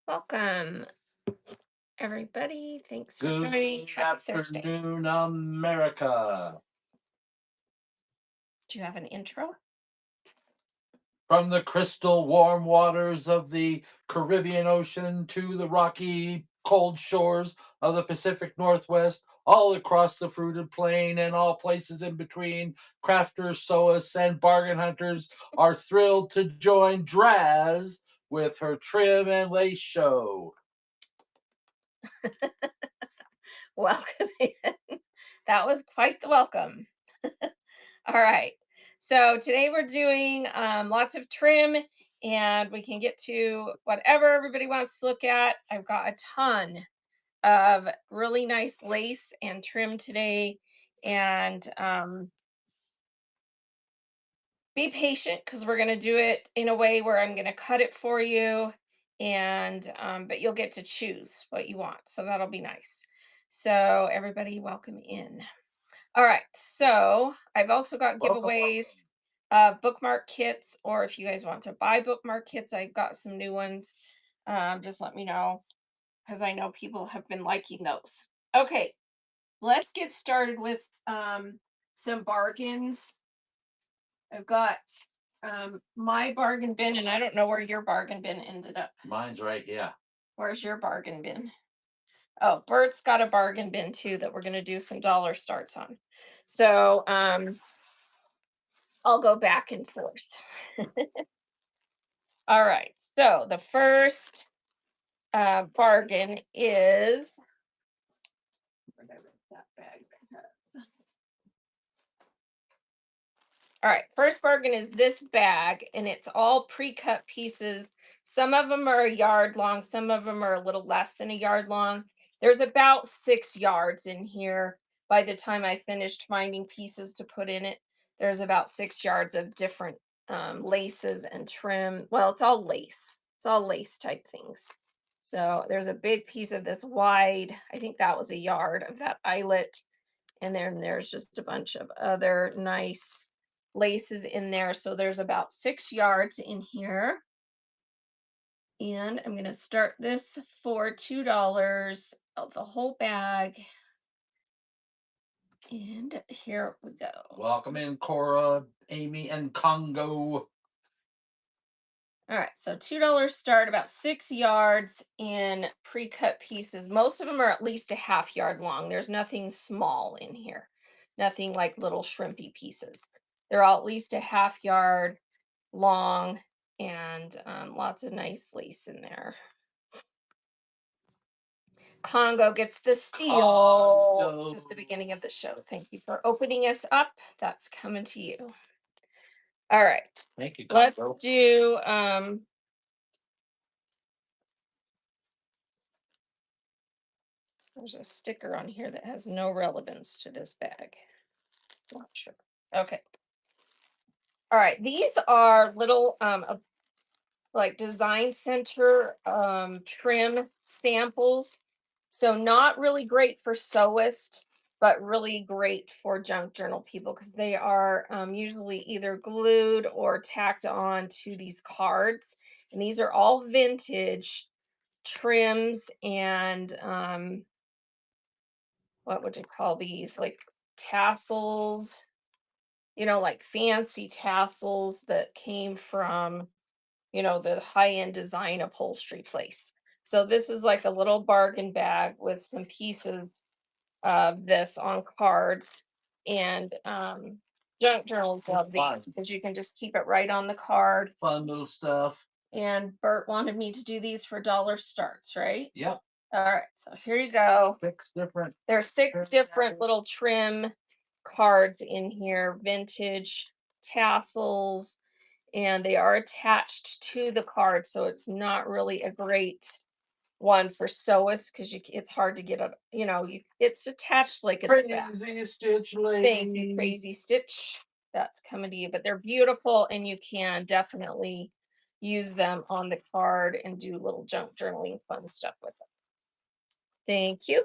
Welcome, everybody. Thanks for Good joining. Happy Thursday. afternoon, America. Do you have an intro? From the crystal warm waters of the Caribbean Ocean to the rocky cold shores of the Pacific Northwest, all across the fruited plain and all places in between, crafters, sewists, and bargain hunters are thrilled to join Draz with her trim and lace show. Welcome in. That was quite the welcome. All right. So today we're doing lots of trim and we can get to whatever everybody wants to look at. I've got a ton of really nice lace and trim today. And be patient because we're going to do it in a way where I'm going to cut it for you, and but you'll get to choose what you want, so that'll be nice. So everybody, welcome in. All right, so I've also got Welcome. giveaways of bookmark kits, or if you guys want to buy bookmark kits, I've got some new ones. Just let me know because I know people have been liking those. Okay, let's get started with some bargains. I've got my bargain bin, and I don't know where your bargain bin ended up. Mine's right here. Where's your bargain bin? Oh, Bert's got a bargain bin too that we're going to do some dollar starts on. So I'll go back and forth. All right. So the first bargain is whatever that bag has. All right, first bargain is this bag, and it's all pre-cut pieces. Some of them are a yard long, some of them are a little less than a yard long. There's about 6 yards in here. By the time I finished finding pieces to put in it, there's about 6 yards of different laces and trim. Well, it's all lace. It's all lace type things. So there's a big piece of this wide, I think that was a yard of that eyelet. And then there's just a bunch of other nice laces in there. So there's about 6 yards in here. And I'm going to start this for $2 of the whole bag. And here we go. Welcome in, Cora, Amy, and Congo. All right, so $2 start, about 6 yards in pre-cut pieces. Most of them are at least a half yard long. There's nothing small in here, nothing like little shrimpy pieces. They're all at least a half yard long, and lots of nice lace in there. Congo gets the steal at the beginning of the show. Thank you for opening us up. That's coming to you. All right. Thank you, Let's Congo. do there's a sticker on here that has no relevance to this bag. Not sure. Okay. All right. These are little like design center trim samples. So not really great for sewists, but really great for junk journal people because they are usually either glued or tacked on to these cards. And these are all vintage trims and what would you call these? Like tassels, like fancy tassels that came from the high-end design upholstery place. So this is like a little bargain bag with some pieces of this on cards, and junk journals love Fun. these because you can just keep it right on the card. Fun little stuff. And Bert wanted me to do these for dollar starts, right? Yep. All right, so here you go. 6 different. There's 6 different little trim cards in here, vintage tassels, and they are attached to the card, so it's not really a great one for sewists because it's hard to get it. It's attached like at the back. Crazy Stitch Thank you, Lady. Crazy Stitch. That's coming to you, but they're beautiful, and you can definitely use them on the card and do little junk journaling fun stuff with them. Thank you.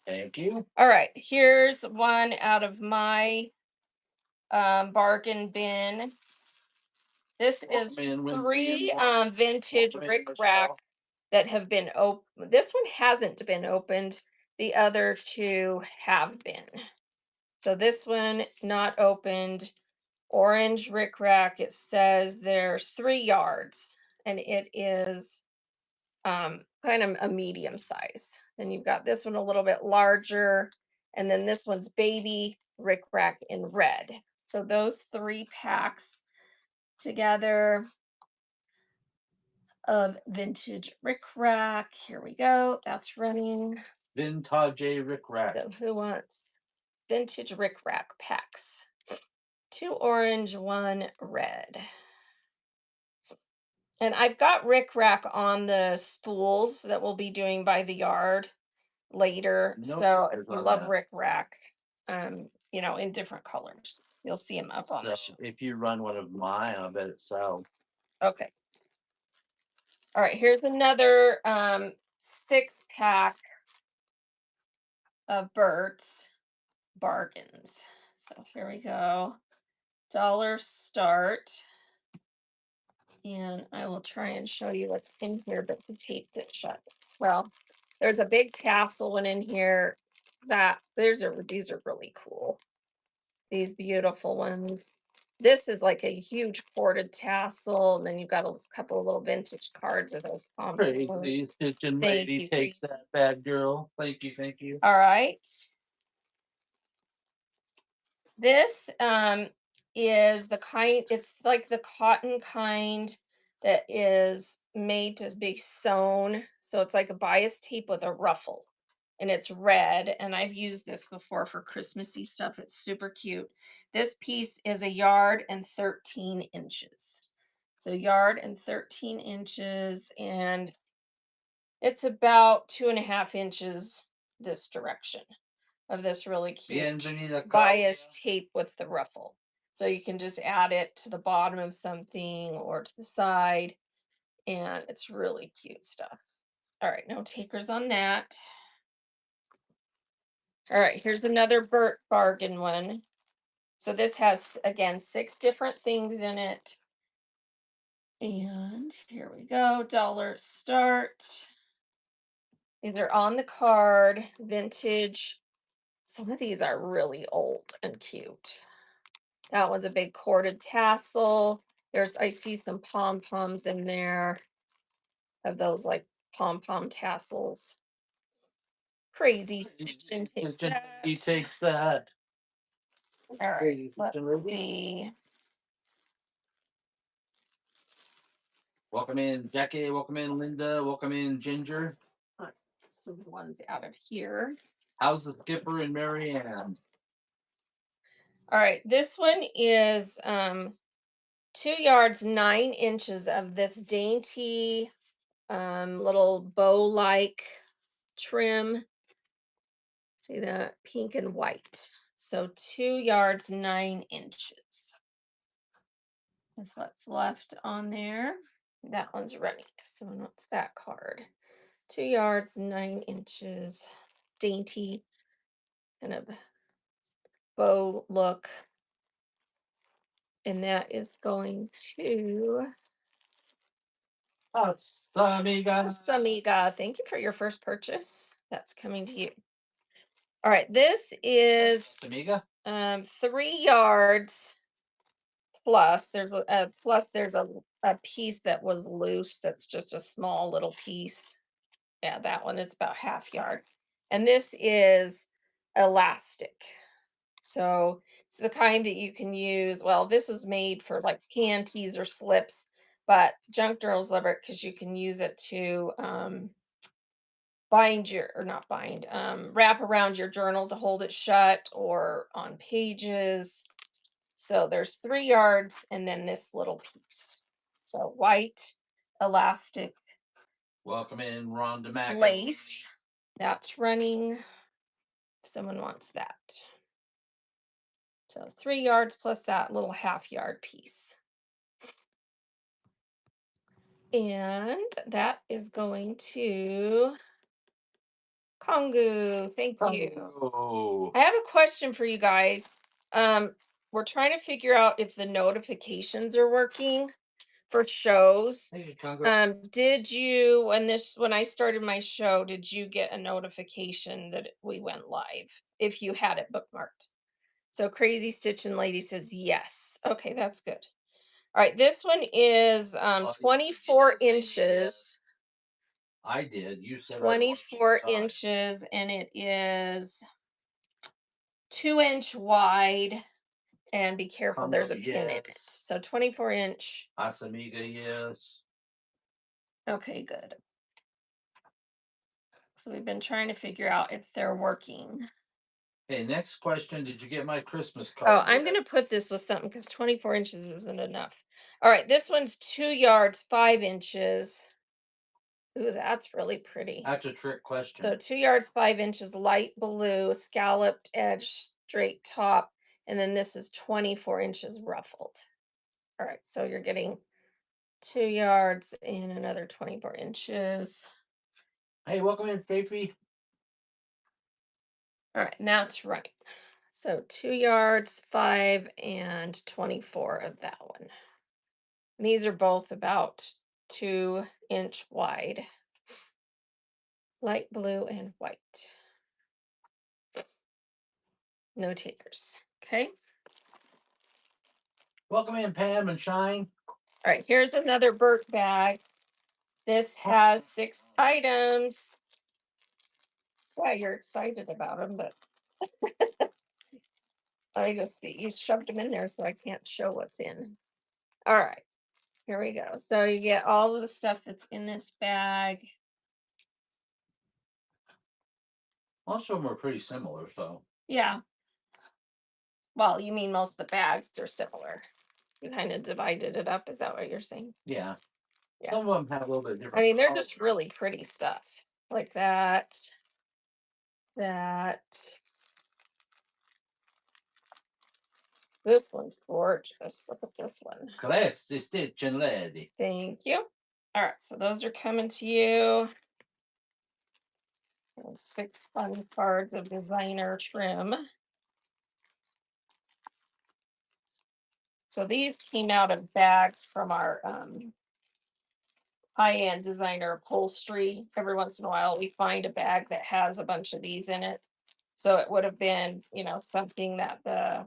Thank you. All right, here's one out of my bargain bin. This is Man, when 3 you want vintage to make Rick a Rack show. that have been open. This one hasn't been opened. The other two have been. So this one not opened. Orange rickrack. It says there's 3 yards, and it is kind of a medium size. Then you've got this one a little bit larger, and then this one's baby rickrack in red. So those 3 packs together of vintage rickrack. Here we go. That's running. Vintage rickrack. So who wants vintage rickrack packs? 2 orange, 1 red. And I've got rickrack on the spools that we'll be doing by the yard later. No So if pictures you on love that. rickrack, in different colors, you'll see them up on the So shelf. if you run one of mine, I bet it sells. Okay. All right, here's another 6 pack of Burt's Bargains. So here we go. Dollar start. And I will try and show you what's in here, but the taped it shut. Well, there's a big tassel one in here that these are really cool. These beautiful ones. This is like a huge corded tassel, and then you've got a couple of little vintage cards of those pom Crazy kitchen Thank lady you, takes Gracie. that bad girl. Thank you, thank you. All right. This is the kind, it's like the cotton kind that is made to be sewn. So it's like a bias tape with a ruffle. And it's red. And I've used this before for Christmassy stuff. It's super cute. This piece is 1 yard and 13 inches. So 1 yard and 13 inches. And it's about 2.5 inches this direction of this really cute Bienvenida, bias Claudia. tape with the ruffle. So you can just add it to the bottom of something or to the side, and it's really cute stuff. All right, no takers on that. All right, here's another Burt bargain one. So this has, again, 6 different things in it. And here we go, dollar start. These are on the card, vintage. Some of these are really old and cute. That one's a big corded tassel. I see some pom poms in there of those like pom pom tassels. Crazy stitching takes Kitchen lady that. takes that. All right, Crazy let's kitchen lady. see. Welcome in, Jackie. Welcome in, Linda. Welcome in, Ginger. Some ones out of here. How's the skipper and Marianne? All right, this one is 2 yards 9 inches of this dainty little bow like trim. See that pink and white. So 2 yards 9 inches is what's left on there. That one's running. If someone wants that card. 2 yards 9 inches. Dainty kind of bow look. And that is going to Amiga. Samiga. Thank you for your first purchase. That's coming to you. All right, this is Amiga. 3 yards plus. There's a piece that was loose. That's just a small little piece. Yeah, that one. It's about half yard, and this is elastic. So it's the kind that you can use. Well, this is made for like panties or slips, but junk girls love it because you can use it to bind your or not bind wrap around your journal to hold it shut or on pages. So there's 3 yards and then this little piece. So white elastic Welcome in, Rhonda Mac. lace. That's running. If someone wants that. So 3 yards plus that little half yard piece. And that is going to Kongu. Thank you. Oh, I have a question for you guys. We're trying to figure out if the notifications are working for shows. Thank you, Congo. Did you when I started my show, did you get a notification that we went live if you had it bookmarked? So Crazy Stitching Lady says yes. Okay, that's good. All right, this one is You didn't 24 say yes. inches. I did. You said I'd watch 24 the time. inches, and it is 2-inch wide. And be careful, there's a Congo, pin in it. yes. So 24-inch. Asamiga, yes. Okay, good. So we've been trying to figure out if they're working. Okay, next question. Did you get my Christmas card? Oh, I'm yet? going to put this with something because 24 inches isn't enough. All right, this one's 2 yards, 5 inches. Ooh, that's really pretty. That's a trick question. So 2 yards, 5 inches, light blue, scalloped edge, straight top. And then this is 24 inches ruffled. All right, so you're getting 2 yards and another 24 inches. Hey, welcome in, Fifi. All right, and that's right. So 2 yards, 5 and 24 of that one. And these are both about 2-inch wide. Light blue and white. No takers. Okay. Welcome in, Pam and Shine. All right, here's another Burt bag. This has 6 items. Yeah, you're excited about them, but I just see you shoved them in there so I can't show what's in. All right, here we go. So you get all of the stuff that's in this bag. Most of them are pretty similar, so Yeah. Well, you mean most of the bags are similar. You kind of divided it up. Is that what you're saying? yeah. Yeah. Some of them have a little bit I different. mean, they're colors. just really pretty stuff. Like that. That. This one's gorgeous. Look at this one. Crazy Stitching Lady. Thank you. All right, so those are coming to you. There's 6 fun cards of designer trim. So these came out of bags from our high-end designer upholstery. Every once in a while, we find a bag that has a bunch of these in it. So it would have been, something that the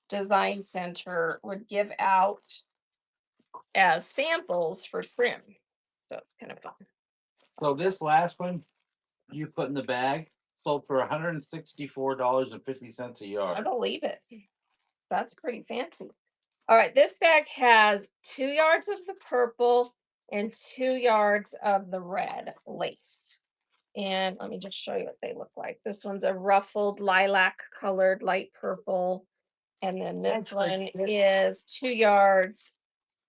design center would give out as samples for trim. So it's kind of fun. So this last one you put in the bag sold for $164.50 a I yard. believe it. That's pretty fancy. All right, this bag has 2 yards of the purple and 2 yards of the red lace. And let me just show you what they look like. This one's a ruffled lilac colored light purple. And then this Thanks, one Bridget. is 2 yards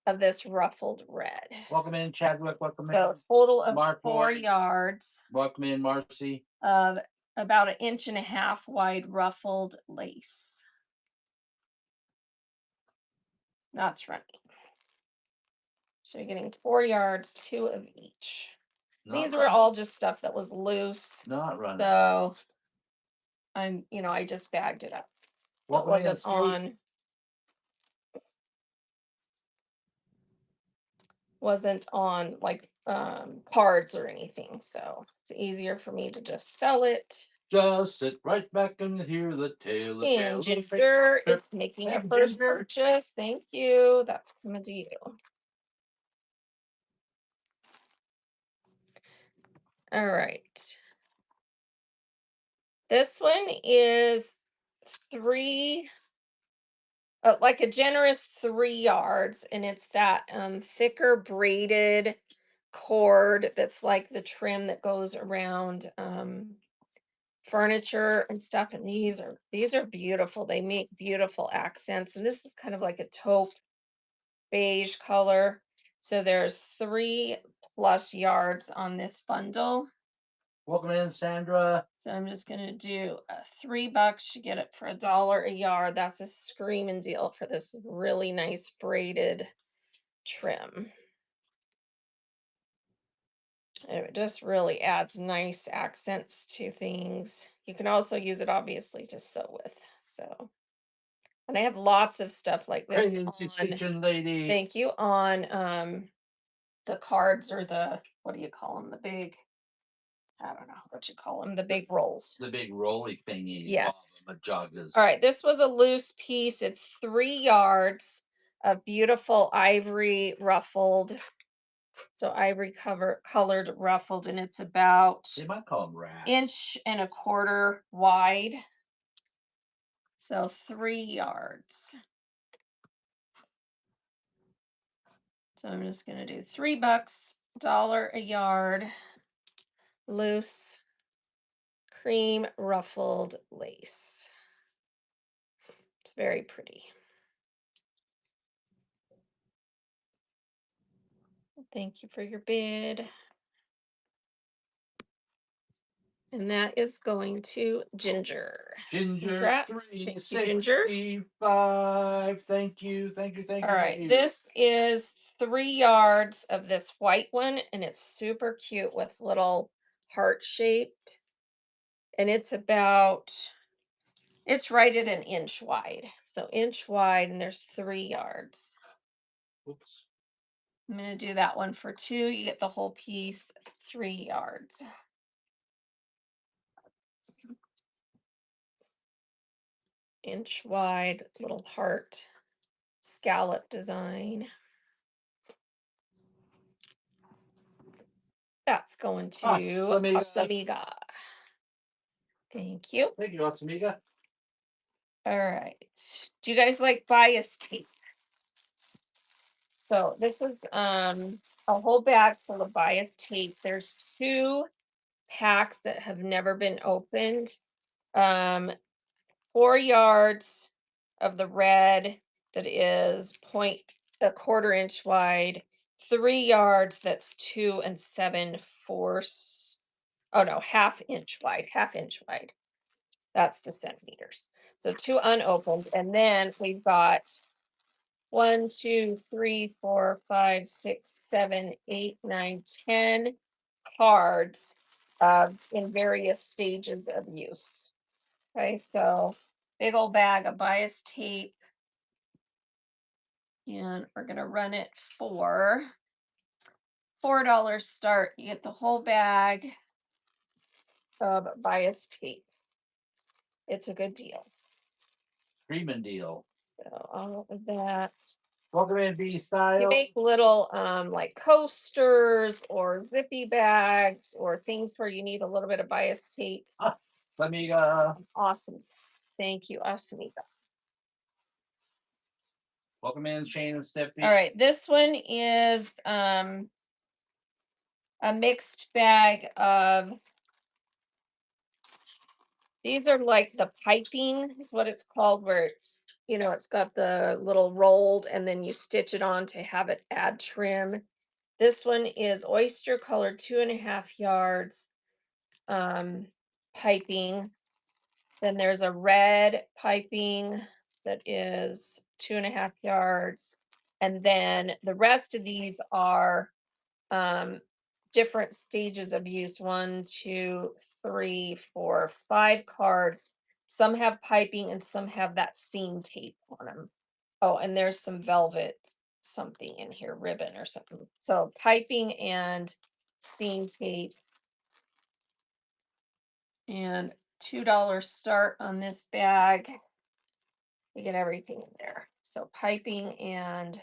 of this ruffled red. Welcome in, Chadwick. Welcome So in. total of Mark 4 Boyd. yards Welcome in, Marcy. of about 1.5 inch wide ruffled lace. That's right. So you're getting 4 yards, 2 of each. These were all just stuff that was loose. Not running. So I just bagged it up. It Welcome in, wasn't Steve. on like cards or anything. So it's easier for me to just sell it. Just sit right back and hear the tale of And tales. Ginger is making a Thank you, first Ginger. purchase. Thank you. That's coming to you. All right. This one is 3, like a generous 3 yards, and it's that thicker braided cord that's like the trim that goes around furniture and stuff. And these are beautiful. They make beautiful accents. And this is kind of like a taupe beige color. So there's 3+ yards on this bundle. Welcome in, Sandra. So I'm just gonna do $3. You get it for $1 a yard. That's a screaming deal for this really nice braided trim. And it just really adds nice accents to things. You can also use it obviously to sew with. So And I have lots of stuff like this Crazy on, stitching lady. thank you, on the cards, or the, what do you call them? The big, I don't know what you call them, the big rolls. The big rolly thingy. Yes. Majagas. All right, this was a loose piece. It's 3 yards of beautiful ivory ruffled. So ivory cover colored ruffled, and it's about They might call them rats. 1.25 inches wide. So 3 yards. So I'm just gonna do $3, dollar a yard, loose cream ruffled lace. It's very pretty. Thank you for your bid. And that is going to Ginger. Ginger Congrats. Thank you, Ginger. 365. Thank you. Thank you. Thank All you. right, this is 3 yards of this white one, and it's super cute with little heart shaped. And it's right at 1 inch wide. So inch wide, and there's 3 yards. Oops. I'm gonna do that one for 2. You get the whole piece, 3 yards. Inch wide, little heart scallop design. That's going to Asamiga. Asamiga. Thank you. Thank you, Atsamiga. All right. Do you guys like bias tape? So this is a whole bag full of bias tape. There's 2 packs that have never been opened. 4 yards of the red that is 0.25 inch wide, 3 yards that's 2 7/4. Oh no, ½ inch wide, ½ inch wide. That's the centimeters. So 2 unopened, and then we've got 1, 2, 3, 4, 5, 6, 7, 8, 9, 10 cards in various stages of use. Okay, so big old bag of bias tape. And we're gonna run it for $4 start. You get the whole bag of bias tape. It's a good deal. Freeman deal. So all of that. Welcome in, B You style. make little like coasters or zippy bags or things where you need a little bit of bias tape. Atsamiga. Awesome. Thank you, Asamika. Welcome in, Shane and Stephanie. All right, this one is a mixed bag of, these are like the piping is what it's called, where it's, it's got the little rolled and then you stitch it on to have it add trim. This one is oyster colored 2.5 yards piping. Then there's a red piping that is 2.5 yards. And then the rest of these are different stages of use. 1, 2, 3, 4, 5 cards. Some have piping and some have that seam tape on them. Oh, and there's some velvet something in here, ribbon or something. So piping and seam tape. And $2 start on this bag. You get everything in there. So piping and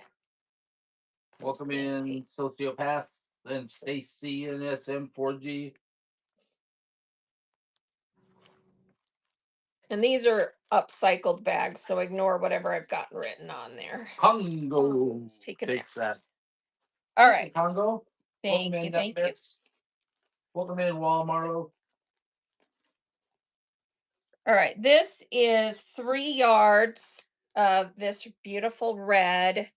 some Welcome seam in, tape. Sociopath and Stacy and SM4G. And these are upcycled bags, so ignore whatever I've got written on there. Congo Let's take a nap. takes that. All right. Congo. Thank you. Thank you. Welcome in, Walmart. All right. This is 3 yards of this beautiful red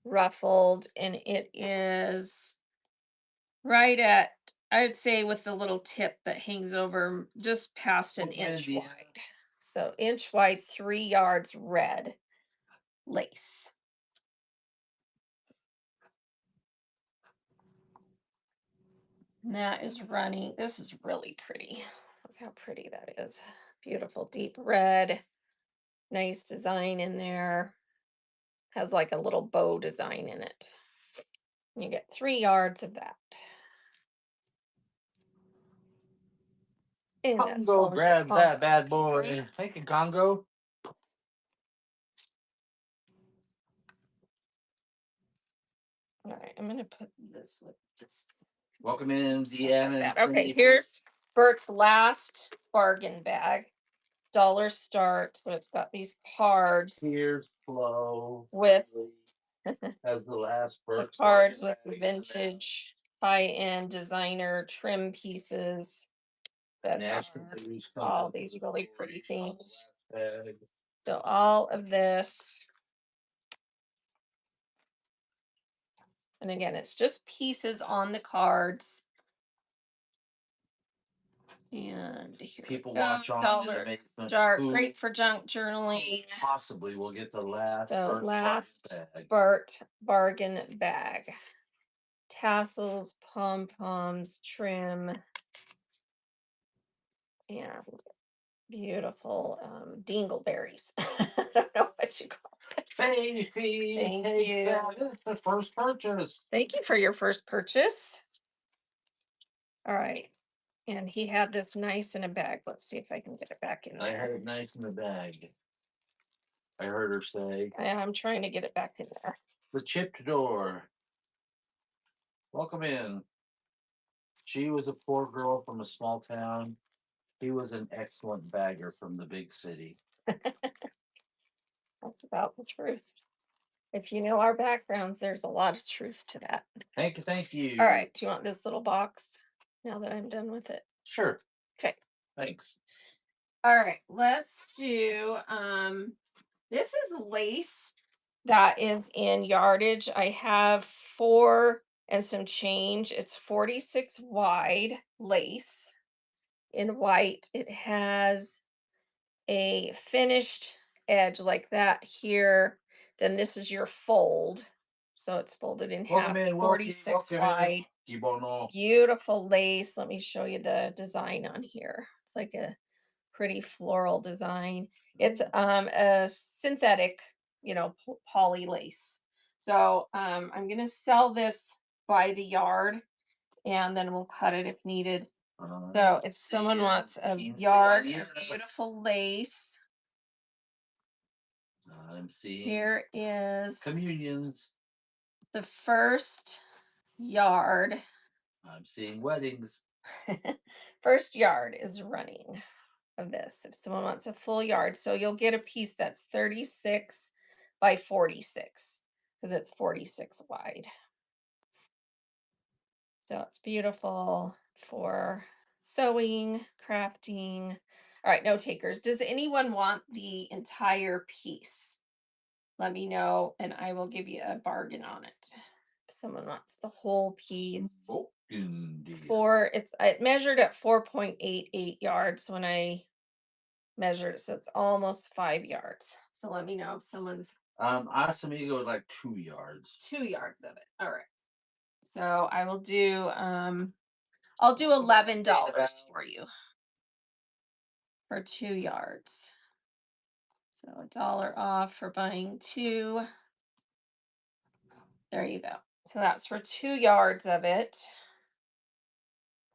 ruffled, and it is right at, I'd say, with the little tip that hangs over just past an Okay, inch yeah. wide. So inch wide, 3 yards red lace. And that is running. This is really pretty. Look how pretty that is. Beautiful deep red. Nice design in there. Has like a little bow design in it. You get 3 yards of that. And that's Congo going for grab that bad Congo. boy. Right. Thank you, Congo. All right, I'm gonna put this with this Welcome in, stuff like Deanna. that. and Okay, Cindy. here's Burke's last bargain bag. Dollar start. So it's got these cards Here's Flo with as the last the Burke's cards bargain with the bag. vintage high-end designer trim pieces that National are News all Company. these really pretty things. Bag. So all of this, and again, it's just pieces on the cards. And here we People go. watch on in Dollar amazement. start. Who Great for junk journaling. possibly will get the last So Burke's last bargain bag. Bart bargain bag. Tassels, pom-poms, trim, and beautiful dingleberries. I don't know what you call it. Thank Thank you. you. That's the first purchase. Thank you for your first purchase. All right. And he had this nice in a bag. Let's see if I can get it back in I had there. it nice in the bag. I heard her say. And I'm trying to get it back in there. The chipped door. Welcome in. She was a poor girl from a small town. He was an excellent bagger from the big city. That's about the truth. If you know our backgrounds, there's a lot of truth to that. Thank you, thank you. All right. Do you want this little box now that I'm done with it? Sure. Okay. Thanks. All right. Let's do this is lace that is in yardage. I have 4 and some change. It's 46 wide lace in white. It has a finished edge like that here. Then this is your fold. So it's folded in half, Welcome in, 46 welcome in. wide. Kibono. Beautiful lace. Let me show you the design on here. It's like a pretty floral design. It's a synthetic, poly lace. So I'm gonna sell this by the yard, and then we'll cut it if needed. So if someone wants a yard of beautiful lace, I'm seeing here is communions. the first yard. I'm seeing weddings. First yard is running of this if someone wants a full yard. So you'll get a piece that's 36 by 46 because it's 46 wide. So it's beautiful for sewing, crafting. All right, no takers. Does anyone want the entire piece? Let me know and I will give you a bargain on it. If someone wants the whole piece. It measured at 4.88 yards when I measured, so it's almost 5 yards. So let me know if someone's Asamigo like 2 yards. 2 yards of it. All right. So I will do I'll do $11 for you for 2 yards. So $1 off for buying 2. There you go. So that's for 2 yards of it.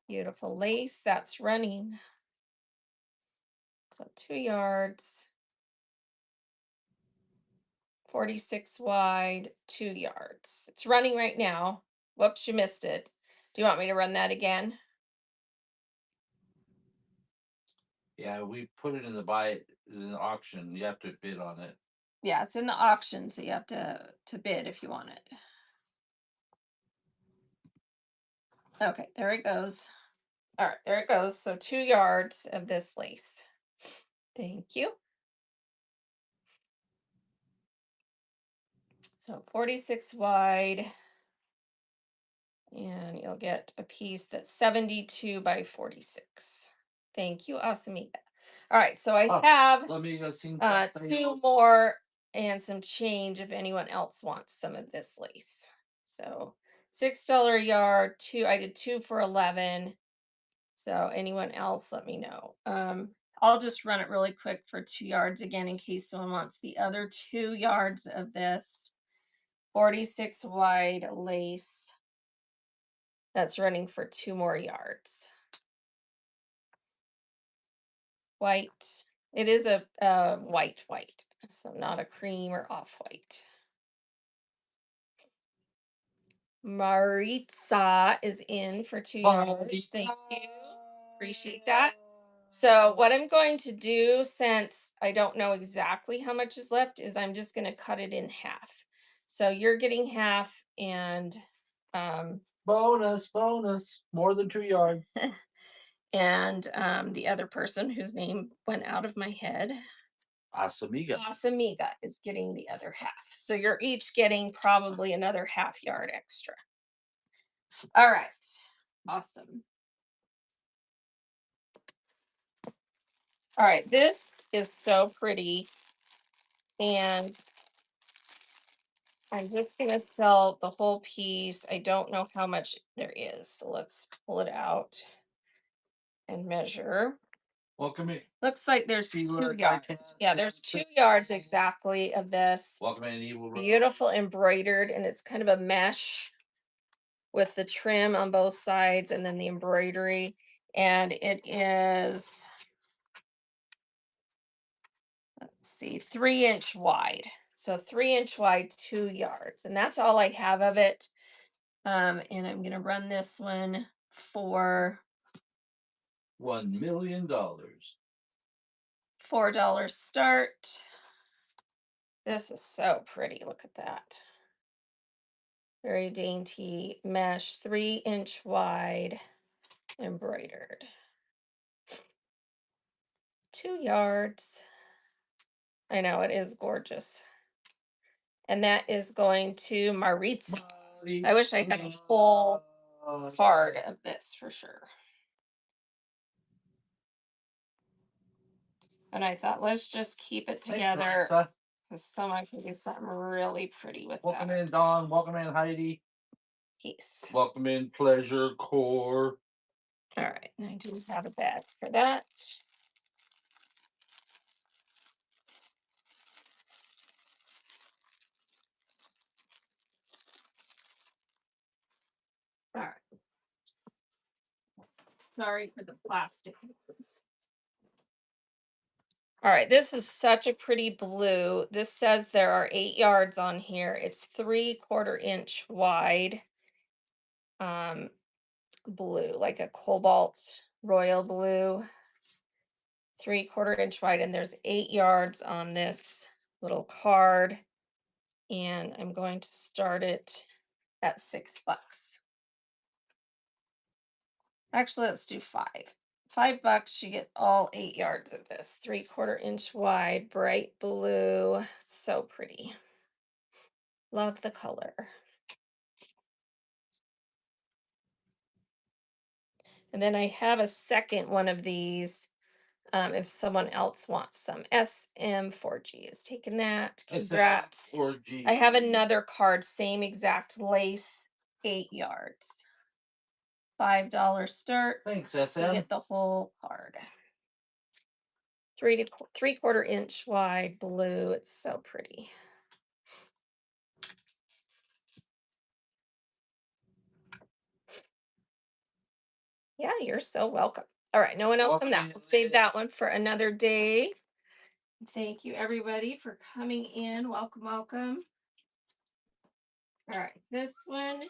Beautiful lace that's running. So 2 yards. 46 wide, 2 yards. It's running right now. Whoops, you missed it. Do you want me to run that again? Yeah, we put it in the auction. You have to bid on it. Yeah, it's in the auction, so you have to bid if you want it. Okay, there it goes. All right, there it goes. So 2 yards of this lace. Thank you. So 46 wide. And you'll get a piece that's 72 by 46. Thank you, Asamita. All right, so I have Amiga 2 more and some change if anyone else wants some of this lace. So $6 a yard, I did 2 for 11. So anyone else, let me know. I'll just run it really quick for 2 yards again in case someone wants the other 2 yards of this 46 wide lace. That's running for 2 more yards. White. It is a white, so not a cream or off-white. Maritza is in for 2 yards. Thank you. Appreciate that. So what I'm going to do, since I don't know exactly how much is left, is I'm just going to cut it in half. So you're getting half, and Bonus, more than 2 yards. the other person whose name went out of my head, Asamiga. Asamiga, is getting the other half. So you're each getting probably another half yard extra. All right. Awesome. All right, this is so pretty. And I'm just going to sell the whole piece. I don't know how much there is. So let's pull it out and measure. Welcome in. Looks like there's See 2 where I yards. can- Yeah, there's 2 yards exactly of this. Welcome in, Evil. Beautiful embroidered, and it's kind of a mesh with the trim on both sides and then the embroidery. And it is, let's see, 3-inch wide. So 3-inch wide, 2 yards. And that's all I have of it. And I'm going to run this one for $1 million. $4 start. This is so pretty. Look at that. Very dainty mesh, 3-inch wide, embroidered. 2 yards. I know, it is gorgeous. And that is going to Maritza. I wish I had a full card of this for sure. And I thought, let's just keep it together, because someone can do something really pretty with Welcome that. in, Dawn. Welcome in, Heidi. Peace. Welcome in, Pleasure Core. All right, and I do have a bag for that. All right. Sorry for the plastic. All right, this is such a pretty blue. This says there are 8 yards on here. It's 3/4 inch wide. Blue, like a cobalt royal blue. 3/4 inch wide, and there's 8 yards on this little card. And I'm going to start it at $6. Actually, let's do 5. $5, you get all 8 yards of this. 3/4 inch wide, bright blue. It's so pretty. Love the color. And then I have a second one of these. If someone else wants some. SM4G is taking that. Congrats. SM4G. I have another card, same exact lace, 8 yards. $5 start. Thanks, You SM. get the whole card. 3/4 inch wide blue. It's so pretty. Yeah, you're so welcome. All right, no one else on that. We'll save that one for another day. Thank you, everybody, for coming in. Welcome, welcome. All right, this one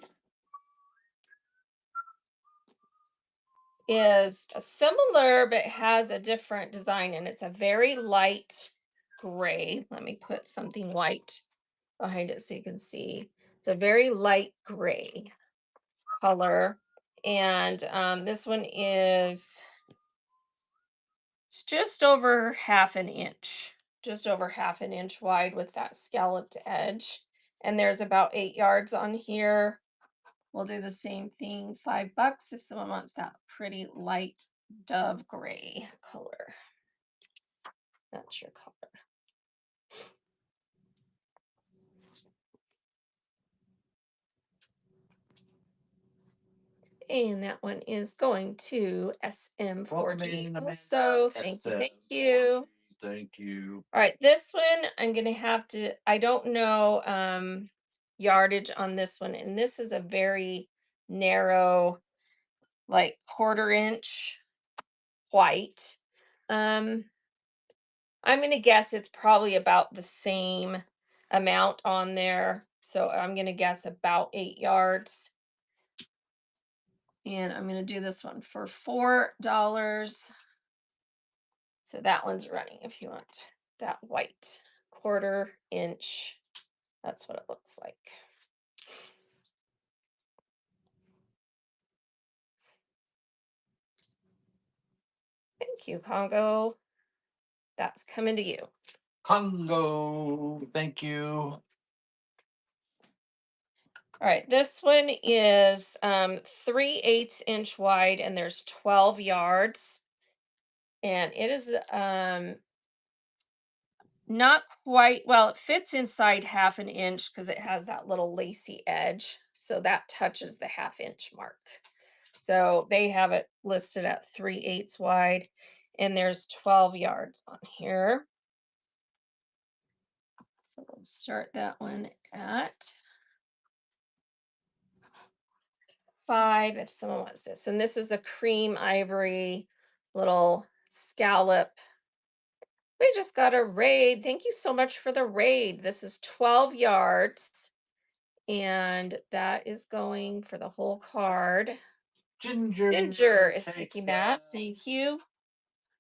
is a similar but has a different design, and it's a very light gray. Let me put something white behind it so you can see. It's a very light gray color, and this one is just over half an inch, just over half an inch wide with that scalloped edge. And there's about 8 yards on here. We'll do the same thing, $5 if someone wants that pretty light dove gray color. That's your color. And that one is going to Welcome SM4G. in, Amanda. Also, thank you, thank you. Thank you. All right, this one I'm gonna have to, I don't know yardage on this one, and this is a very narrow, like 1/4 inch white. Um, I'm gonna guess it's probably about the same amount on there. So I'm gonna guess about 8 yards. And I'm gonna do this one for $4. So that one's running if you want that white 1/4 inch. That's what it looks like. Thank you, Congo. That's coming to you. Congo. Thank you. All right, this one is 3/8 inch wide and there's 12 yards. And it is not quite, well, it fits inside 1/2 inch because it has that little lacy edge. So that touches the 1/2 inch mark. So they have it listed at 3/8 wide and there's 12 yards on here. So we'll start that one at 5 if someone wants this. And this is a cream ivory little scallop. We just got a raid. Thank you so much for the raid. This is 12 yards. And that is going for the whole card. Ginger. Ginger is takes taking that. Thank you.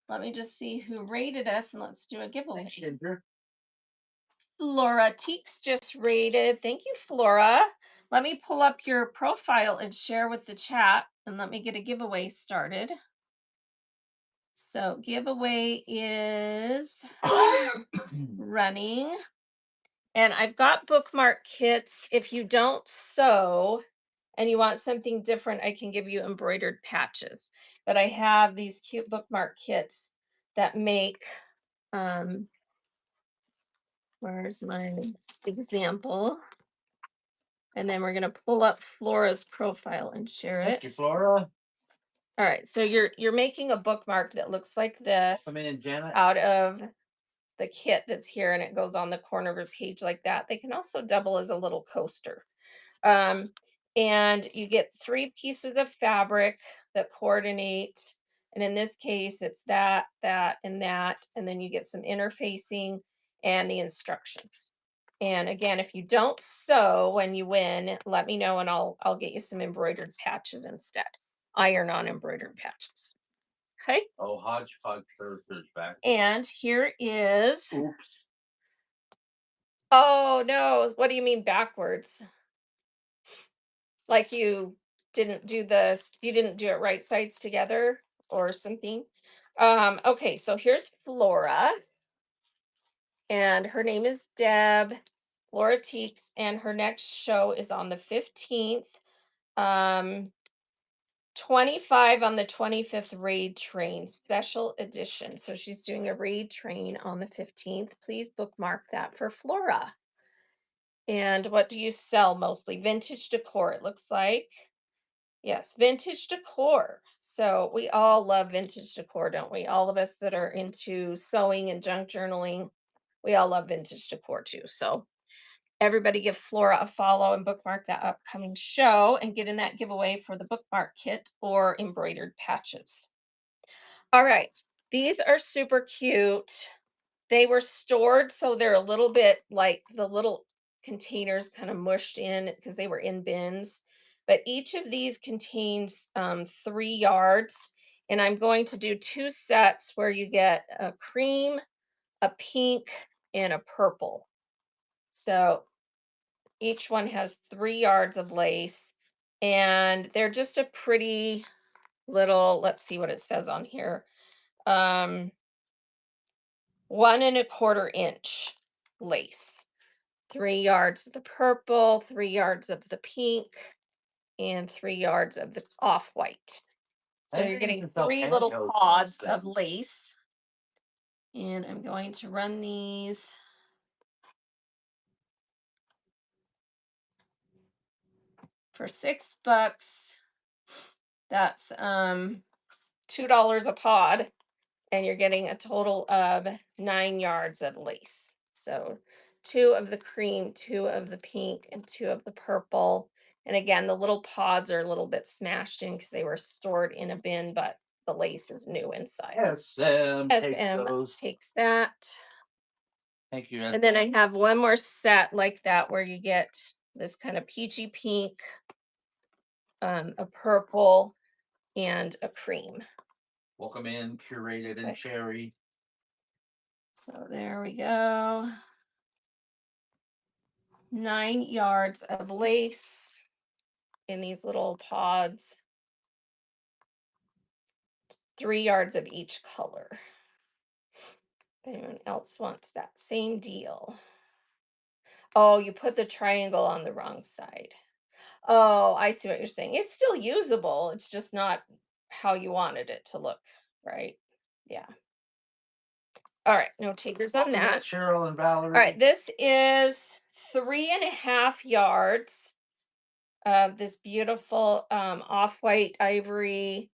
Let me just see who rated us and let's do a giveaway. Thanks, Ginger. Flora Teeks just rated. Thank you, Flora. Let me pull up your profile and share with the chat and let me get a giveaway started. So giveaway is running. And I've got bookmark kits. If you don't sew and you want something different, I can give you embroidered patches. But I have these cute bookmark kits that make, where's my example? And then we're gonna pull up Flora's profile and share Thank you, it. Flora. All right, so you're making a bookmark that looks like this Come in, Janet. out of the kit that's here, and it goes on the corner of a page like that. They can also double as a little coaster. And you get 3 pieces of fabric that coordinate. And in this case, it's that, that, and that. And then you get some interfacing and the instructions. And again, if you don't sew when you win, let me know and I'll get you some embroidered patches instead. Iron on embroidered patches. Okay. Oh, Hodgepodge Thursday's back. And here is, Oops. oh no, what do you mean backwards? Like you didn't do it right sides together or something. Okay, so here's Flora, and her name is Deb, Flora Teeks, and her next show is on the 15th. 25 on the 25th raid train special edition. So she's doing a raid train on the 15th. Please bookmark that for Flora. And what do you sell mostly? Vintage decor, it looks like. Yes, vintage decor. So we all love vintage decor, don't we? All of us that are into sewing and junk journaling, we all love vintage decor too. So everybody give Flora a follow and bookmark that upcoming show and get in that giveaway for the bookmark kit or embroidered patches. All right, these are super cute. They were stored, so they're a little bit like the little containers kind of mushed in because they were in bins. But each of these contains 3 yards. And I'm going to do 2 sets where you get a cream, a pink, and a purple. So each one has 3 yards of lace. And they're just a pretty little, let's see what it says on here. 1 1/4 inch lace. 3 yards of the purple, 3 yards of the pink, and 3 yards of the off-white. So you're getting 3 little pods of lace. And I'm going to run these for $6. That's $2 a pod, and you're getting a total of 9 yards of lace. So 2 of the cream, 2 of the pink, and 2 of the purple. And again, the little pods are a little bit smashed in because they were stored in a bin, but the lace is new inside. Take SM those. takes that. Thank you. And then I have one more set like that where you get this kind of peachy pink, a purple, and a cream. Welcome in, curated in Okay. cherry. So there we go. 9 yards of lace in these little pods. 3 yards of each color. Anyone else wants that same deal? Oh, you put the triangle on the wrong side. Oh, I see what you're saying. It's still usable. It's just not how you wanted it to look, right? Yeah. All right, no takers on that. Cheryl and Valerie. All right, this is 3.5 yards of this beautiful off-white ivory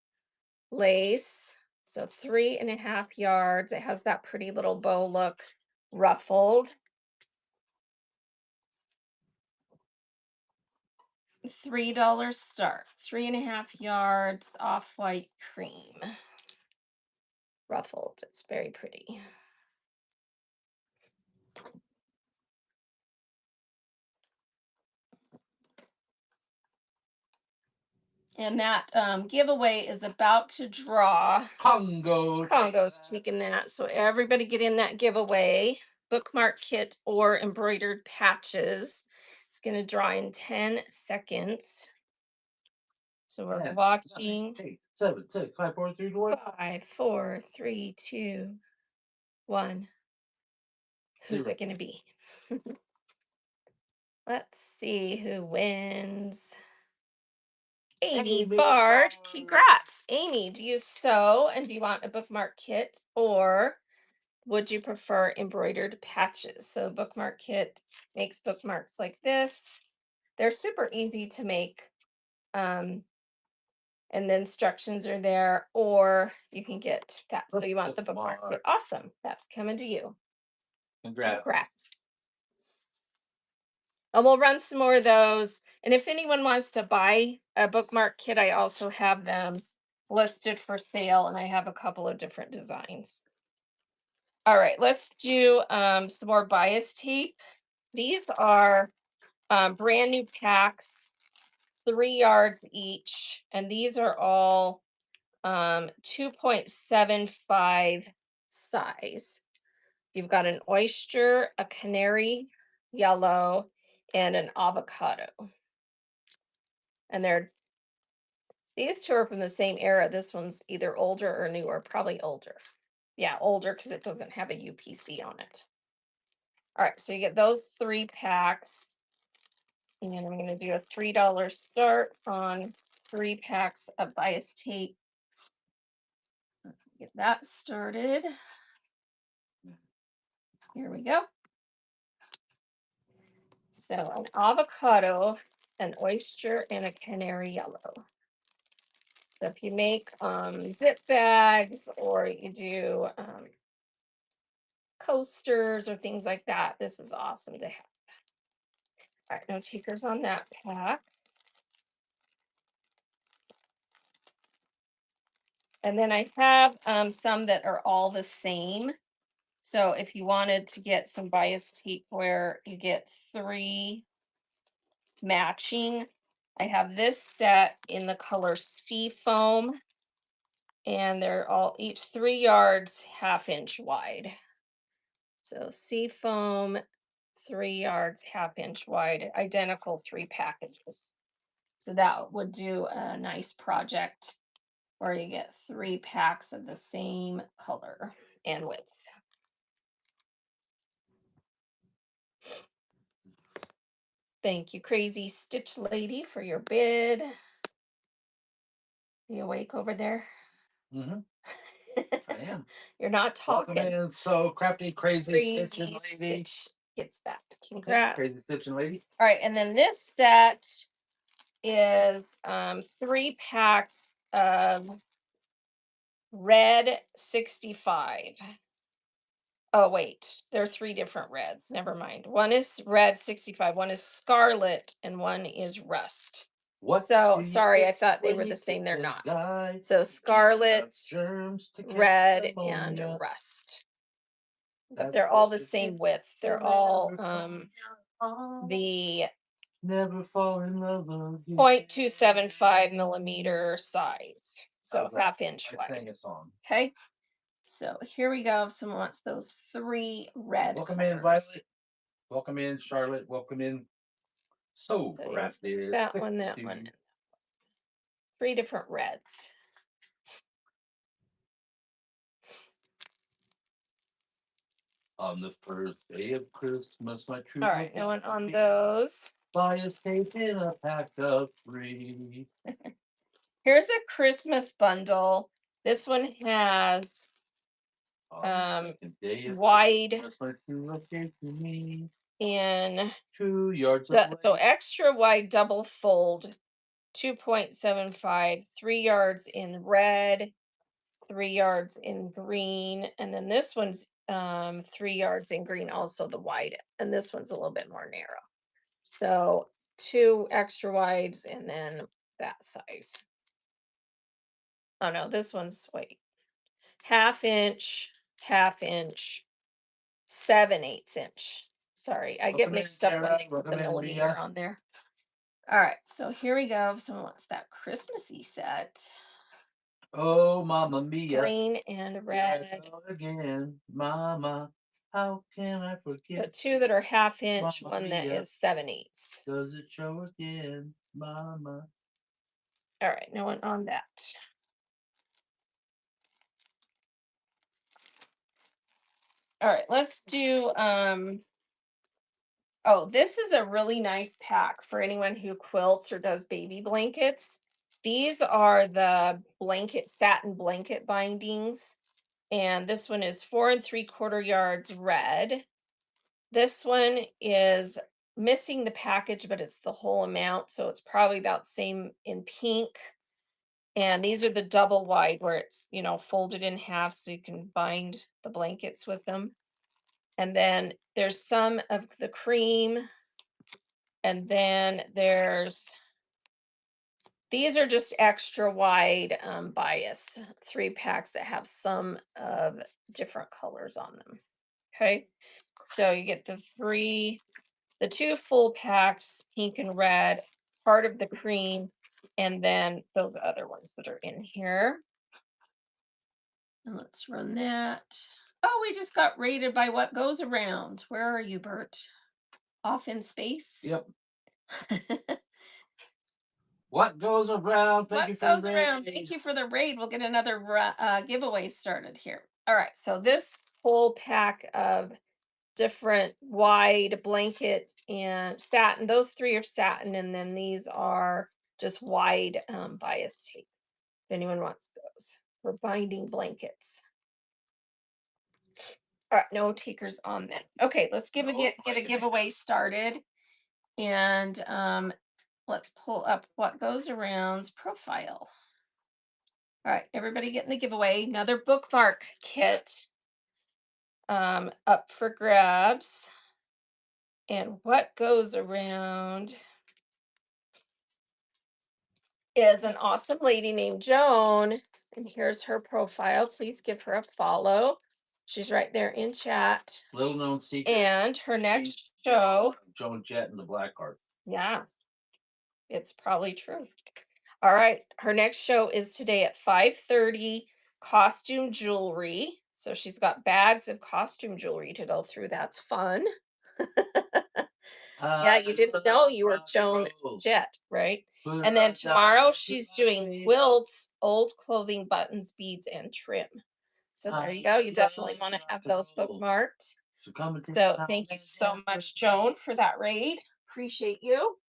lace. So 3.5 yards. It has that pretty little bow look, ruffled. $3 start. 3.5 yards, off-white cream. Ruffled. It's very pretty. And that giveaway is about to draw. Congo's taking that. So everybody get in that giveaway. Bookmark kit or embroidered patches. It's going to draw in 10 seconds. So we're 10, watching. 9, 8, 7, 6, 5, 4, 3, 2, 1. 5, 4, 3, 2, 1. Who's 0. it going to be? Let's see who wins. Amy Bard. Congrats. Amy, do you sew and do you want a bookmark kit or would you prefer embroidered patches? So bookmark kit makes bookmarks like this. They're super easy to make. And the instructions are there, or you can get that. So you want the bookmark kit. Awesome. That's coming to you. Congrats. And we'll run some more of those. And if anyone wants to buy a bookmark kit, I also have them listed for sale, and I have a couple of different designs. All right, let's do some more bias tape. These are brand new packs, 3 yards each, and these are all 2.75 size. You've got an oyster, a canary yellow, and an avocado. And these two are from the same era. This one's either older or newer, probably older. Yeah, older because it doesn't have a UPC on it. All right, so you get those 3 packs. And I'm going to do a $3 start on 3 packs of bias tape. Get that started. Here we go. So an avocado, an oyster, and a canary yellow. So if you make zip bags or you do coasters or things like that, this is awesome to have. All right, no takers on that pack. And then I have some that are all the same. So if you wanted to get some bias tape where you get 3 matching, I have this set in the color sea foam, and they're all each 3 yards, 1/2 inch wide. So sea foam, 3 yards, 1/2 inch wide, identical 3 packages. So that would do a nice project where you get 3 packs of the same color and width. Thank you, Crazy Stitch Lady, for your bid. You awake over there? Mm-hmm. I am. You're not Welcome talking. in, so crafty, crazy Stitch Crazy Lady. Stitch gets that. Congrats. Crazy Stitch Lady. All right, and then this set is 3 packs of red 65. Oh, wait, there are three different reds. Never mind. One is red 65, one is scarlet, and one is rust. What So do you sorry, I get thought they when were you the same. get They're the not. guy So scarlet, germs to catch red, and pneumonia? rust. But That's they're all what the you same get width. They're when all never fall in love. the Never fall in love again. 0.275 millimeter size. So How's that? half-inch I sang wide. a song. Okay. So here we go. If someone wants those three red Welcome in, colors. Violet. Welcome in, Charlotte. Welcome in. So So you have crafted. that one, that one. And three different reds. On the first day of Christmas, my true All right, no one on those. buy a cake in a pack of three. Here's a Christmas bundle. This one has On the second day of wide Christmas, my true love gave to me in 2 yards of so length. extra wide double fold 2.75, 3 yards in red, 3 yards in green, and then this one's 3 yards in green, also the wide, and this one's a little bit more narrow. So two extra wides and then that size. Oh no, this one's wait. Half inch, 7/8 inch. Sorry, I get Welcome in, mixed up when Sarah. they put Welcome the in, millimeter Leah. on there. All right, so here we go. If someone wants that Christmassy set, Oh, Mamma Mia. green and Here I red. go again, Mama. How can I The forget? two that are half-inch, Mamma one that Mia. is 7/8. Does it show again, Mama? All right, no one on that. All right, let's do oh, this is a really nice pack for anyone who quilts or does baby blankets. These are the satin blanket bindings. And this one is 4 3/4 yards red. This one is missing the package, but it's the whole amount. So it's probably about same in pink. And these are the double wide where it's, folded in half so you can bind the blankets with them. And then there's some of the cream. And then these are just extra wide bias 3 packs that have some of different colors on them. Okay. So you get the two full packs, pink and red, part of the cream, and then those other ones that are in here. And let's run that. Oh, we just got rated by what goes around. Where are you, Bert? Off in space? Yep. What goes around? Thank you What for goes the around? raid. Thank you for the raid. We'll get another giveaway started here. All right. So this whole pack of different wide blankets and satin. Those three are satin, and then these are just wide bias tape. If anyone wants those for binding blankets. All right, no takers on that. Okay, let's get a giveaway started, and let's pull up what goes around's profile. All right, everybody getting the giveaway. Another bookmark kit up for grabs. And what goes around is an awesome lady named Joan. And here's her profile. Please give her a follow. She's right there in chat. Little known secret. And her next show. Joan Jett and the Blackheart. Yeah, it's probably true. All right. Her next show is today at 5:30. Costume jewelry. So she's got bags of costume jewelry to go through. That's fun. Yeah, you didn't know you were Joan Jett, right? And then tomorrow she's doing quilts, old clothing, buttons, beads, and trim. So there you go. You definitely want to have those bookmarked. So thank you so much, Joan, for that raid. Appreciate you.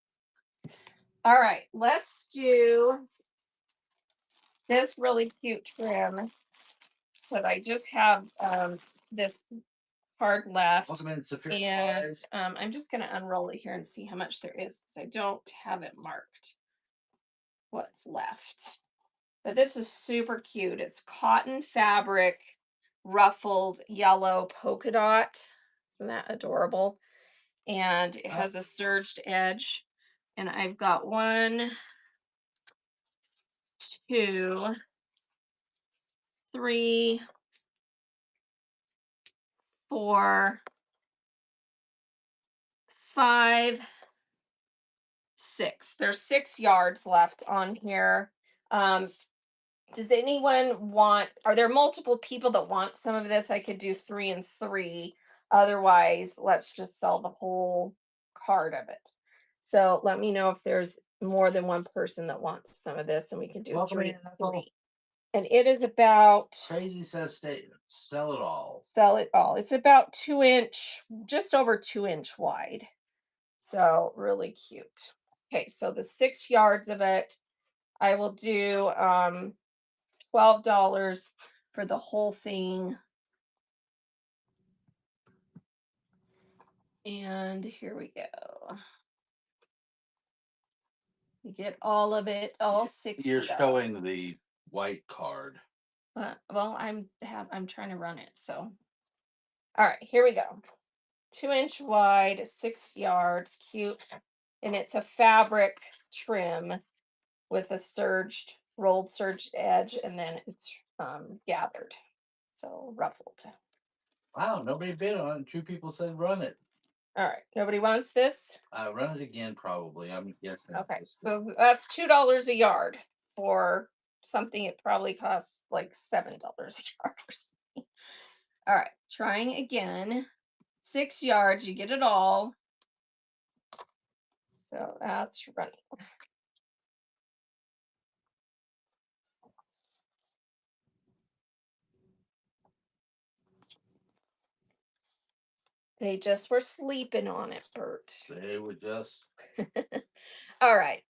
All right, let's do this really cute trim. But I just have this card left. Welcome in, Sophia. And I'm just going to unroll it here and see how much there is because I don't have it marked what's left. But this is super cute. It's cotton fabric, ruffled yellow polka dot. Isn't that adorable? And it Uh, has a serged edge. And I've got one, two, three, four, five, six. There's 6 yards left on here. Um, does anyone want, are there multiple people that want some of this? I could do 3 and 3. Otherwise, let's just sell the whole card of it. So let me know if there's more than one person that wants some of this, and we can do welcome three in, and Ethel. three. And it is about, Crazy says statement. Sell it all. sell it all. It's about 2 inch, just over 2 inch wide. So really cute. Okay, so the 6 yards of it, I will do $12 for the whole thing. And here we go. You get all of it, all 60. You're showing the white card. Well, I'm trying to run it. So all right, here we go. 2 inch wide, 6 yards, cute. And it's a fabric trim with a rolled serged edge, and then it's gathered. So ruffled. Wow, nobody bid on it. Two people said run it. All right, nobody wants this? Run it again, probably. I'm guessing. Okay, so that's $2 a yard for something it probably costs like $7 a yard or something. All right, trying again. 6 yards, you get it all. So that's running. They just were sleeping on it, Bert. They were just All right.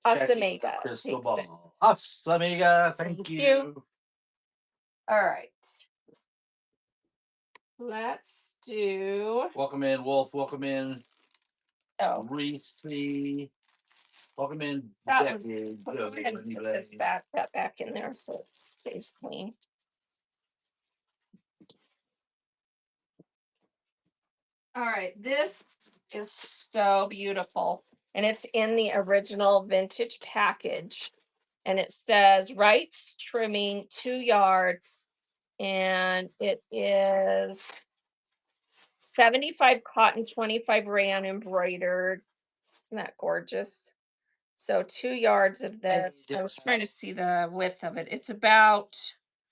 Hasta checking mega. crystal Takes this. ball. Us, amiga. Thank Thank you. you. All right. Let's do. Welcome in, Wolf. Welcome in, Oh, Reese. Welcome in, that was. Becky. Go ahead and put this back in there so it stays clean. All right, this is so beautiful. And it's in the original vintage package. And it says Wright's trimming 2 yards. And it is 75 cotton, 25 rayon embroidered. Isn't that gorgeous? So 2 yards of this. I was trying to see the width of it. It's about,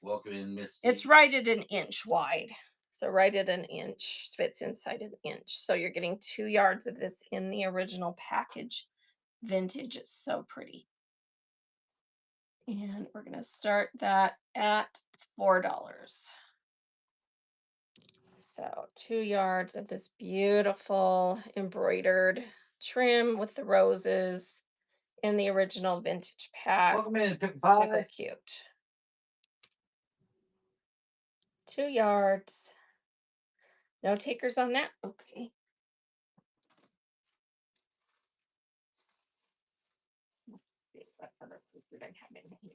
Welcome in, Miss. it's right at an inch wide. So right at an inch, fits inside an inch. So you're getting 2 yards of this in the original package. Vintage, it's so pretty. And we're gonna start that at $4. So 2 yards of this beautiful embroidered trim with the roses in the original vintage pack. Welcome in, pick Super five. cute. 2 yards. No takers on that? Okay. Let's see what other food did I have in here.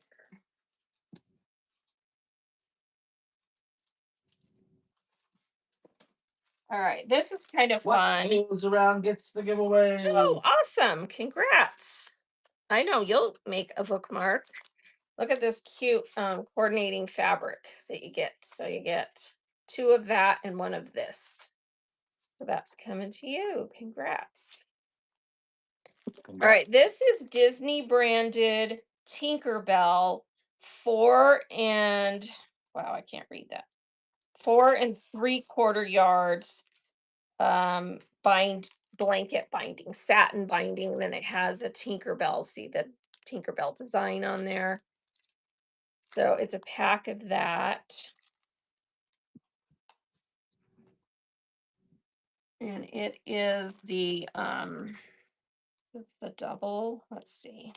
All right, this is kind of What fun. moves around gets the giveaway. Oh, awesome. Congrats. I know you'll make a bookmark. Look at this cute coordinating fabric that you get. So you get 2 of that and 1 of this. So that's coming to you. Congrats. All right, this is Disney branded Tinkerbell 4 and wow, I can't read that. 4 3/4 yards blanket binding, satin binding, and then it has a Tinkerbell, see the Tinkerbell design on there. So it's a pack of that. And it is the double. Let's see.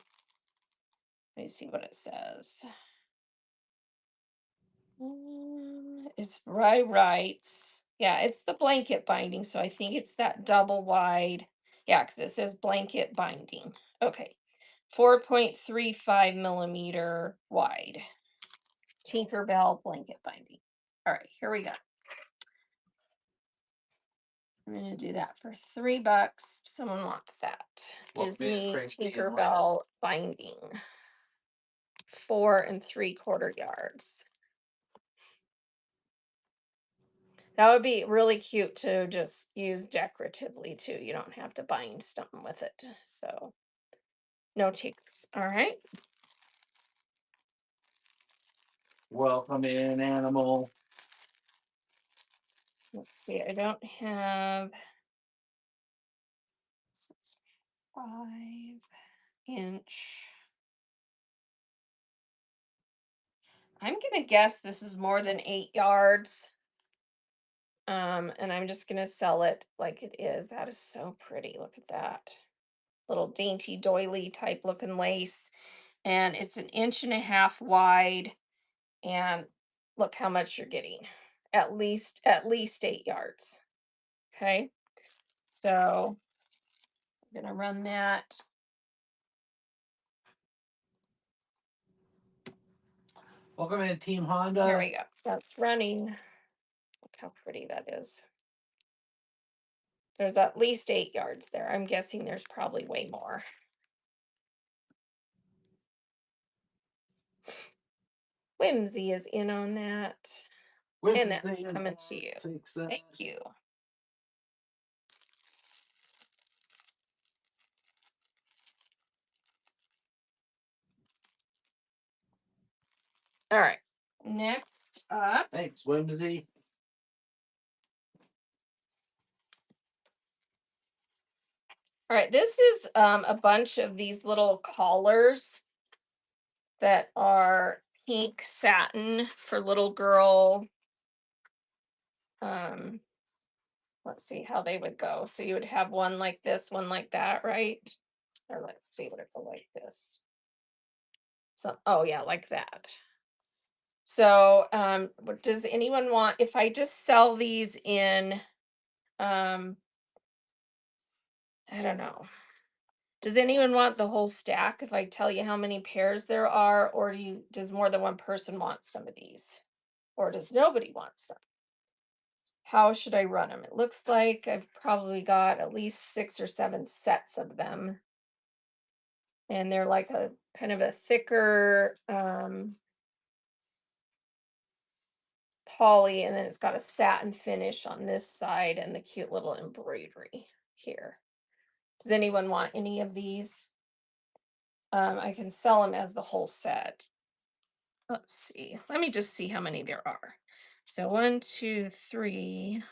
Let me see what it says. It's right. Yeah, it's the blanket binding. So I think it's that double wide. Yeah, because it says blanket binding. Okay. 4.35 millimeter wide. Tinkerbell blanket binding. All right, here we go. I'm gonna do that for $3. Someone wants that. Well, Disney man, cranky and Tinkerbell binding. 4 3/4 yards. That would be really cute to just use decoratively too. You don't have to bind something with it. So no takers. All right. Welcome in, animal. Let's see. I don't have. This is 5 inch. I'm gonna guess this is more than 8 yards. And I'm just gonna sell it like it is. That is so pretty. Look at that. Little dainty doily type looking lace. And it's 1.5 inches wide. And look how much you're getting. At least 8 yards. Okay. So I'm gonna run that. Welcome in, Team Here Honda. we go. That's running. Look how pretty that is. There's at least 8 yards there. I'm guessing there's probably way more. Whimsy is in on that. And that's Whimsy and coming to you. takes that. Thank you. All right. Next up. Thanks, Whimsy. All right. This is a bunch of these little collars that are pink satin for little girl. Um, let's see how they would go. So you would have one like this, one like that, right? Or let's see, would it go like this? So, oh yeah, like that. So, does anyone want, if I just sell these in, I don't know. Does anyone want the whole stack if I tell you how many pairs there are, or does more than one person want some of these? Or does nobody want some? How should I run them? It looks like I've probably got at least 6 or 7 sets of them. And they're like a kind of a thicker poly, and then it's got a satin finish on this side and the cute little embroidery here. Does anyone want any of these? I can sell them as the whole set. Let's see. Let me just see how many there are. So 1, 2, 3,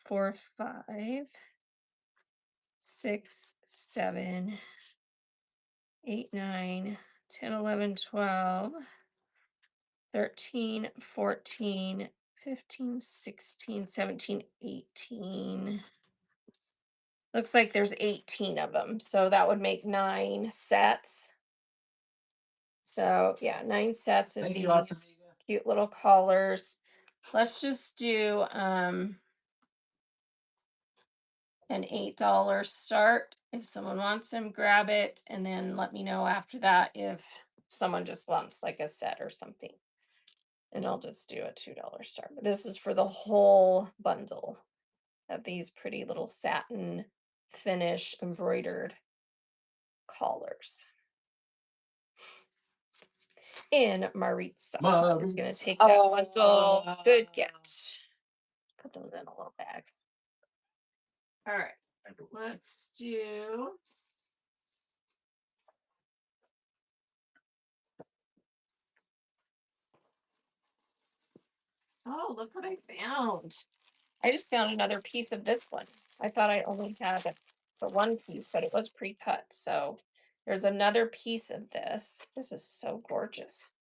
4, 5, 6, 7, 8, 9, 10, 11, 12, 13, 14, 15, 16, 17, 18. Looks like there's 18 of them. So that would make 9 sets. So yeah, 9 sets of Thank you, these Asamiga. cute little collars. Let's just do an $8 start. If someone wants them, grab it, and then let me know after that if someone just wants like a set or something. And I'll just do a $2 start. But this is for the whole bundle of these pretty little satin finish embroidered collars. And Maritza is going to take that bundle. Good get. Put those in a little bag. All right, let's do. Oh, look what I found. I just found another piece of this one. I thought I only had the one piece, but it was pre-cut. So there's another piece of this. This is so gorgeous.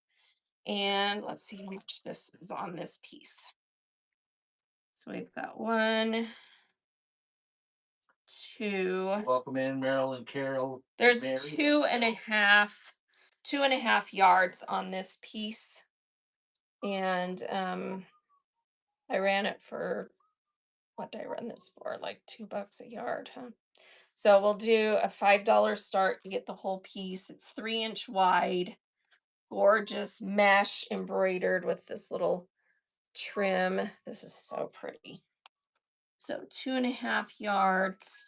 And let's see how much this is on this piece. So we've got 1, 2. Welcome in, Meryl and Carol. There's Mary. 2.5 yards on this piece. And I ran it for, what did I run this for? Like $2 a yard, huh? So we'll do a $5 start. You get the whole piece. It's 3-inch wide, gorgeous mesh embroidered with this little trim. This is so pretty. So 2.5 yards,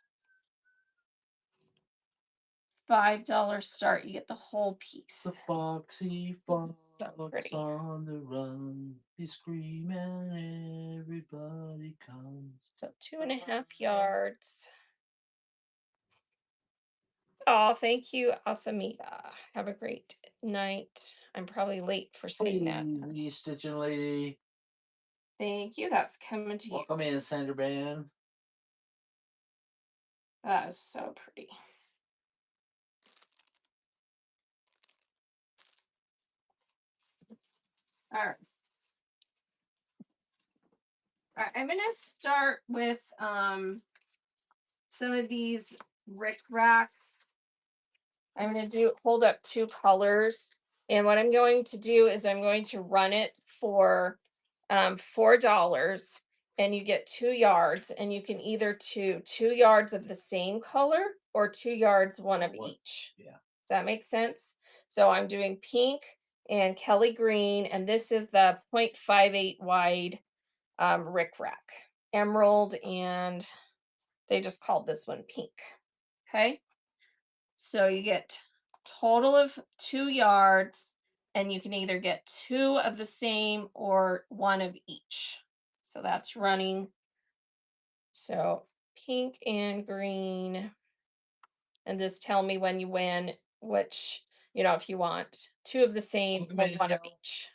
$5 start. You get the whole piece. The foxy This fox is so pretty. on the run. He's screaming, everybody comes. So 2.5 yards. Oh, thank you, Asamita. Have a great night. I'm probably late for saying that. Hey, stitching lady. Thank you. That's coming to you. Welcome in, Sandra Band. That is so pretty. All right. All right. I'm gonna start with some of these Rick Racks. I'm going to hold up 2 colors. And what I'm going to do is I'm going to run it for $4, and you get 2 yards, and you can either do 2 yards of the same color or 2 yards, one of each. Yeah. Does that make sense? So I'm doing pink and Kelly green, and this is the 0.58 wide Rick Rack. Emerald, and they just called this one pink. Okay. So you get total of 2 yards, and you can either get 2 of the same or 1 of each. So that's running. So pink and green. And just tell me when you win, which, if you want 2 of the same or 1 of each.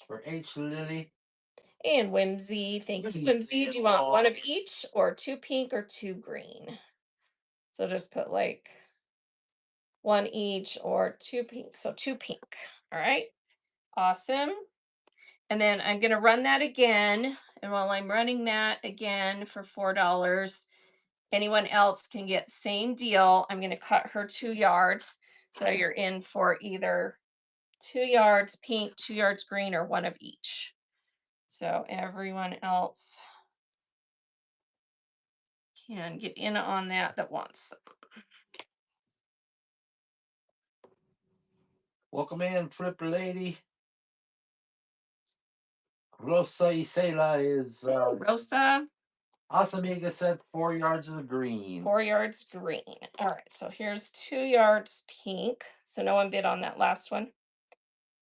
For H Lily. And Whimsy, thank you. Whimsy, do you want 1 of each or 2 pink or 2 green? So just put like 1 each or 2 pink. So 2 pink. All right. Awesome. And then I'm going to run that again. And while I'm running that again for $4, anyone else can get same deal. I'm going to cut her 2 yards. So you're in for either 2 yards pink, 2 yards green, or 1 of each. So everyone else can get in on that wants. Welcome in, Flip Lady. Rosa Isela is Rosa. Asamiga said 4 yards of the green. 4 yards green. All right, so here's 2 yards pink. So no one bid on that last one?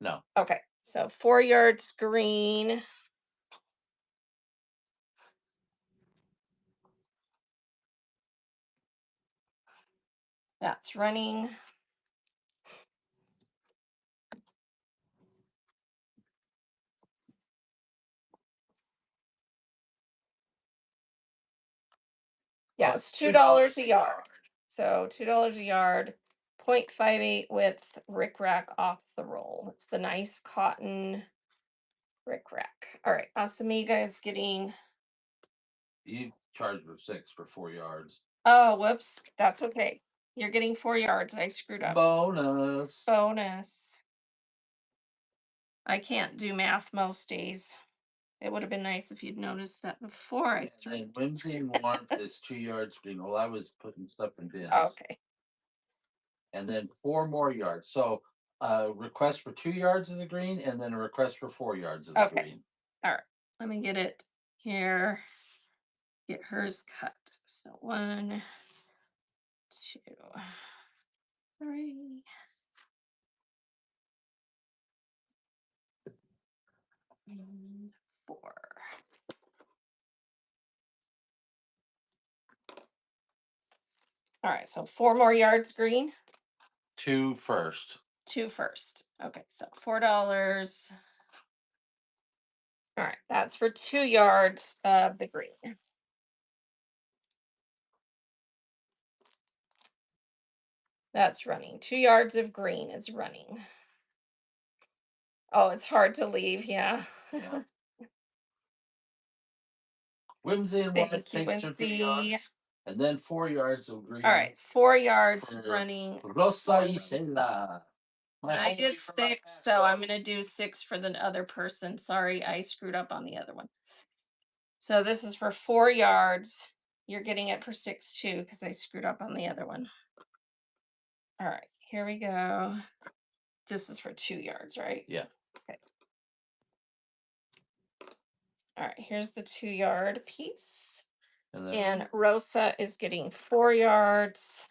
No. Okay, so 4 yards green. That's running. Yeah, it's $2 a yard. So $2 a yard, 0.58 with Rick Rack off the roll. It's the nice cotton Rick Rack. All right, Asamiga is getting. You charged for 6 for 4 yards. Oh, whoops. That's okay. You're getting 4 yards. I screwed up. Bonus. Bonus. I can't do math most days. It would have been nice if you'd noticed that before I started. And Whimsy and Warmth is 2 yards green. Well, I was putting stuff in bins. Okay. And then 4 more yards. So request for 2 yards of the green, and then a request for 4 yards of the Okay. green. All right. Let me get it here. Get hers cut. So 1, 2, 3. And 4. All right, so 4 more yards green. 2 first. 2 first. Okay, so $4. All right, that's for 2 yards of the green. That's running. 2 yards of green is running. Oh, it's hard to leave. Yeah. Yeah. Whimsy and Thank Warmth you, takes your 2 Whimsy. yards, and then 4 yards of green. All right, 4 yards for running. Rosa for Isela. I did 6, so I'm going to do 6 for the other person. Sorry, I screwed up on the other one. So this is for 4 yards. you're getting it for 6 too, because I screwed up on the other one. All right, here we go. This is for 2 yards, right? Yeah. Okay. All right, here's the 2-yard piece. And then And Rosa is getting 4 yards.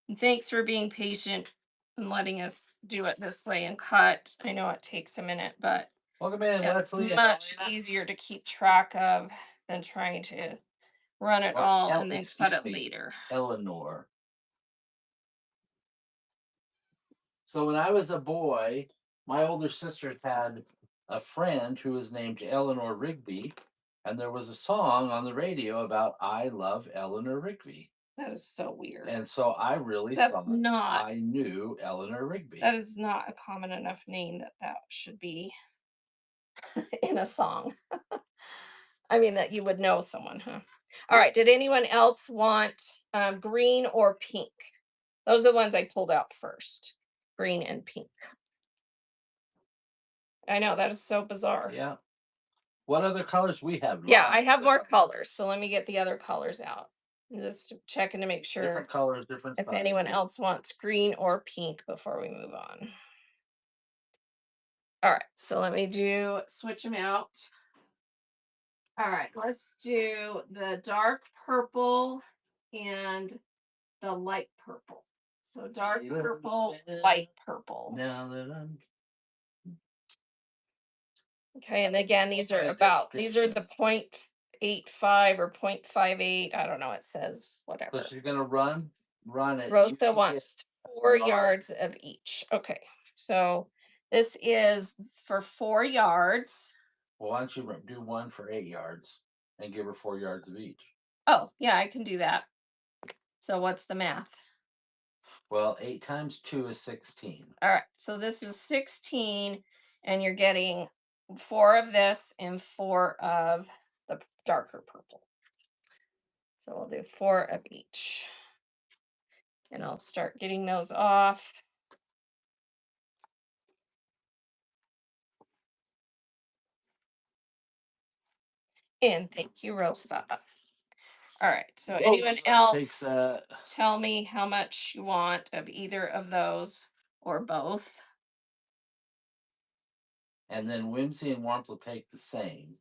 And thanks for being patient and letting us do it this way and cut. I know it takes a minute, but welcome in, it's Wesley. much easier to keep track of than trying to run it Or all and then cut excuse it me, later. Eleanor. So when I was a boy, my older sisters had a friend who was named Eleanor Rigby, and there was a song on the radio about "I love Eleanor Rigby." That is so weird. And so I really That's thought not. I knew Eleanor Rigby. That is not a common enough name that should be in a song. I mean, that you would know someone, huh? All right. Did anyone else want green or pink? Those are the ones I pulled out first. Green and pink. I know that is so bizarre. Yeah. What other colors we have? Yeah, I have more colors. So let me get the other colors out. I'm just checking to make sure Different colors, different if sizes. anyone else wants green or pink before we move on. All right, so let me switch them out. All right, let's do the dark purple and the light purple. So dark purple, light purple. Now that I'm Okay, and again, these are the 0.85 or 0.58. I don't know, it says so whatever. she's gonna run it. Rosa wants 4 yards of each. Okay, so this is for 4 yards. Well, why don't you do one for 8 yards and give her 4 yards of each? Oh, yeah, I can do that. So what's the math? Well, 8 times 2 is 16. All right, so this is 16, and you're getting 4 of this and 4 of the darker purple. So we'll do 4 of each. And I'll start getting those off. And thank you, Rosa. All right, so anyone else tell me how much you want of either of those or both? And then Whimsy and Warmth will take the same.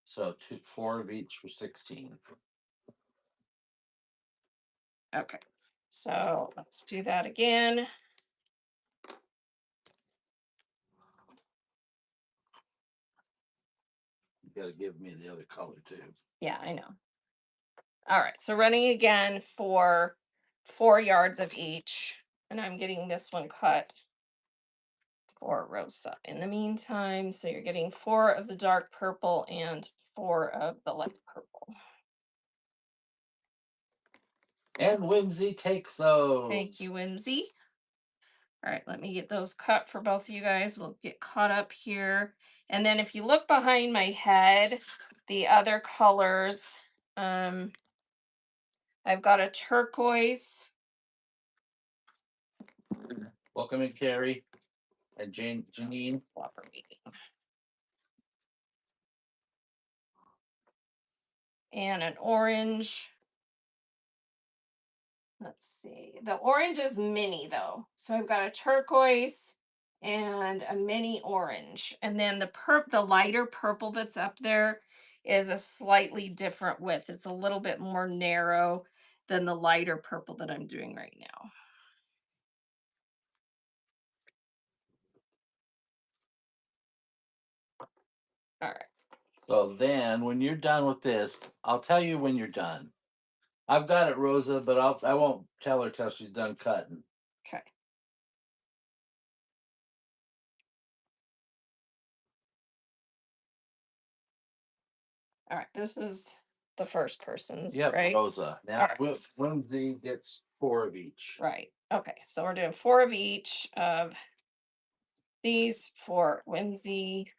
So 4 of each for 16. Okay, so let's do that again. You got to give me the other color too. Yeah, I know. All right, so running again for 4 yards of each, and I'm getting this one cut for Rosa in the meantime. So you're getting 4 of the dark purple and 4 of the light purple. And Whimsy takes those. Thank you, Whimsy. All right, let me get those cut for both of you guys. We'll get caught up here. And then if you look behind my head, the other colors, I've got a turquoise. Welcome in, Carrie and Janine. And an orange. Let's see. The orange is mini though. So I've got a turquoise and a mini orange. And then the lighter purple that's up there is a slightly different width. It's a little bit more narrow than the lighter purple that I'm doing right now. All right. So then when you're done with this, I'll tell you when you're done. I've got it, Rosa, but I won't tell her till she's done cutting. Okay. All right. This is the first person's, right? Rosa. Now Whimsy gets 4 of each. Right. Okay. So we're doing 4 of each of these for Whimsy.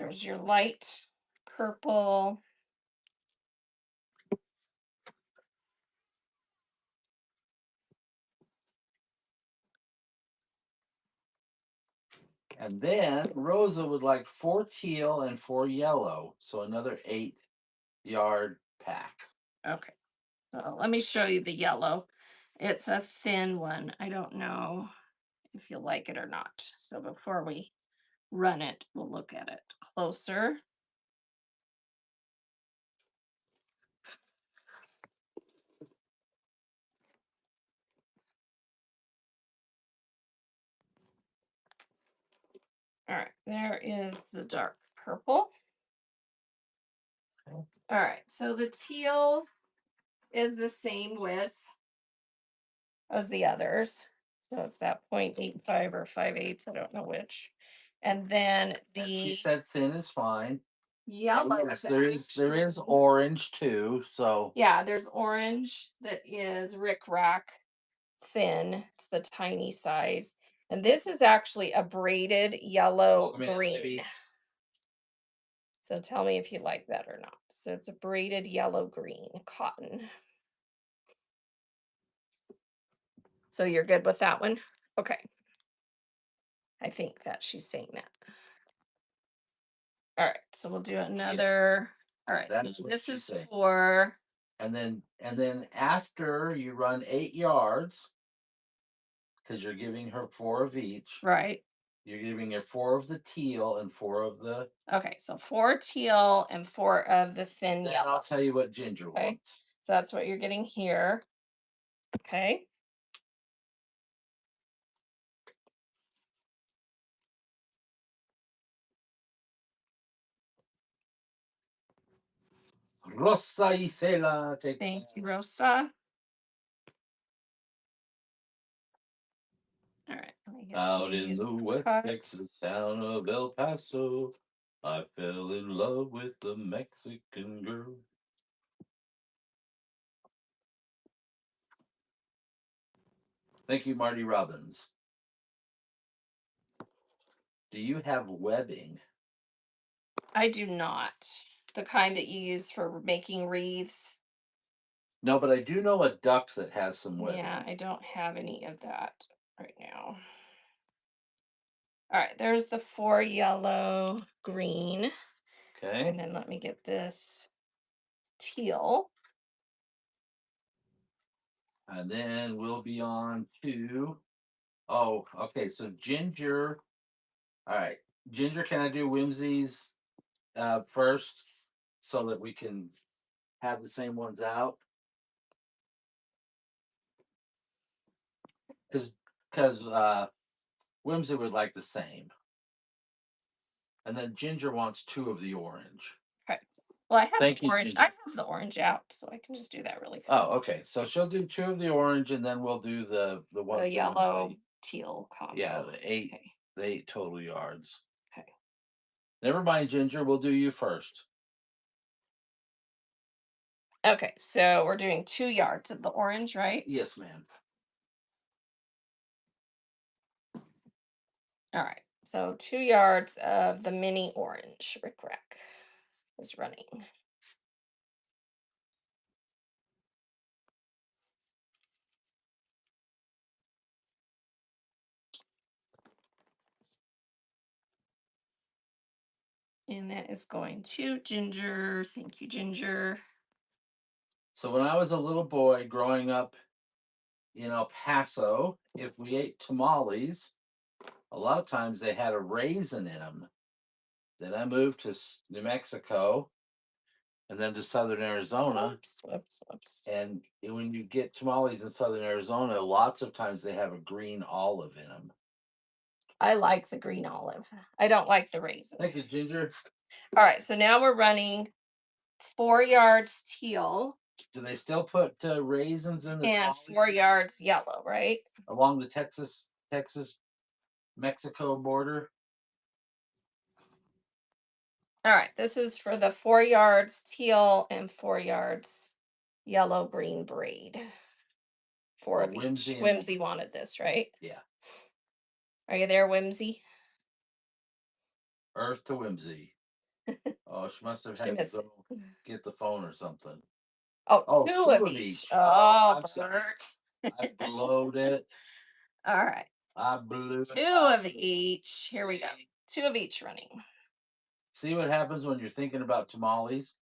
There's your light purple. And then Rosa would like 4 teal and 4 yellow. So another 8-yard pack. Okay. So let me show you the yellow. It's a thin one. I don't know if you'll like it or not. So before we run it, we'll look at it closer. All right, there is the dark purple. Okay. All right, so the teal is the same width as the others. So it's that 0.85 or 5/8, I don't know which. And then And she the said thin is fine. yellow Yes, is there is actually- orange too. So yeah, there's orange that is Rick Rack thin. It's the tiny size. And this is actually a braided yellow come in, green. baby. So tell me if you like that or not. So it's a braided yellow green cotton. So you're good with that one? Okay. I think that she's saying that. All right. So we'll do another. All right. That's So what this she's is saying. for And then after you run 8 yards, because you're giving her 4 of each, right. you're giving her 4 of the teal and 4 of the. Okay. So 4 teal and 4 of the thin Then yellow. I'll tell you what Ginger Okay. wants. So that's what you're getting here. Okay. Rosa Isela takes Thank you, Rosa. All right. Let me get out in these the West cut. Texas town of El Paso. I fell in love with a Mexican girl. Thank you, Marty Robbins. Do you have webbing? I do not. The kind that you use for making wreaths. No, but I do know a duck that has some webbing. Yeah, I don't have any of that right now. All right, there's the 4 yellow, green. Okay. And then let me get this teal. And then we'll be on to. Oh, okay. So Ginger. All right. Ginger, can I do Whimsy's first so that we can have the same ones out? Because Whimsy would like the same. And then Ginger wants 2 of the orange. Okay. Well, I have Thank the you, orange. Ginger. I have the orange out, so I can just do that really Oh, fast. okay. So she'll do 2 of the orange, and then we'll do the one. The yellow teal combo. Yeah, the 8 Okay. the 8 total yards. Okay. Never mind, Ginger. We'll do you first. Okay, so we're doing 2 yards of the orange, right? Yes, ma'am. All right. So 2 yards of the mini orange Rick Rack is running. And that is going to Ginger. Thank you, Ginger. So when I was a little boy growing up in El Paso, if we ate tamales, a lot of times they had a raisin in them. Then I moved to New Mexico and then to Southern Arizona. Whoops, whoops, whoops. And when you get tamales in Southern Arizona, lots of times they have a green olive in them. I like the green olive. I don't like the raisin. Thank you, Ginger. All right, so now we're running 4 yards teal Do they still put raisins in the and tamales 4 yards yellow, right? along the Texas Mexico border? All right, this is for the 4 yards teal and 4 yards yellow green braid. 4 of Whimsy each. and- Whimsy wanted this, right? Yeah. Are you there, Whimsy? Earth to Whimsy. Oh, she must have She had to missed it. go get the phone or something. Oh, Oh, two two of of each. each. Oh, Oh, I'm sorry. Bert. I blowed it. All right. I blew it Two out. of each. Here we go. See, Two of each running. see what happens when you're thinking about tamales?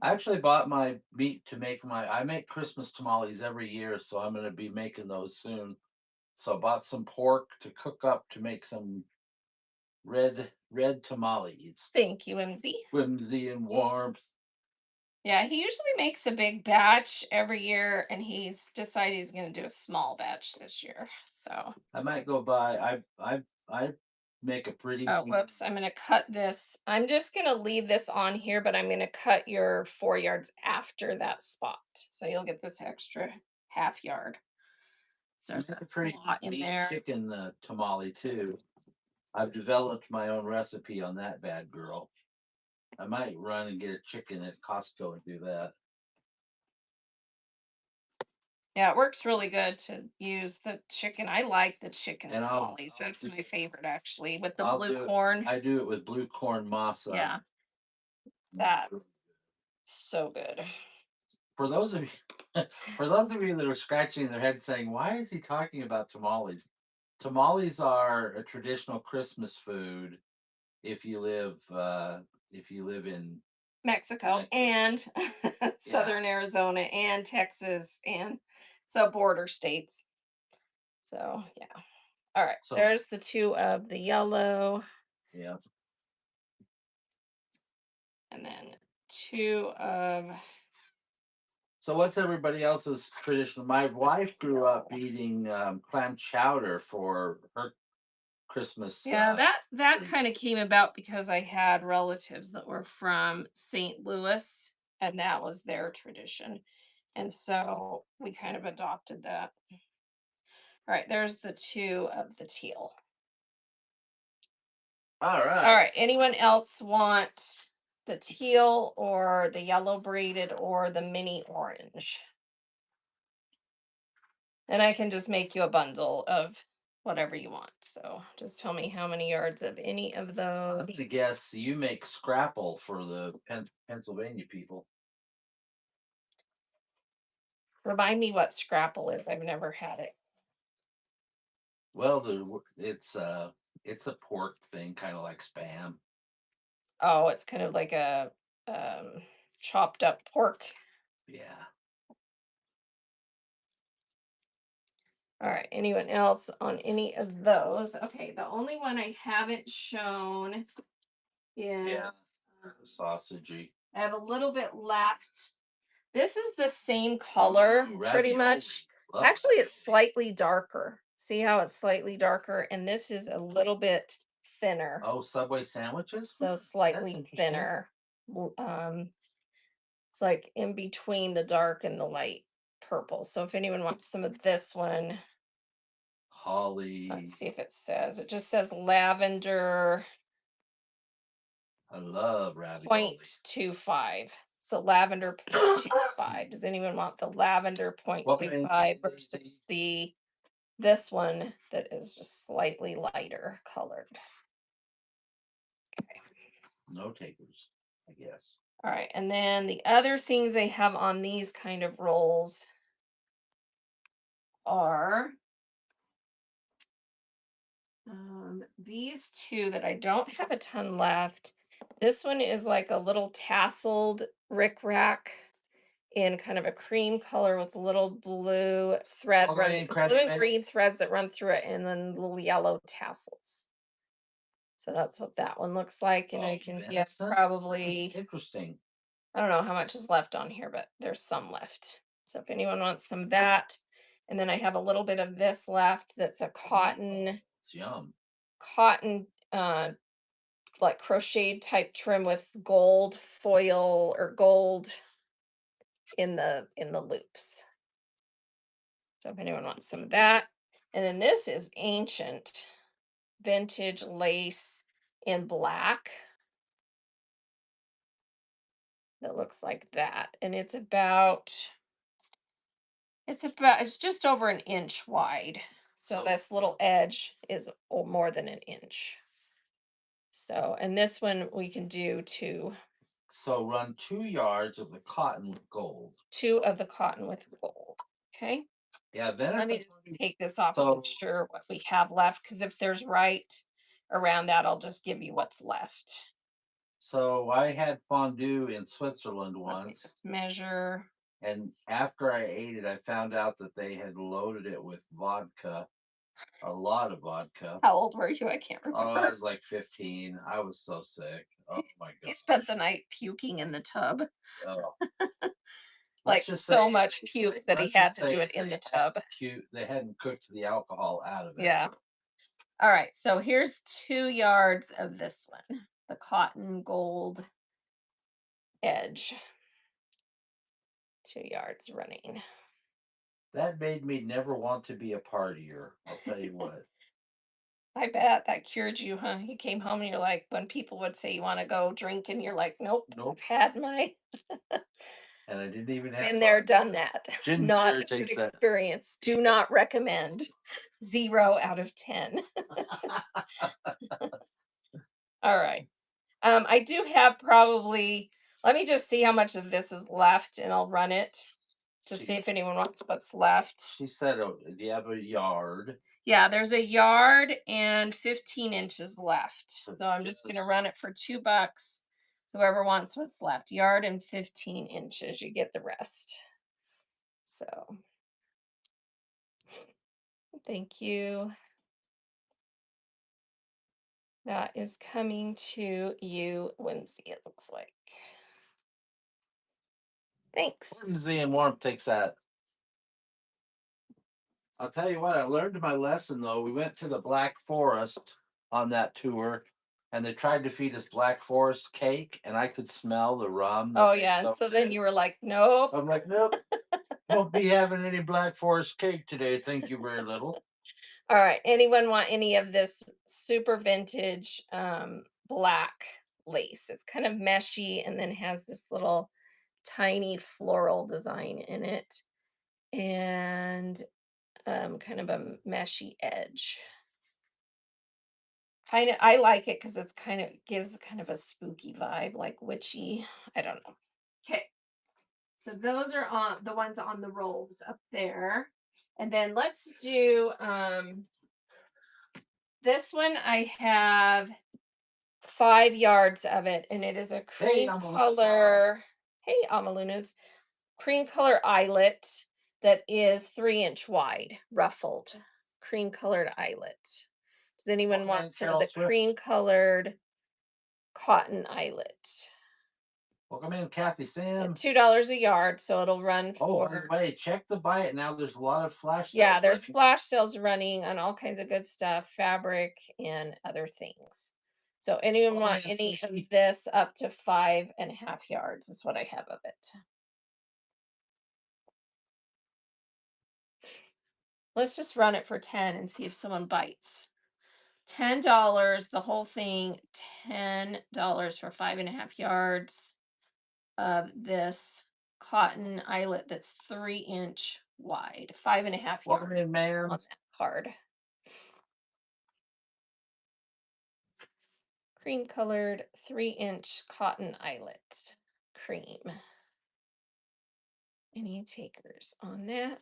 I actually bought my meat to make I make Christmas tamales every year, so I'm gonna be making those soon. So I bought some pork to cook up to make some red tamales. Thank you, MZ. Whimsy and warmth. Yeah, he usually makes a big batch every year, and he's decided he's going to do a small batch this year. So, I might go buy I make a pretty oh, meat. whoops, I'm going to cut this. I'm just going to leave this on here, but I'm going to cut your 4 yards after that spot. So you'll get this extra half yard. So I there's make a that pretty slot in meat there. chicken tamale too. I've developed my own recipe on that bad girl. I might run and get a chicken at Costco and do that. Yeah, it works really good to use the chicken. I like the chicken And tamales. That's my favorite, actually, with the I'll blue do it. corn. I do it with blue corn masa. Yeah, that's so good. For those of you, for those of you that are scratching their head saying, "Why is he talking about tamales?" Tamales are a traditional Christmas food if you live in Mexico Mexico. and Yeah. Southern Arizona and Texas and so border states. So, yeah. All right. So There's the two of the yellow yeah. and then two of So what's everybody else's traditional? My wife grew up eating clam chowder for her Christmas. yeah, that Thing. kind of came about because I had relatives that were from St. Louis and that was their tradition. And so we kind of adopted that. All right, there's the two of the teal. All All right. right. Anyone else want the teal or the yellow braided or the mini orange? And I can just make you a bundle of whatever you want. So just tell me how many yards of any of I'm those. gonna guess you make scrapple for the Pennsylvania people. Remind me what scrapple is. I've never had it. Well, it's a pork thing, kind of like spam. Oh, it's kind of like a um, chopped up pork. Yeah. All right. Anyone else on any of those? Okay. The only one I haven't shown Yeah. is Sausagey. I have a little bit left. This is the same color Ooh, pretty ravioli. much. Love Actually, it's ravioli. slightly darker. See how it's slightly darker? And this is a little bit thinner. Oh, Subway sandwiches? So That's slightly interesting. thinner. It's like in between the dark and the light purple. So if anyone wants some of this one, Holly. let's see if it says. It just says lavender I love ravioli. 0.25. So lavender 0.25. Does anyone want the lavender What name 0.25 is versus the this one that is just slightly lighter colored? Okay. No takers, I guess. All right. And then the other things they have on these kind of rolls are these two that I don't have a ton left. This one is like a little tasseled rickrack in kind of a cream color with a little blue thread All run, right, blue and Craig. green threads that run through it, and then little yellow tassels. So that's what that one looks like. And I can get Venison? probably, Interesting. I don't know how much is left on here, but there's some left. So if anyone wants some of that, and then I have a little bit of this left that's a It's yum. cotton like crocheted type trim with gold foil or gold in the loops. So if anyone wants some of that. And then this is ancient vintage lace in black that looks like that. And it's just over an inch wide. So So this little edge is more than an inch. So, and this one we can do So run 2 yards of the cotton with gold. two of the cotton with gold. Okay. Yeah, then Let at me the just party. take this off and make So sure what we have left, because if there's right around that, I'll just give you what's left. so I had fondue in Switzerland Let me once, just measure. and after I ate it, I found out that they had loaded it with vodka, a lot of vodka. How old were you? I can't Oh, I remember. was like 15. I was so sick. Oh my I god. spent the night puking in the tub, Oh, let's like just say so much puke that he let's had just to say do it in they the hadn't tub. they hadn't cooked the alcohol out of it. Yeah. All right. So here's 2 yards of this one, the cotton gold edge. 2 yards running. That made me never want to be a partier. I'll tell you what. I bet that cured you, huh? You came home and you're like, when people would say you want to go drink, and you're like, nope, Nope. I've had my And I didn't even have been there, fun. done that. Ginger Not a good takes that. experience. Do not recommend. 0 out of 10. All right. I do have probably, let me just see how much of this is left and I'll run it to see She, if anyone wants what's left. she said, "Oh, do you have a yard?" Yeah, there's 1 yard and 15 inches left. So So I'm just gonna run it for $2. Whoever wants what's left, yard and 15 inches, you get the rest. So thank you. That is coming to you, Whimsy, it looks like. Thanks. Whimsy and warmth takes that. I'll tell you what, I learned my lesson though. We went to the Black Forest on that tour, and they tried to feed us Black Forest cake, and I could smell the rum that Oh they yeah, and stuffed so then in. you were like, nope. I'm like, nope, won't be having any Black Forest cake today. Thank you very little. All right. Anyone want any of this super vintage black lace? It's kind of meshy and then has this little tiny floral design in it and kind of a meshy edge. Kind of, I like it because it's kind of gives kind of a spooky vibe, like witchy. I don't know. Okay. So those are on the ones on the rolls up there. And then let's do this one. I have 5 yards of it, and it is a Hey, cream I'm a little color. Hey, Amalunas, cream color eyelet that is 3 inch wide, ruffled, cream colored eyelet. Does anyone welcome want in, some of Carol the Swift. cream colored cotton eyelet? Welcome in, Kathy Sam. $2 a yard, so it'll run Oh, by the for. way, check the buy it now. There's a lot of flash Yeah, sales there's running. flash sales running on all kinds of good stuff, fabric and other things. So anyone Welcome want in, any of Sushi. this up to 5.5 yards is what I have of it. Let's just run it for 10 and see if someone bites. $10, the whole thing, $10 for 5.5 yards of this cotton eyelet that's 3 inch wide, 5.5 Welcome yards in, ma'am. on that card. Cream colored 3 inch cotton eyelet cream. Any takers on that?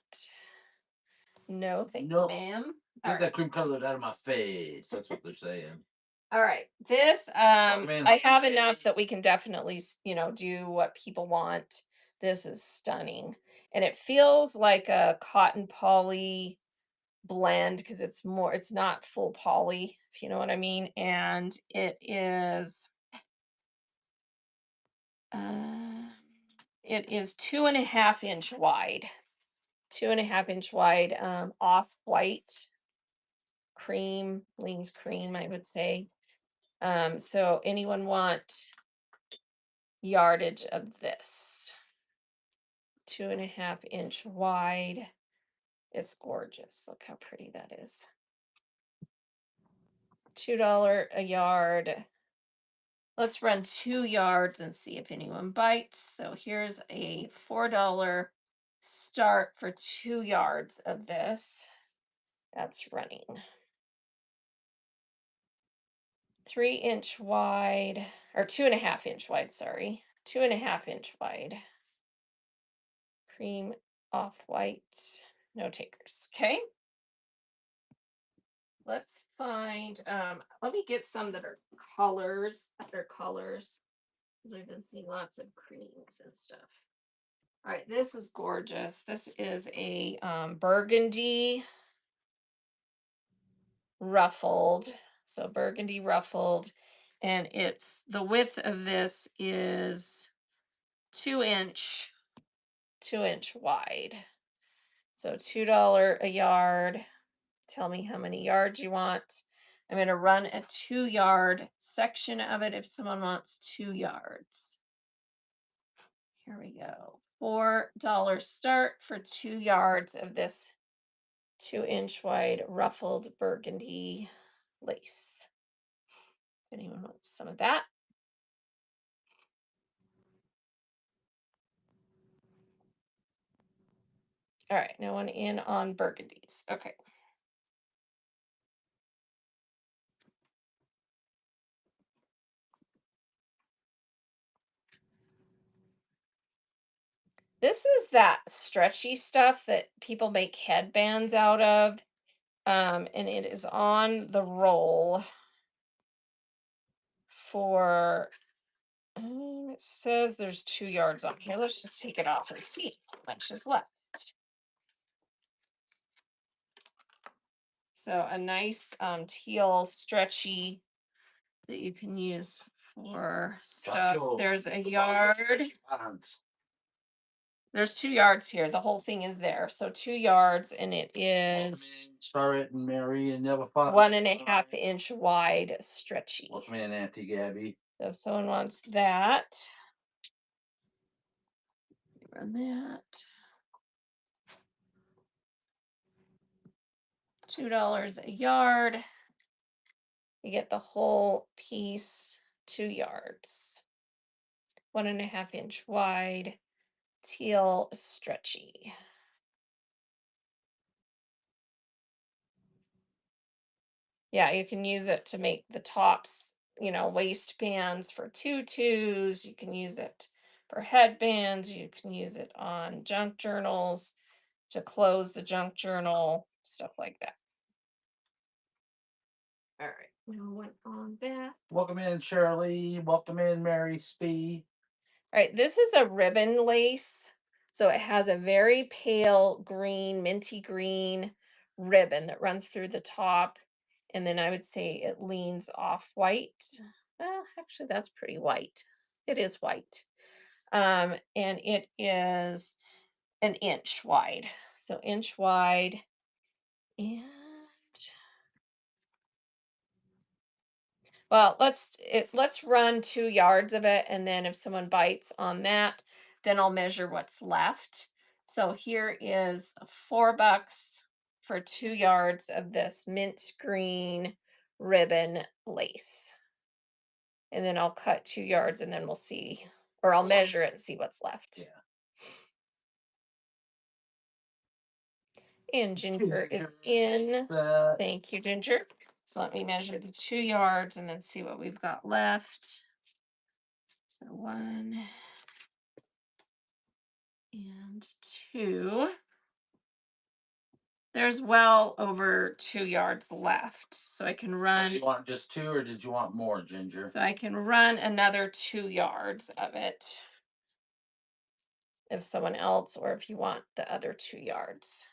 No, thank you, No, ma'am. get that cream colored out of my face. That's what they're saying. All right. This Man, I have enough that we can definitely, do what people want. This is stunning. And it feels like a cotton poly blend because it's not full poly, if you know what I mean. And uh it is 2.5 inch wide. 2.5 inch wide, off white cream, leans cream, I would say. So anyone want yardage of this? 2.5 inch wide. It's gorgeous. Look how pretty that is. $2 a yard. Let's run 2 yards and see if anyone bites. So here's a $4 start for 2 yards of this. That's running. 3-inch wide, or 2.5-inch wide, sorry. 2.5-inch wide. Cream off-white. No takers. Okay. Let's find, let me get some that are colors, other colors. Because we've been seeing lots of creams and stuff. All right, this is gorgeous. This is a burgundy ruffled. So burgundy ruffled. And it's the width of this is 2-inch, 2-inch wide. So $2 a yard. Tell me how many yards you want. I'm going to run a 2-yard section of it if someone wants 2 yards. Here we go. $4 start for 2 yards of this 2-inch wide ruffled burgundy lace. If anyone wants some of that. All right, no one in on burgundies. Okay. This is that stretchy stuff that people make headbands out of. And it is on the roll for, it says there's 2 yards on here. Let's just take it off and see how much is left. So a nice teal stretchy that you can use for stuff. There's a yard. There's 2 yards here. The whole thing is there. So 2 yards, and it is Charlotte and Mary and never fought. 1.5-inch wide stretchy. Welcome in, Auntie Gabby. So if someone wants that, run that. $2 a yard. You get the whole piece, 2 yards. 1.5-inch wide, teal stretchy. Yeah, you can use it to make the tops, waistbands for tutus. You can use it for headbands. You can use it on junk journals to close the junk journal, stuff like that. All right, no one on that. Welcome in, Shirley. Welcome in, Mary Speed. All right, this is a ribbon lace. So it has a very pale green, minty green ribbon that runs through the top. And then I would say it leans off white. Well, actually, that's pretty white. It is white. And it is an inch wide. So inch wide. And well, let's run 2 yards of it, and then if someone bites on that, then I'll measure what's left. So here is $4 for 2 yards of this mint green ribbon lace. And then I'll cut 2 yards, and then we'll see, or I'll measure it and see what's left. Yeah. And Ginger is in. Thank you, Ginger. So let me measure the 2 yards and then see what we've got left. So 1 and 2. There's well over 2 yards left. So I can Do run, you want just 2 or did you want more, Ginger? so I can run another 2 yards of it if someone else, or if you want the other 2 yards.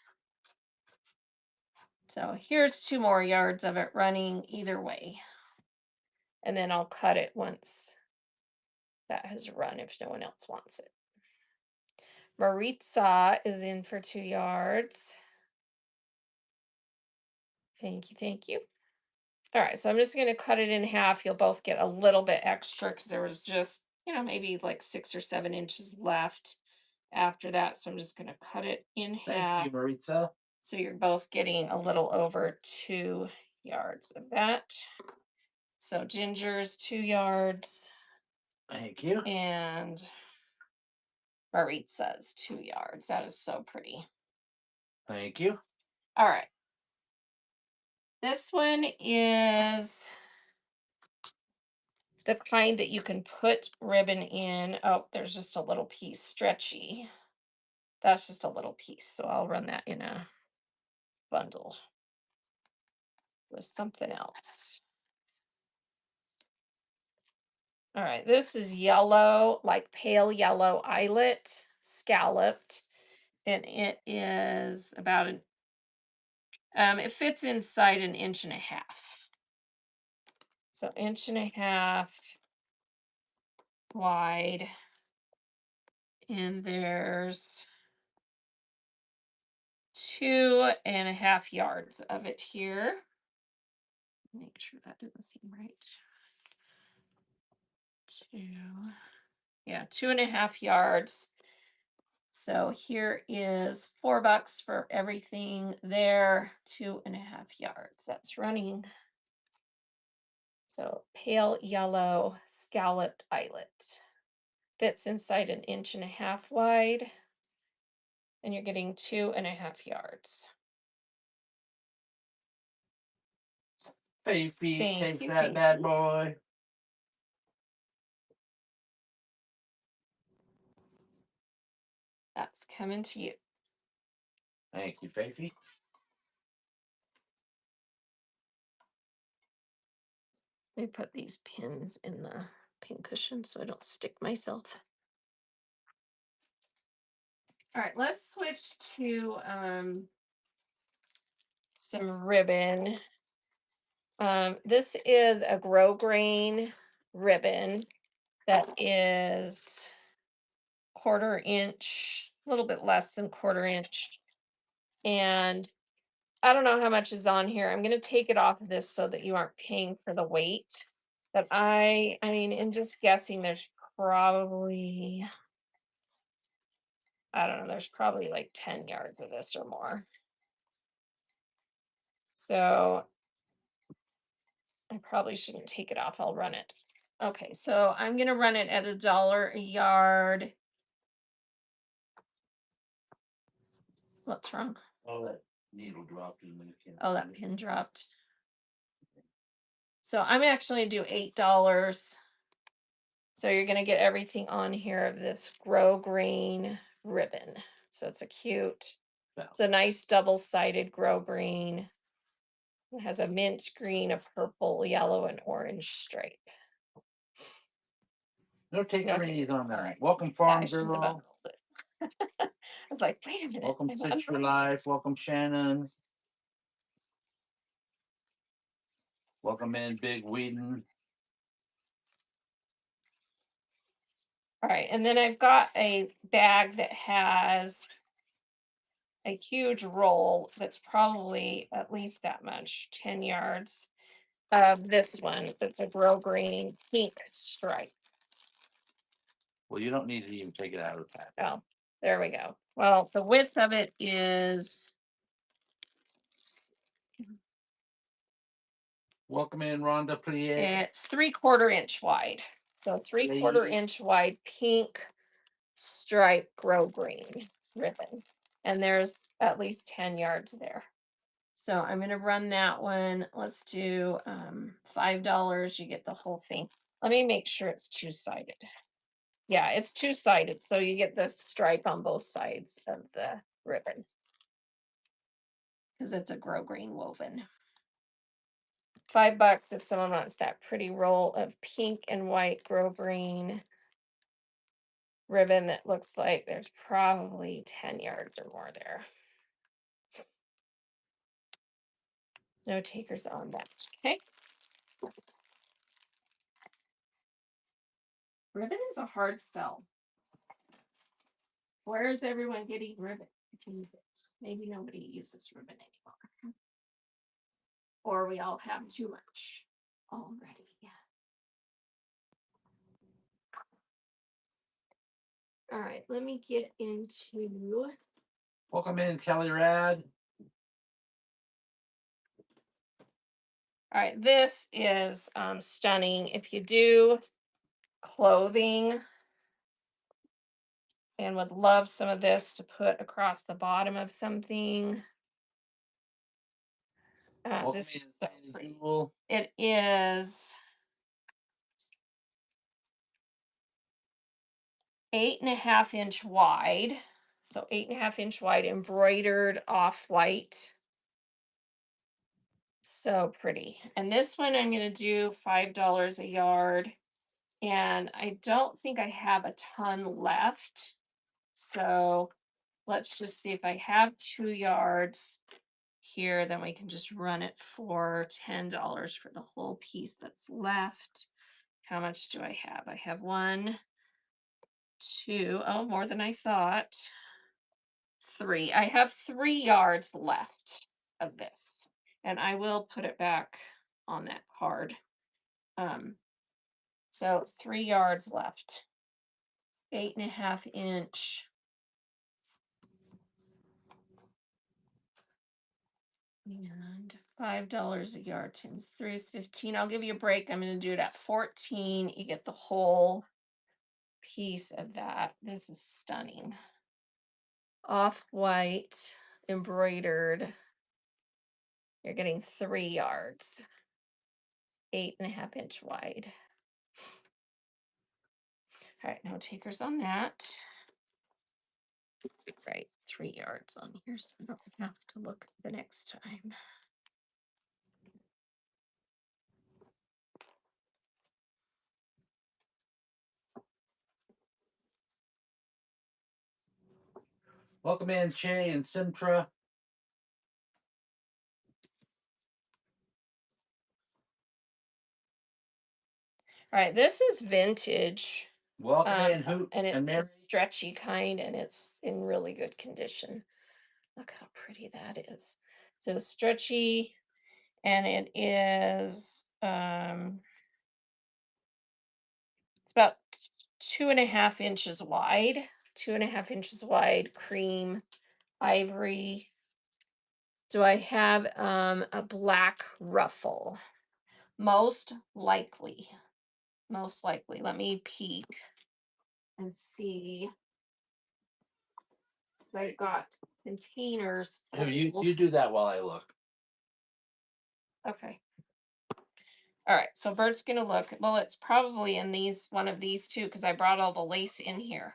So here's 2 more yards of it running either way. And then I'll cut it once that has run if no one else wants it. Maritza is in for 2 yards. Thank you, thank you. All right, so I'm just going to cut it in half. You'll both get a little bit extra because there was just, maybe like 6 or 7 inches left after that. So I'm just going to cut it in half. Thank you, Maritza. So you're both getting a little over 2 yards of that. So Ginger's 2 yards. Thank you. And Maritza's 2 yards. That is so pretty. Thank you. All right. This one is the kind that you can put ribbon in. Oh, there's just a little piece stretchy. That's just a little piece. So I'll run that in a bundle with something else. All right, this is yellow, like pale yellow eyelet, scalloped, and it is about it fits inside an inch and a half. So inch and a half wide, and there's 2.5 yards of it here. Make sure that didn't seem right. Yeah, 2.5 yards. So here is $4 for everything there, 2.5 yards. That's running. So pale yellow scalloped eyelet fits inside an inch and a half wide, and you're getting 2.5 yards. Fifi, Thank take you, that bad Fifi. boy. That's coming to you. Thank you, Fifi. Let me put these pins in the pin cushion so I don't stick myself. All right, let's switch to some ribbon. This is a grosgrain ribbon that is 1/4 inch, a little bit less than 1/4 inch. And I don't know how much is on here. I'm going to take it off of this so that you aren't paying for the weight. But I mean, in just guessing, there's probably, I don't know, there's probably like 10 yards of this or more. So I probably shouldn't take it off. I'll run it. Okay, so I'm going to run it at $1 a yard. What's wrong? Oh, that needle dropped in the can. Oh, that pin dropped. So I'm actually do $8. So you're going to get everything on here of this grosgrain ribbon. So it's it's a nice double-sided grosgrain. It has a mint green, a purple, yellow, and orange stripe. No take No minis takers. on All that. right. Welcome, Yeah, I Farm shouldn't have Girl. unrolled it. I was like, wait a minute. Welcome, I'm Citrus unrolling. Life. Welcome, Shannon. Welcome in, Big Whedon. All right, and then I've got a bag that has a huge roll that's probably at least that much, 10 yards of this one. That's a grosgrain pink stripe. Well, you don't need to even take it out of the pack. Oh, there we go. Well, the width of it is, Welcome in, Rhonda Plie. it's 3/4 inch wide. So 3/4 Lady. inch wide pink stripe grosgrain ribbon. And there's at least 10 yards there. So I'm going to run that one. Let's do $5. You get the whole thing. Let me make sure it's two-sided. Yeah, it's two-sided. So you get the stripe on both sides of the ribbon because it's a grosgrain woven. $5 if someone wants that pretty roll of pink and white grosgrain ribbon that looks like there's probably 10 yards or more there. No takers on that. Okay. Ribbon is a hard sell. Where is everyone getting ribbon? Maybe nobody uses ribbon anymore. Or we all have too much already. All right, let me get into. Welcome in, Kelly Rad. All right, this is stunning. If you do clothing and would love some of this to put across the bottom of something. Welcome This in, is so Sandy pretty. Jewel. It is 8.5 inch wide. So 8.5 inch wide, embroidered off white. So pretty. And this one I'm going to do $5 a yard. And I don't think I have a ton left. So let's just see if I have 2 yards here, then we can just run it for $10 for the whole piece that's left. How much do I have? I have 1, 2, oh, more than I thought. 3. I have 3 yards left of this, and I will put it back on that card. So 3 yards left. 8.5 inch. And $5 a yard times 3 is 15. I'll give you a break. I'm going to do it at 14. You get the whole piece of that. This is stunning. Off-white, embroidered. You're getting 3 yards. 8.5 inch wide. All right, no takers on that. Right, 3 yards on here, so I don't have to look the next time. Welcome in, Che and Simtra. All right, this is vintage. Welcome in, Hoot and it's and the Mary. stretchy kind, and it's in really good condition. Look how pretty that is. So stretchy, and it is it's about 2.5 inches wide. 2.5 inches wide, cream, ivory. Do I have a black ruffle? Most likely. Most likely. Let me peek and see. I got containers Here, you full. you do that while I look. Okay. All right, so Bert's gonna look. Well, it's probably in one of these two, because I brought all the lace in here.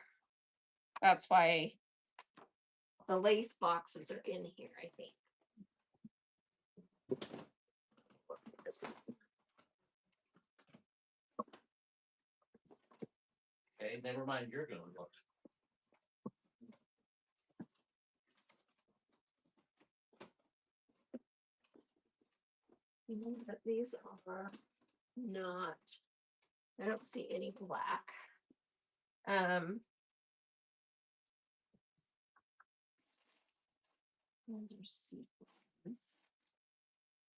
That's why the lace boxes are in here, I think. Okay, never mind. You're gonna look. But these are not. I don't see any black. Those are sequins.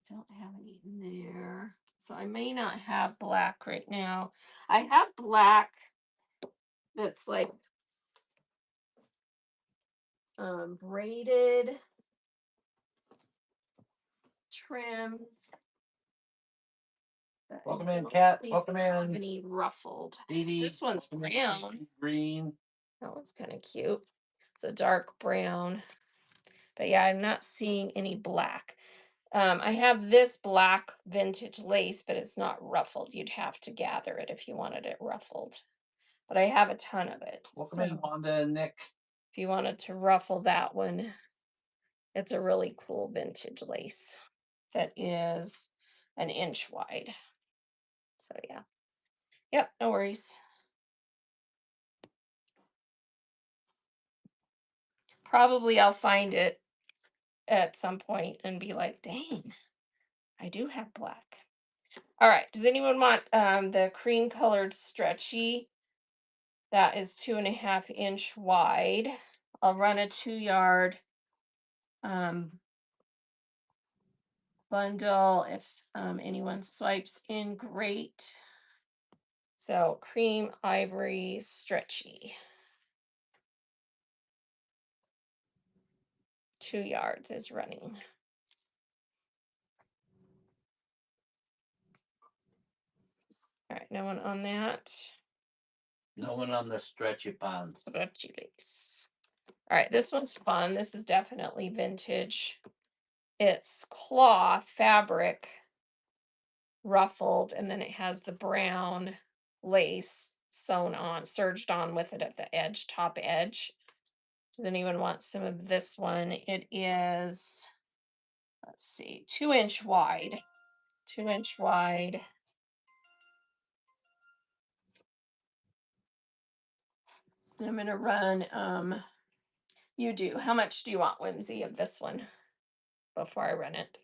Don't have any in there. So I may not have black right now. I have black that's like braided trims. but I Welcome in, don't Cat. think Welcome I have in, any ruffled. Dee Dee. This one's Welcome in, brown. green. That one's kind of cute. It's a dark brown. But yeah, I'm not seeing any black. I have this black vintage lace, but it's not ruffled. You'd have to gather it if you wanted it ruffled. But I have a ton of it. Welcome in, So Wanda and Nick. if you wanted to ruffle that one, it's a really cool vintage lace that is an inch wide. So yeah. Yep, no worries. Probably I'll find it at some point and be like, dang, I do have black. All right. Does anyone want the cream colored stretchy? That is 2.5 inch wide. I'll run a 2 yard bundle if anyone swipes in, great. So cream, ivory, stretchy. 2 yards is running. All right, no one on that. No one on the stretchy pond. Stretchy lace. All right, this one's fun. This is definitely vintage. It's cloth fabric, ruffled, and then it has the brown lace sewn on, serged on with it at the edge, top edge. Does anyone want some of this one? It is, let's see, 2-inch wide. 2-inch wide. I'm gonna run, you do. How much do you want, Whimsy, of this one before I run it?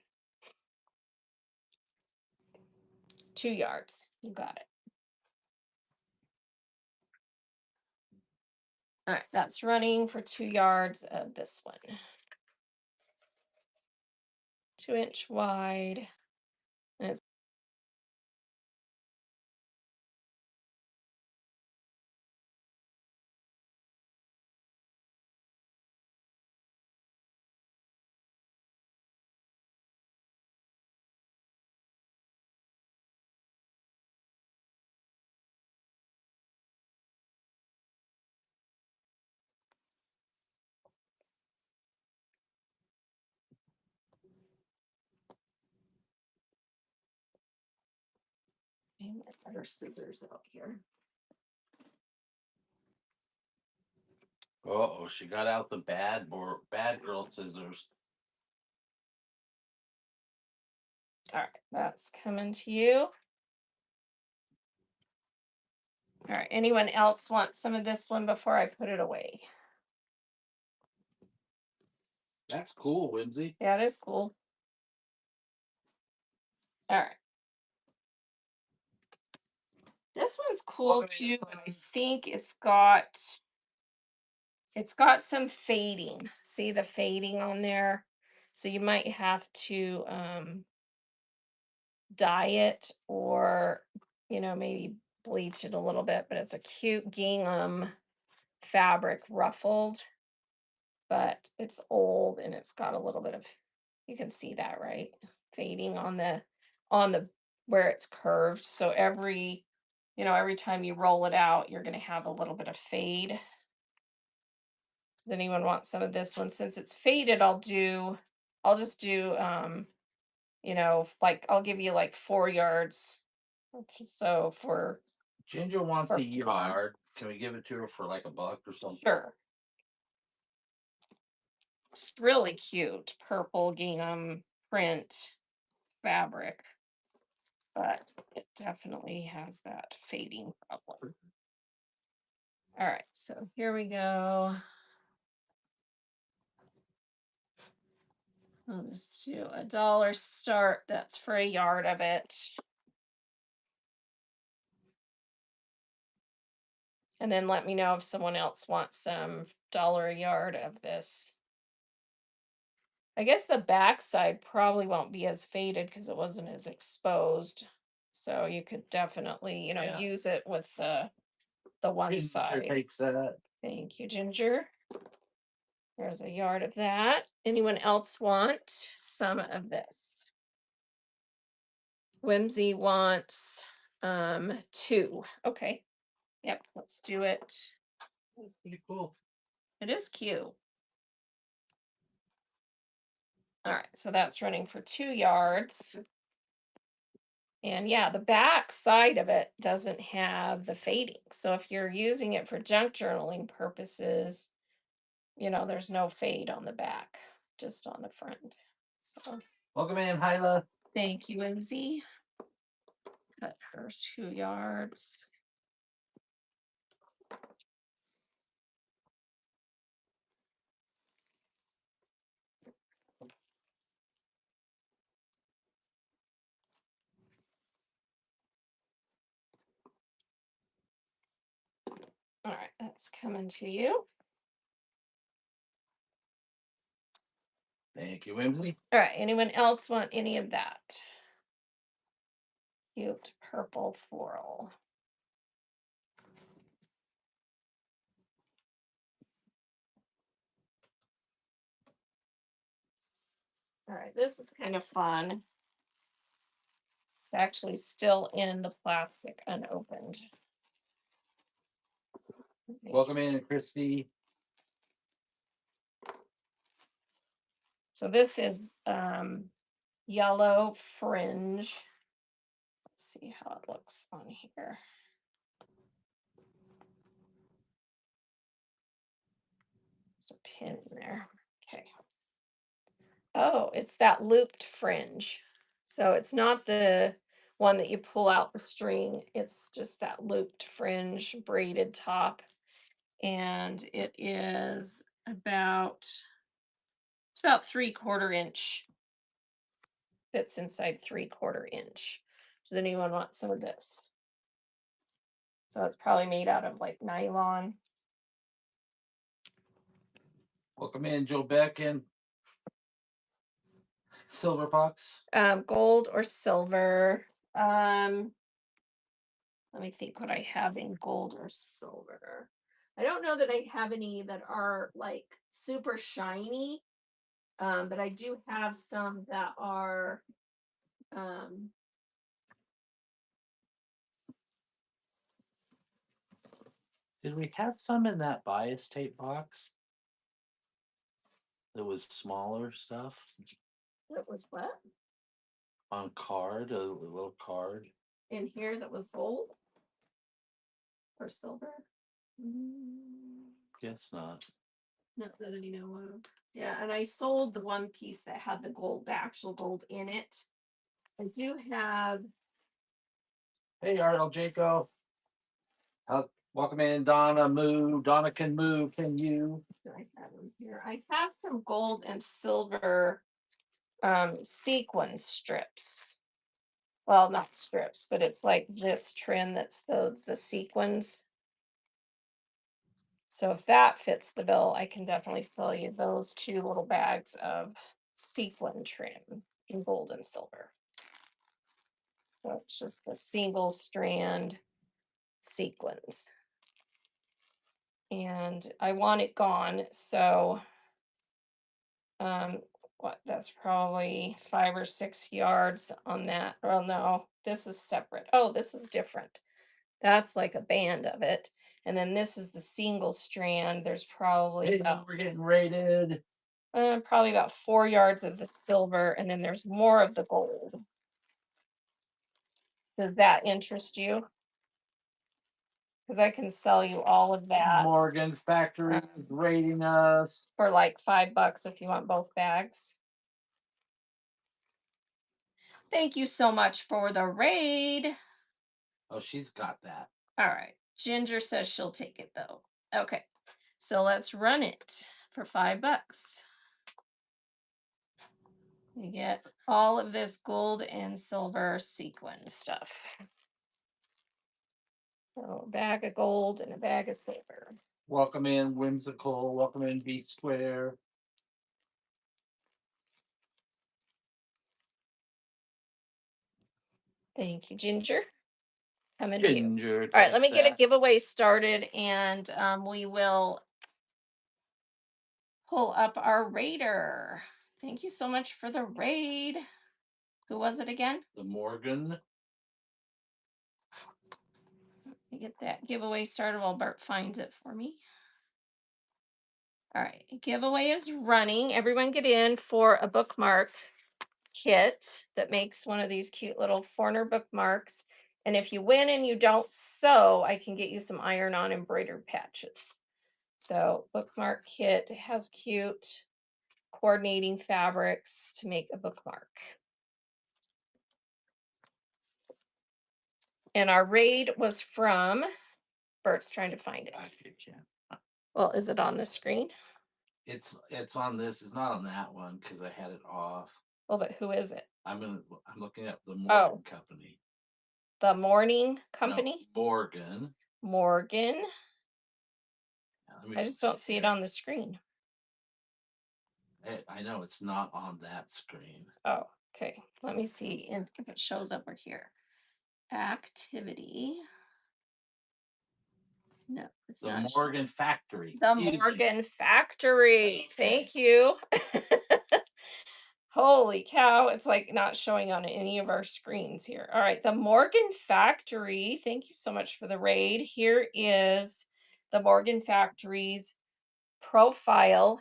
2 yards. You got it. All right, that's running for 2 yards of this one. 2-inch wide. And it's my better scissors out here. Oh, she got out the bad girl scissors. All right, that's coming to you. All right, anyone else want some of this one before I put it away? That's cool, Whimsy. Yeah, it is cool. All right. This one's cool Welcome too, in. but I think it's got some fading. See the fading on there? So you might have to dye it or maybe bleach it a little bit, but it's a cute gingham fabric ruffled, but it's old and it's got a little bit of, you can see that, right? Fading on the where it's curved. So every time you roll it out, you're going to have a little bit of fade. Does anyone want some of this one? Since it's faded, I'll just do like I'll give you like 4 yards. So Ginger wants for a yard. Can we give it to her for like $1 or something? sure. It's really cute purple gingham print fabric, but it definitely has that fading problem. All right, so here we go. I'll just do $1 start. That's for a yard of it. And then let me know if someone else wants some $1 a yard of this. I guess the backside probably won't be as faded because it wasn't as exposed. So you could definitely, Yeah. use it with the one Ginger side. takes that. Thank you, Ginger. There's a yard of that. Anyone else want some of this? Whimsy wants 2. Okay. Yep, let's do it. That's pretty cool. It is cute. All right, so that's running for 2 yards. And yeah, the back side of it doesn't have the fading. So if you're using it for junk journaling purposes, there's no fade on the back, just on the front. So Welcome in, Hyla. thank you, MZ. Cut her 2 yards. All right, that's coming to you. Thank you, Whimsy. All right, anyone else want any of that? Cute purple floral. All right, this is kind of fun. It's actually still in the plastic unopened. Welcome in, Christy. So this is yellow fringe. Let's see how it looks on here. There's a pin in there. Okay. Oh, it's that looped fringe. So it's not the one that you pull out the string. It's just that looped fringe braided top. And it's about 3/4 inch. Fits inside 3/4 inch. Does anyone want some of this? So it's probably made out of like nylon. Welcome in, Joe Beck and Silver Fox. Gold or silver. Let me think what I have in gold or silver. I don't know that I have any that are like super shiny, but I do have some that are um, Did we have some in that bias tape box? That was smaller stuff that was what on card, a little card. in here that was gold or silver. Mm, Guess not. Not that I know of. Yeah, and I sold the one piece that had the gold, the actual gold in it. I do have. Hey, Arnold Jaco. Welcome in, Donna. Moo. Donna can move. Can you? Do I have them here? I have some gold and silver sequin strips. Well, not strips, but it's like this trim that's the sequins. So if that fits the bill, I can definitely sell you those two little bags of sequin trim in gold and silver. So it's just the single strand sequins. And I want it gone, so what that's probably 5 or 6 yards on that. Oh no, this is separate. Oh, this is different. That's like a band of it. And then this is the single strand. There's probably Hey, about we're getting rated. probably about 4 yards of the silver, and then there's more of the gold. Does that interest you? Because I can sell you all of that Morgan Factory rating us. for like $5 if you want both bags. Thank you so much for the raid. Oh, she's got that. All right. Ginger says she'll take it though. Okay. So let's run it for $5. You get all of this gold and silver sequin stuff. So a bag of gold and a bag of silver. Welcome in, Whimsical. Welcome in, B Square. Thank you, Ginger. Coming to you. Ginger. All right, let me get a Texas. giveaway started and we will pull up our raider. Thank you so much for the raid. Who was it again? The Morgan. Let me get that giveaway started while Bart finds it for me. All right, giveaway is running. Everyone get in for a bookmark kit that makes one of these cute little Forner bookmarks. And if you win and you don't sew, I can get you some iron-on embroidered patches. So bookmark kit has cute coordinating fabrics to make a bookmark. And our raid was from, Bert's trying to find it. Well, is it on the screen? It's on this. It's not on that one because I had it off. Well, but who is it? I'm looking at the Morgan Oh. Company. The Morning No, Company? Morgan. Morgan. Yeah, I just don't see it on the screen. I know it's not on that screen. Oh, okay. Let me see if it shows up over here. Activity. No, it's The not. Morgan Factory. The Excuse me. Morgan Factory. Thank you. Holy cow, it's like not showing on any of our screens here. All right, the Morgan Factory. Thank you so much for the raid. Here is the Morgan Factory's profile.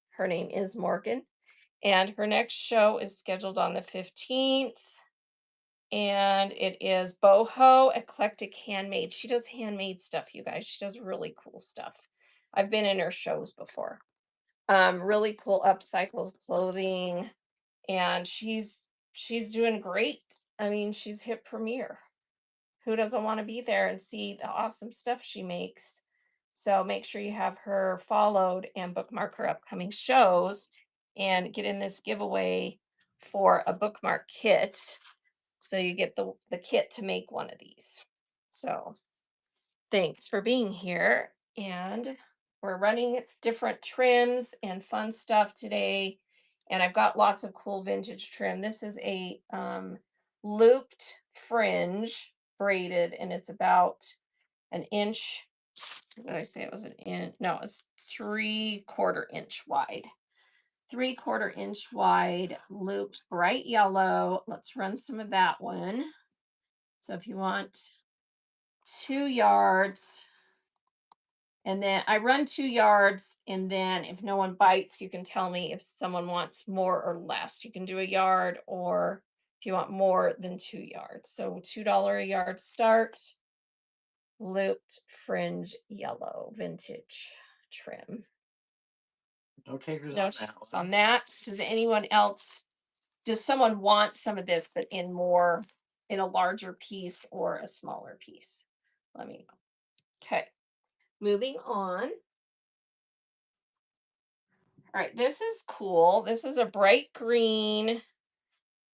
Her name is Morgan, and her next show is scheduled on the 15th. And it is Boho Eclectic Handmade. She does handmade stuff, you guys. She does really cool stuff. I've been in her shows before. Really cool upcycled clothing, and she's doing great. I mean, she's hit premiere. Who doesn't want to be there and see the awesome stuff she makes? So make sure you have her followed and bookmark her upcoming shows and get in this giveaway for a bookmark kit. So you get the kit to make one of these. So thanks for being here. And we're running different trims and fun stuff today. And I've got lots of cool vintage trim. This is a looped fringe braided, and it's about an inch. What did I say it was an inch? No, it's 3/4 inch wide. 3/4 inch wide, looped bright yellow. Let's run some of that one. So if you want 2 yards, and then I run 2 yards, and then if no one bites, you can tell me if someone wants more or less. You can do a yard, or if you want more than 2 yards. So $2 a yard start, looped fringe yellow vintage trim. No takers No on that takers one. on that. Does anyone else, does someone want some of this, but in more, in a larger piece or a smaller piece? Let me know. Okay, moving on. All right, this is cool. This is a bright green,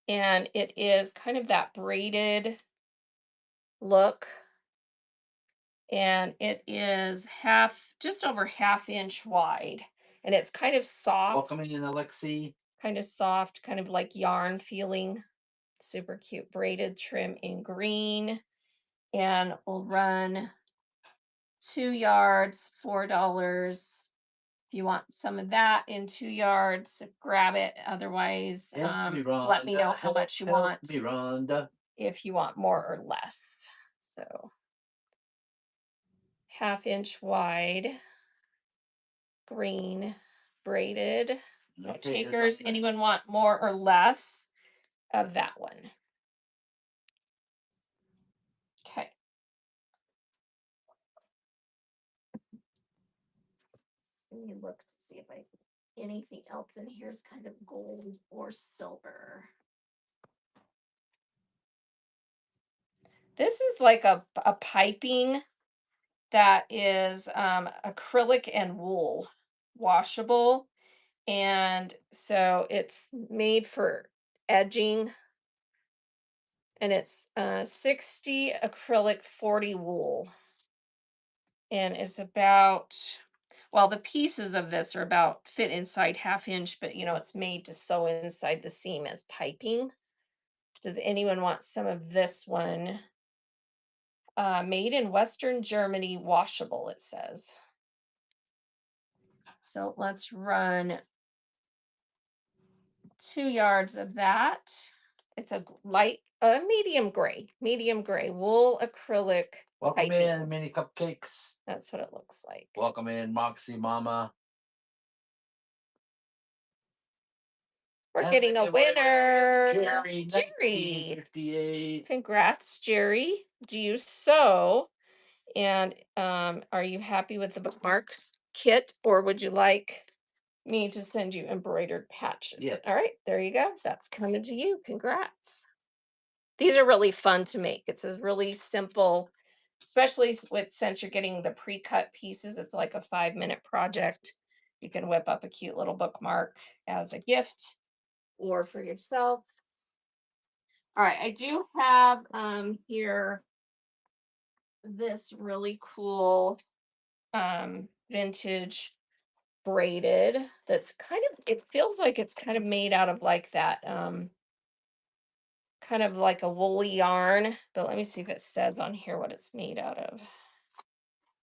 and it is kind of that braided look. And it is just over half-inch wide. And it's kind of soft, Welcome in, Alexi. kind of like yarn feeling. Super cute braided trim in green. And we'll run 2 yards, $4. If you want some of that in 2 yards, grab it. Otherwise, Help me, let me know Rhonda. how much you Help want, me, Rhonda. if you want more or less. So 1/2 inch wide, green, braided. No No takers on takers. that. Anyone want more or less of that one? Okay. Let me look to see if anything else in here is kind of gold or silver. This is like a piping that is acrylic and wool washable. And so it's made for edging, and it's 60 acrylic, 40 wool. And it's about, well, the pieces of this are about fit inside 1/2 inch, but it's made to sew inside the seam as piping. Does anyone want some of this one? Made in Western Germany, washable, it says. So let's run 2 yards of that. It's a medium gray wool acrylic Welcome piping. in, mini cupcakes. That's what it looks like. Welcome in, Moxie Mama. We're And getting a the winner is winner. Jerry, Jerry. 1958. Congrats, Jerry. Do you sew? And are you happy with the bookmarks kit, or would you like me to send you embroidered patches? Yes. All right, there you go. That's coming to you. Congrats. These are really fun to make. It's a really simple, especially since you're getting the pre-cut pieces. It's like a 5-minute project. You can whip up a cute little bookmark as a gift or for yourself. All right, I do have here this really cool vintage braided, that's kind of, it feels like it's kind of made out of like that kind of like a woolly yarn, but let me see if it says on here what it's made out of.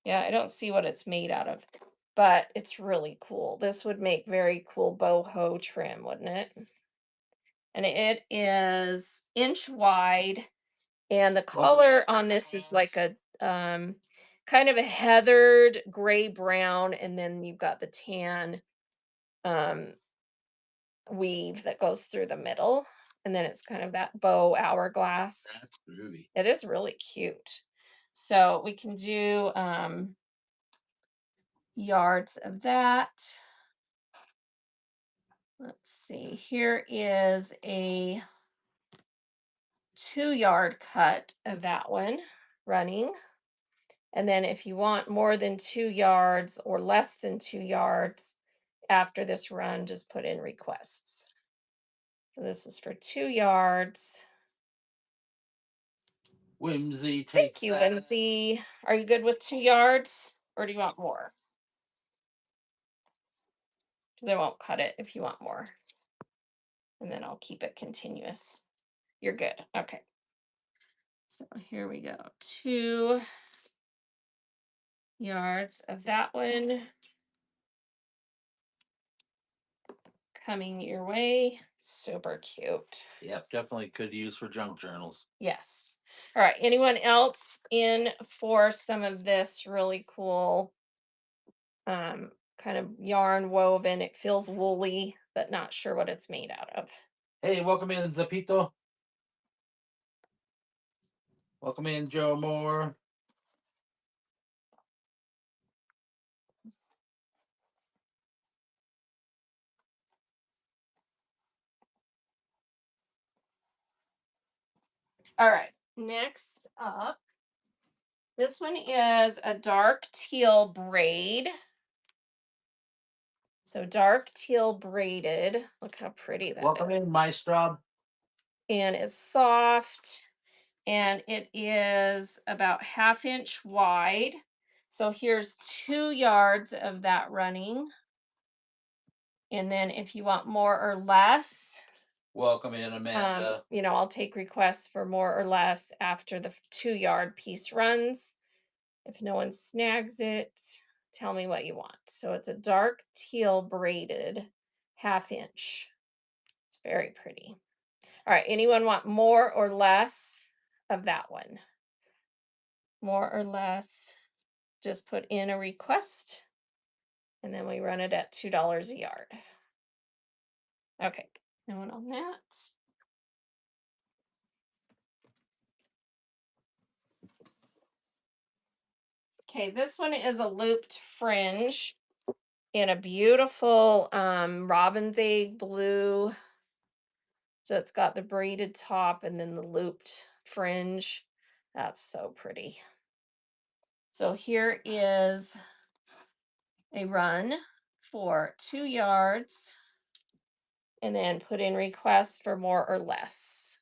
Yeah, I don't see what it's made out of, but it's really cool. This would make very cool boho trim, wouldn't it? And it is inch wide, and the color on this is like a kind of a heathered gray brown, and then you've got the tan um weave that goes through the middle, and then it's kind of that bow hourglass. That's groovy. It is really cute. So we can do yards of that. let's see, here is a 2-yard cut of that one running. And then if you want more than 2 yards or less than 2 yards after this run, just put in requests. So this is for 2 yards. Whimsy Thank takes you, that. Whimsy. Are you good with 2 yards or do you want more? Because I won't cut it if you want more. And then I'll keep it continuous. You're good. Okay. So here we go. 2 yards of that one coming your way. Super cute. Yep, definitely could use for junk journals. Yes. All right. Anyone else in for some of this really cool kind of yarn woven? It feels woolly, but not sure what it's made out of. Hey, welcome in, Zapito. Welcome in, Joe Moore. All right. Next up, this one is a dark teal braid. So dark teal braided. Look how pretty that Welcome is. in, Maestra. And it's soft and it is about 1/2 inch wide. So here's 2 yards of that running. And then if you want more or less, Welcome in, Amanda. I'll take requests for more or less after the 2 yard piece runs. If no one snags it, tell me what you want. So it's a dark teal braided 1/2 inch. It's very pretty. All right, anyone want more or less of that one? More or less, just put in a request and then we run it at $2 a yard. Okay, no one on that. Okay, this one is a looped fringe in a beautiful robin's egg blue. So it's got the braided top and then the looped fringe. That's so pretty. So here is a run for 2 yards and then put in request for more or less.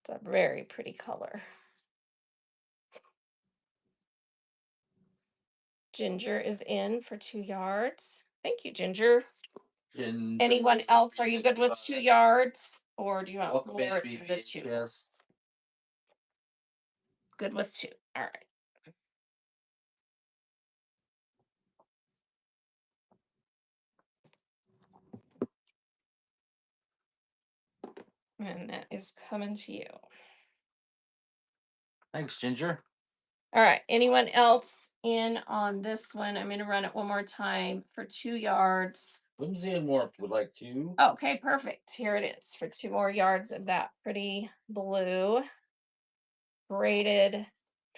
It's a very pretty color. Ginger is in for 2 yards. Thank you, Ginger. Ginger. Anyone else? Are you good with 2 yards or do you want Welcome in, more than the two? BVHS. Good with 2. All right. And that is coming to you. Thanks, Ginger. All right. Anyone else in on this one? I'm going to run it one more time for 2 yards. Whimsy and Warmth would like to. Okay, perfect. Here it is for 2 more yards of that pretty blue braided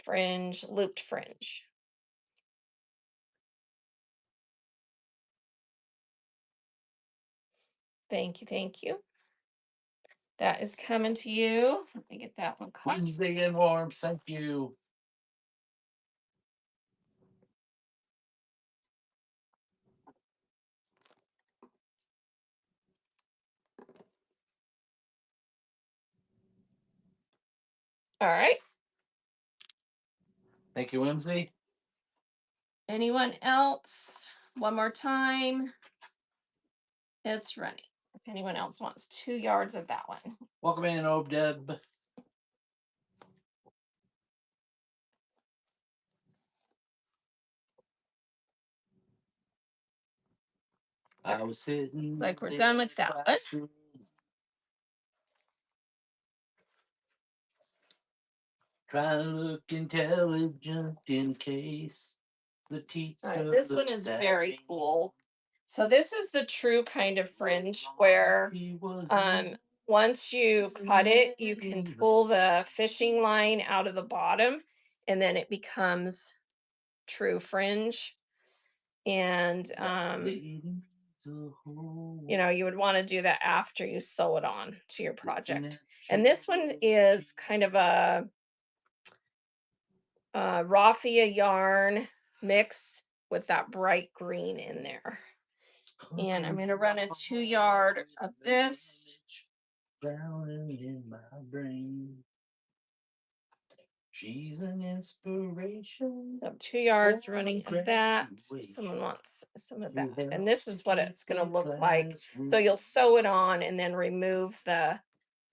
fringe, looped fringe. Thank you. Thank you. That is coming to you. Let me get that one cut. Whimsy and Warmth, thank you. All right. Thank you, Whimsy. Anyone else? One more time. It's running. If anyone else wants 2 yards of that one. Welcome in, Obdeb. I was sitting Like we're in done with the that one. classroom, trying to look intelligent in case the teacher. All right, this one looked is at very me. cool. So this is the true kind of fringe where He was once you cut it, you can pull the fishing line out of the bottom and then it becomes true fringe. And you would want to do that after you sew it on to your project. And this one is kind of a raffia yarn mix with that bright green in there. And I'm going to run a 2 yard of this. Drowning in my brain. She's an inspiration. So 2 yards running of that. Someone wants some of that. And this is what it's going to look like. So you'll sew it on and then remove the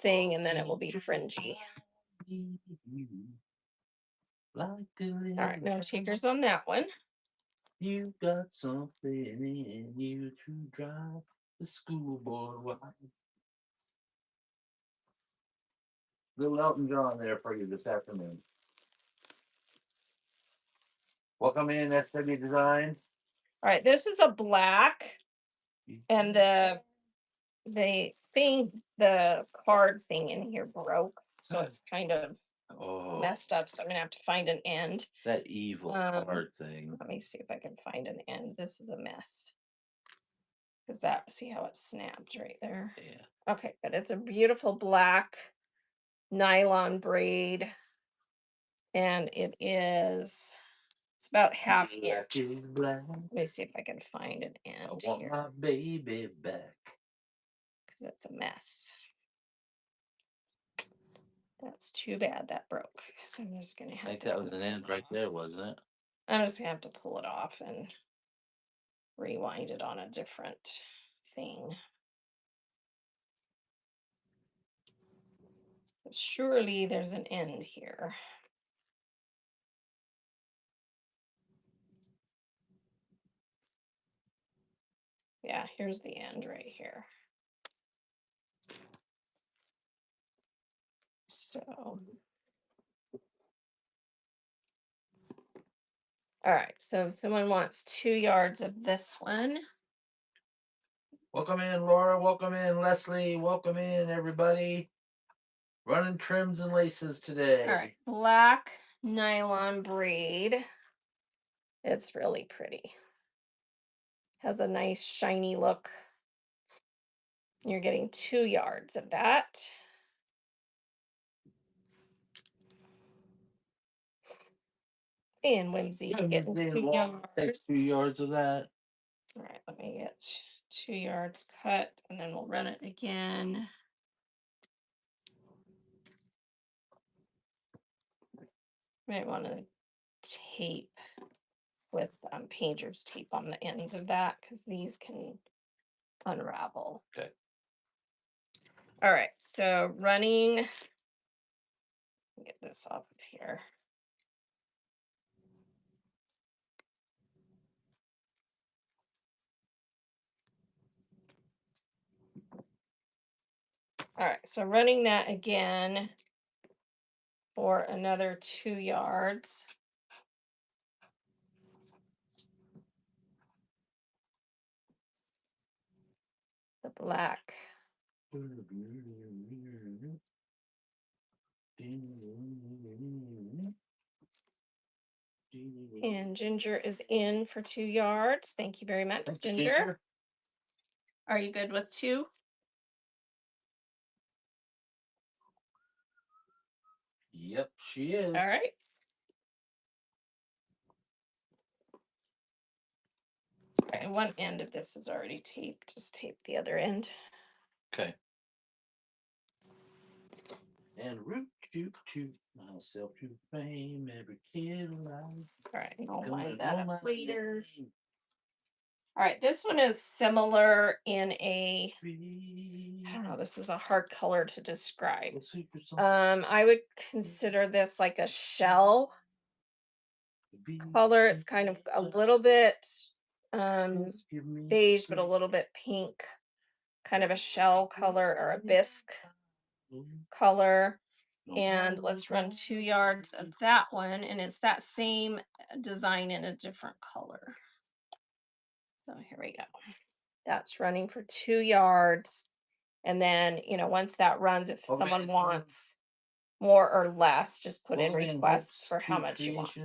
thing, and then it will be fringy. All right, no takers on that one. You got something in you to drive the schoolboy wild. Little Elton John there for you this afternoon. Welcome in, SW Designs. All right, this is a black, and the card thing in here broke, so it's kind of messed up. So I'm gonna have to find an end. That evil card thing. Let me see if I can find an end. This is a mess. Because see how it snapped right there? Yeah. Okay, but it's a beautiful black nylon braid, and it's about half inch. Let me see if I can find an end. I want my baby back. Because it's a mess. That's too bad that broke. So I'm just gonna have I think that was an end right there, wasn't it? I'm just gonna have to pull it off and rewind it on a different thing. But surely there's an end here. Yeah, here's the end right here. So, all right, so if someone wants 2 yards of this one. Welcome in, Laura. Welcome in, Leslie. Welcome in, everybody. Running trims and laces today. All right, black nylon braid. It's really pretty. Has a nice shiny look. You're getting 2 yards of that. And Whimsy getting 2 yards. Takes 2 yards of that. All right, let me get 2 yards cut, and then we'll run it again. Might want to tape with painter's tape on the ends of that, because these can unravel. Okay. All right, so running, get this off of here. All right, so running that again for another 2 yards. The black. And Ginger is in for 2 yards. Thank you very much, Ginger. Are you good with 2? Yep, she is. All right. And one end of this is already taped. Just tape the other end. Okay. And root shoot to myself to fame, every kid alive. All right, I'll line that up later. All right, this one is similar in a, I don't know, this is a hard color to describe. I would consider this like a shell color. It's kind of a little bit beige, but a little bit pink, kind of a shell color or a bisque color. And let's run 2 yards of that one, and it's that same design in a different color. So here we go. That's running for 2 yards. And then, once that runs, if someone wants more or less, just put in requests for how much you want.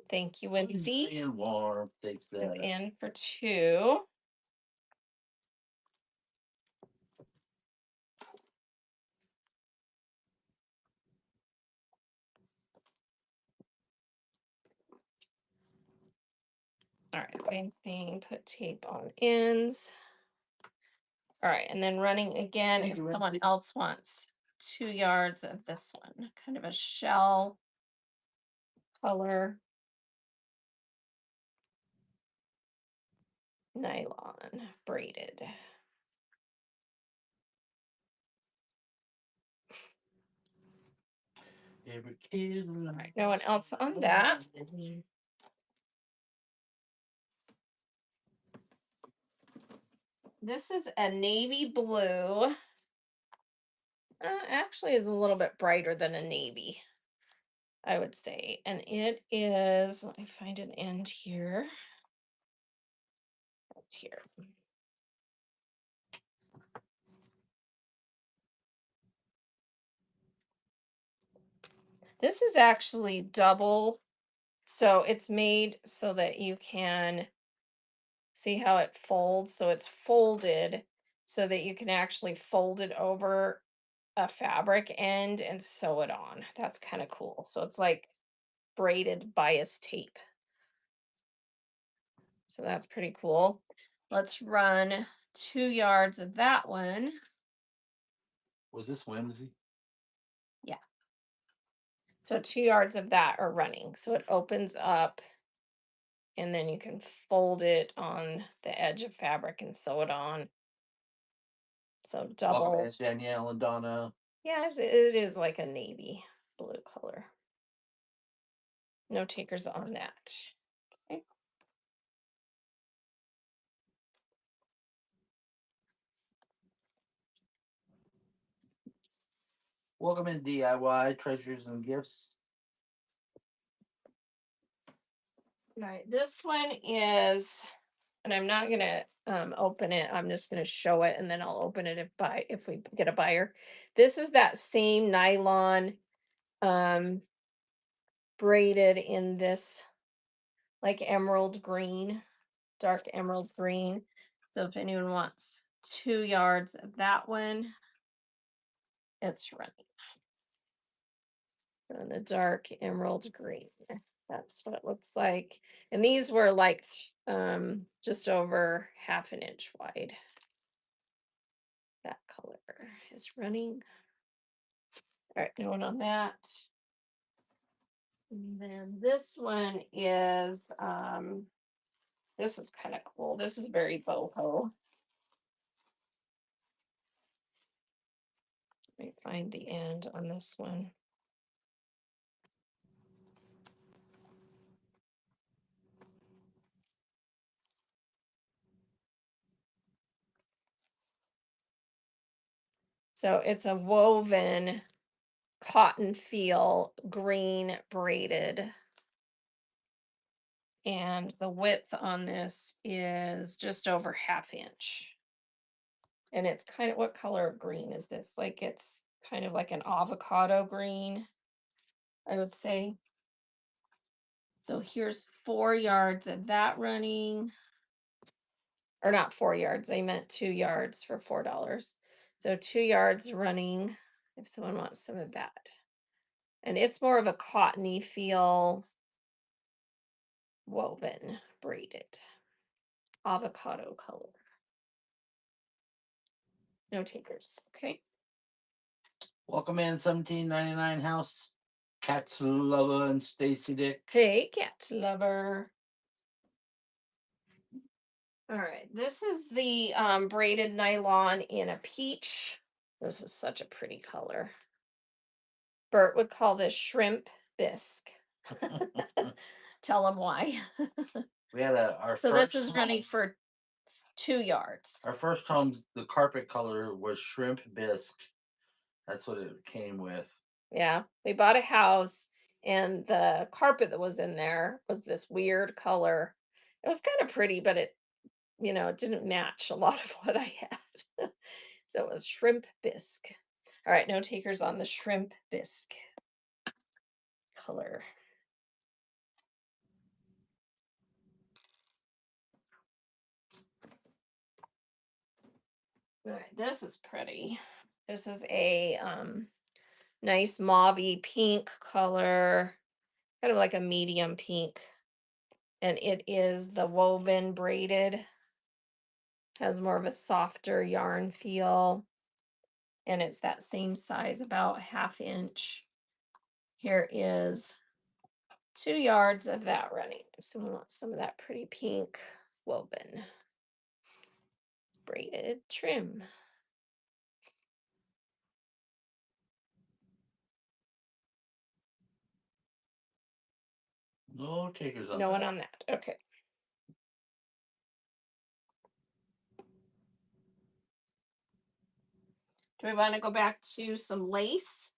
Thank you, Whimsy. And warm. Take Move that. in for 2. All right, same thing, put tape on ends. All right, and then running again Thank if you, someone Wendy. else wants 2 yards of this one, kind of a shell color nylon braided. Every kid. All right, no one else on that. This is a navy blue. Actually is a little bit brighter than a navy, I would say. And it is, let me find an end here. Right here. This is actually double. So it's made so that you can see how it folds. So it's folded so that you can actually fold it over a fabric end and sew it on. That's kind of cool. So it's like braided bias tape. So that's pretty cool. Let's run 2 yards of that one. Was this Whimsy? Yeah. So 2 yards of that are running. So it opens up and then you can fold it on the edge of fabric and sew it on. So Welcome double. in, Danielle and Donna. Yeah, it is like a navy blue color. No takers on that. Okay. Welcome in, DIY Treasures and Gifts. All right, this one is, and I'm not gonna open it. I'm just gonna show it, and then I'll open it if we get a buyer. This is that same nylon um braided in this like emerald green, dark emerald green. So if anyone wants 2 yards of that one, it's running. So the dark emerald green. That's what it looks like. And these were like just over half an inch wide. That color is running. All right, no one on that. And then this one is this is kind of cool. This is very boho. Let me find the end on this one. So it's a woven cotton feel green braided. And the width on this is just over half inch. And it's kind of, what color of green is this? Like it's kind of like an avocado green, I would say. So here's 4 yards of that running. Or not 4 yards, I meant 2 yards for $4. So 2 yards running if someone wants some of that. And it's more of a cottony feel, woven, braided, avocado color. No takers. Okay. Welcome in, 1799 House. Cats Lover and Stacy Dick. Hey, cat lover. All right, this is the braided nylon in a peach. This is such a pretty color. Bert would call this shrimp bisque. Tell him why. We had our So first this is running for 2 yards. Our first home, the carpet color was shrimp bisque. That's what it came with. Yeah, we bought a house and the carpet that was in there was this weird color. It was kind of pretty, but it didn't match a lot of what I had. So it was shrimp bisque. All right, no takers on the shrimp bisque color. All right, this is pretty. This is a nice mauvey pink color, kind of like a medium pink. And it is the woven braided, has more of a softer yarn feel. And it's that same size, about 1/2 inch. Here is 2 yards of that running. So we want some of that pretty pink woven braided trim. No takers on No one that. on that. Okay. Do we want to go back to some lace?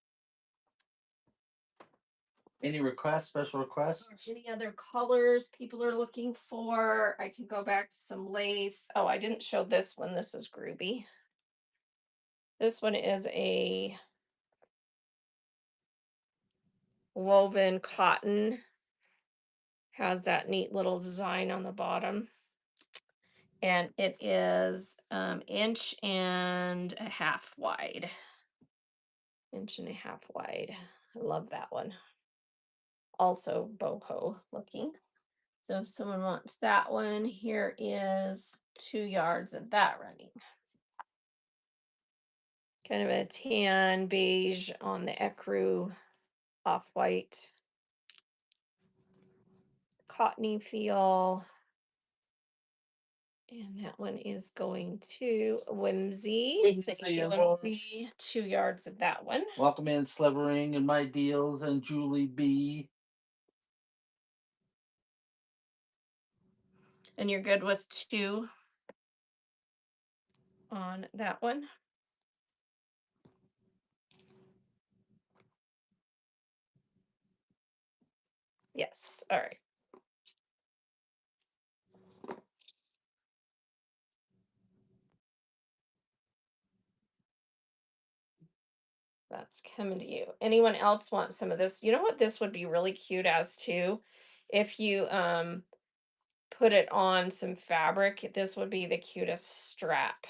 Any requests, special Or requests? any other colors people are looking for? I can go back to some lace. Oh, I didn't show this one. This is Groovy. This one is a woven cotton. Has that neat little design on the bottom. And it is 1.5 inches wide. 1.5 inches wide. I love that one. Also boho looking. So if someone wants that one, here is 2 yards of that running. Kind of a tan beige on the ecru, off-white, cottony feel. And that one is going to Whimsy. Thank Whimsy, you, of course. Whimsy. 2 yards of that one. Welcome in Slivering and My Deals and Julie B. And you're good with 2 on that one. Yes. All right. That's coming to you. Anyone else want some of this? You know what this would be really cute as too? If you put it on some fabric, this would be the cutest strap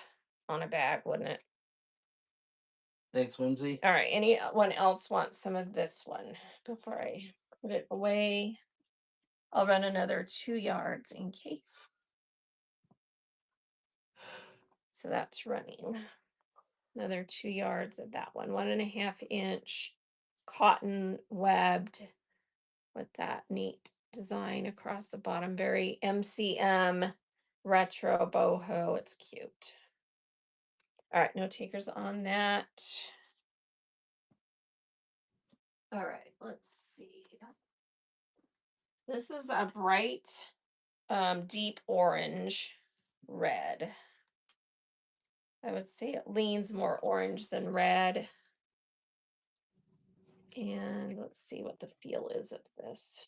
on a bag, wouldn't it? Thanks, Whimsy. All right. Anyone else want some of this one before I put it away? I'll run another 2 yards in case. So that's running another 2 yards of that one, 1.5 inch cotton webbed with that neat design across the bottom. Very MCM retro boho. It's cute. All right, no takers on that. All right, let's see. This is a bright, deep orange red. I would say it leans more orange than red. And let's see what the feel is of this.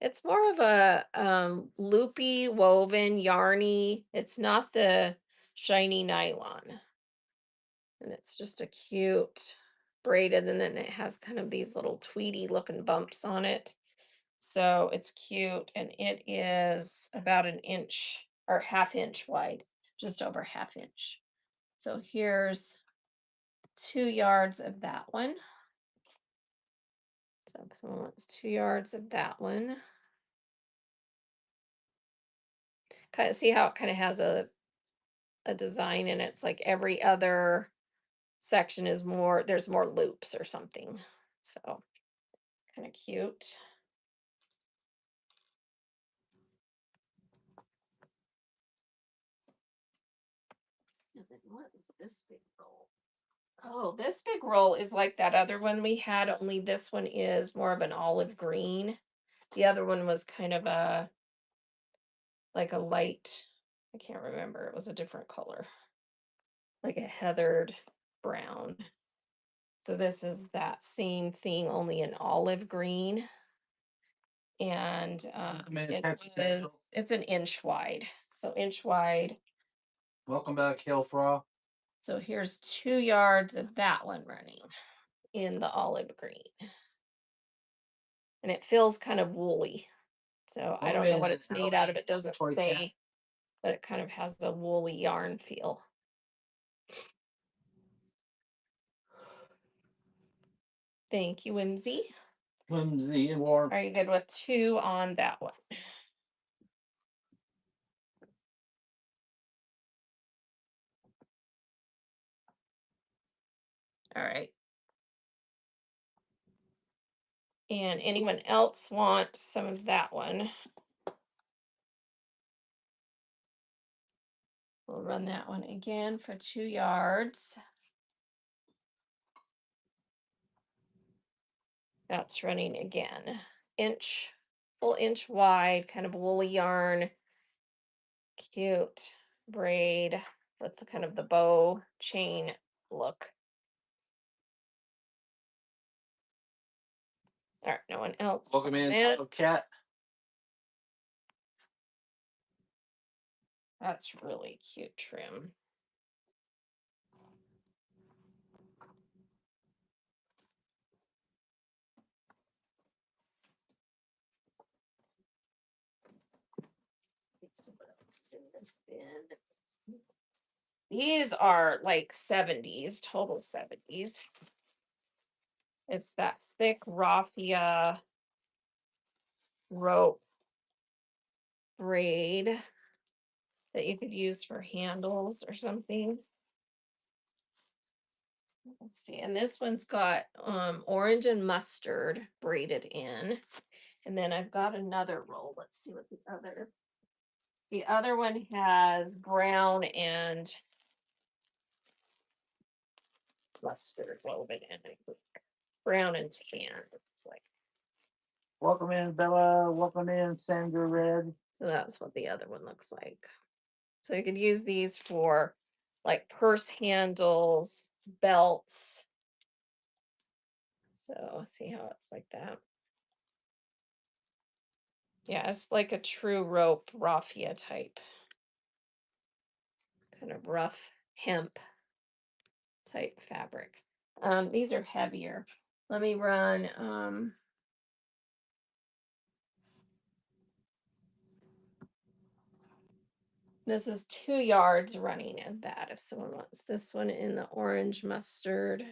It's more of a loopy, woven, yarny. It's not the shiny nylon. And it's just a cute braided, and then it has kind of these little tweedy looking bumps on it. So it's cute, and it is about 1 inch or 1/2 inch wide, just over 1/2 inch. So here's 2 yards of that one. So if someone wants 2 yards of that one. Kind of see how it kind of has a design in it. It's like every other section is more, there's more loops or something. So kind of cute. And then what is this big roll? Oh, this big roll is like that other one we had, only this one is more of an olive green. The other one was kind of a like a light, I can't remember, it was a different color, like a heathered brown. So this is that same thing, only an olive green. And it's 1 inch wide. So inch wide. Welcome back, Hillfraw. So here's 2 yards of that one running in the olive green. And it feels kind of woolly. So I don't know what it's made out of. It doesn't say, but it kind of has a woolly yarn feel. Thank you, Whimsy. Whimsy and warm. Are you good with 2 on that one? All right. And anyone else want some of that one? We'll run that one again for 2 yards. That's running again. Full inch wide, kind of woolly yarn. Cute braid with the kind of the bow chain look. All right, no one else. Welcome on in, that. cat. That's really cute trim. Let's see what else is in this bin. These are like 70s, total 70s. It's that thick raffia rope braid that you could use for handles or something. Let's see. And this one's got orange and mustard braided in. And then I've got another roll. Let's see what the other one has brown and mustard woven in it. Brown and tan. It's like, Welcome in, Bella. Welcome in, Sandra Red. so that's what the other one looks like. So you could use these for like purse handles, belts. So see how it's like that. Yeah, it's like a true rope raffia type. Kind of rough hemp type fabric. These are heavier. Let me run this is 2 yards running of that if someone wants this one in the orange mustard.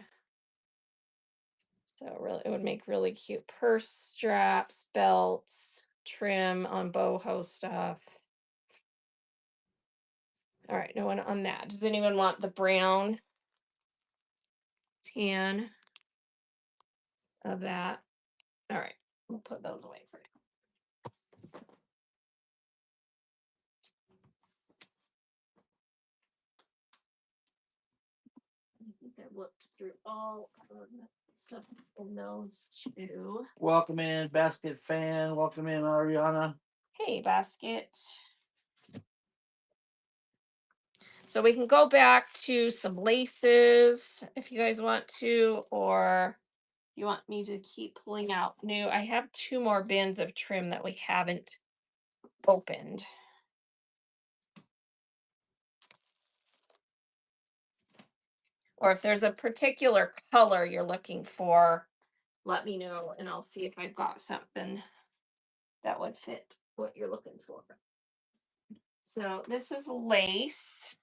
So really it would make really cute purse straps, belts, trim on boho stuff. All right, no one on that. Does anyone want the brown tan of that? All right, we'll put those away for now. I think I looked through all of the stuff that's in those two. Welcome in, Basket Fan. Welcome in, Ariana. Hey, Basket. So we can go back to some laces if you guys want to, or you want me to keep pulling out new. I have 2 more bins of trim that we haven't opened. Or if there's a particular color you're looking for, let me know and I'll see if I've got something that would fit what you're looking for. So this is lace.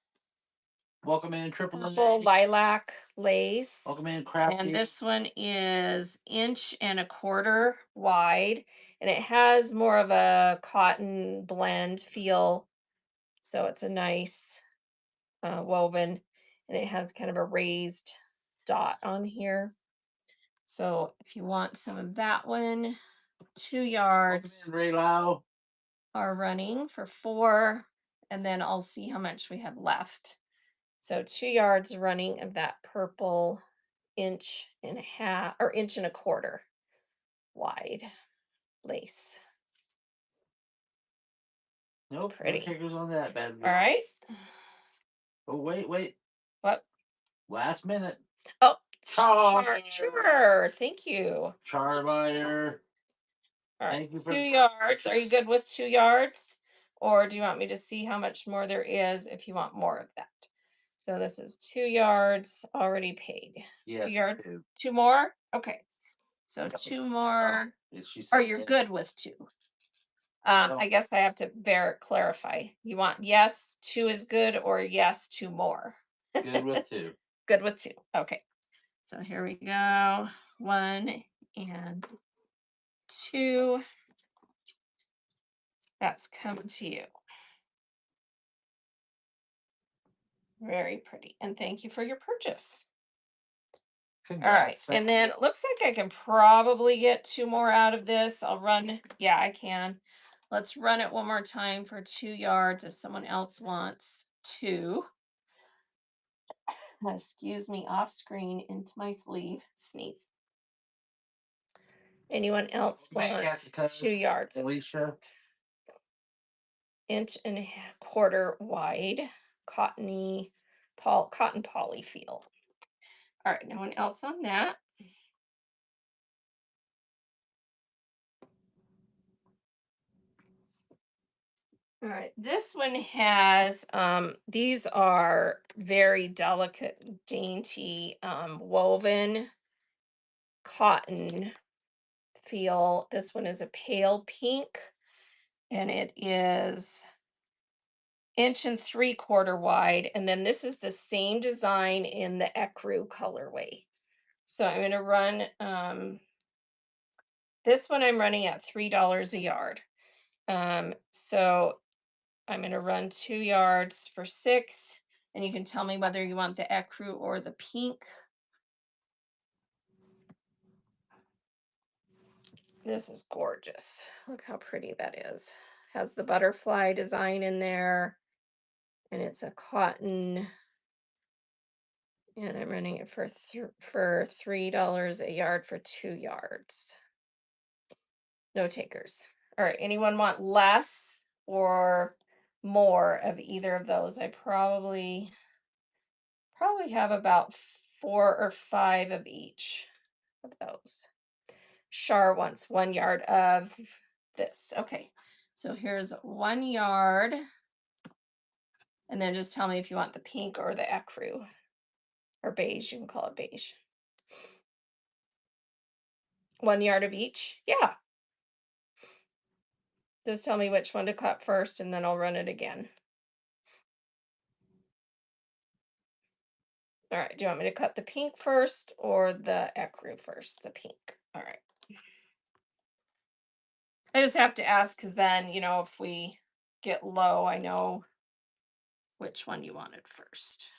Welcome in, Triple Purple lilac lace. Welcome in, Crafty. And this one is 1.25 inches wide, and it has more of a cotton blend feel. So it's a nice woven, and it has kind of a raised dot on here. So if you want some of that one, 2 yards Ray Lau. are running for 4, and then I'll see how much we have left. So 2 yards running of that purple 1.5 or 1.25 inches wide lace. Nope, Pretty. no kickers on that bad boy. All right. Oh, wait. What? Last minute. Oh, Char. sure. Thank you. Charmeyer. All right, Thank you 2 for yards. Are you good with 2 yards? Or do you want me to see how much more there is if you want more of that? So this is 2 yards already paid. Yes, 2 yards. two. 2 more? Okay. So 2 more. Or you're good with 2. I guess I have to clarify. You want yes, 2 is good, or yes, 2 more? Good with 2. Good with 2. Okay. So here we go. 1 and 2. That's coming to you. Very pretty. And thank you for your purchase. All right. Congrats. And then it looks like I can probably get 2 more out of this. I'll run. Yeah, I can. Let's run it one more time for 2 yards if someone else wants 2. Excuse me, off screen into my sleeve. Sneeze. Anyone else Welcome back, want Jessica. 2 yards? Alicia. Inch and a quarter wide, cotton poly feel. All right, no one else on that. All right, this one has these are very delicate, dainty woven cotton feel. This one is a pale pink and it is 1.75 inches wide. And then this is the same design in the ecru colorway. So I'm going to run this one I'm running at $3 a yard. So I'm going to run 2 yards for 6, and you can tell me whether you want the ecru or the pink. This is gorgeous. Look how pretty that is. Has the butterfly design in there, and it's a cotton. And I'm running it for $3 a yard for 2 yards. No takers. All right. Anyone want less or more of either of those? I probably have about 4 or 5 of each of those. Shar wants 1 yard of this. Okay. So here's 1 yard. And then just tell me if you want the pink or the ecru or beige. You can call it beige. 1 yard of each. Yeah. Just tell me which one to cut first and then I'll run it again. All right, do you want me to cut the pink first or the ecru first? The pink. All right. I just have to ask because then, if we get low, I know which one you wanted first.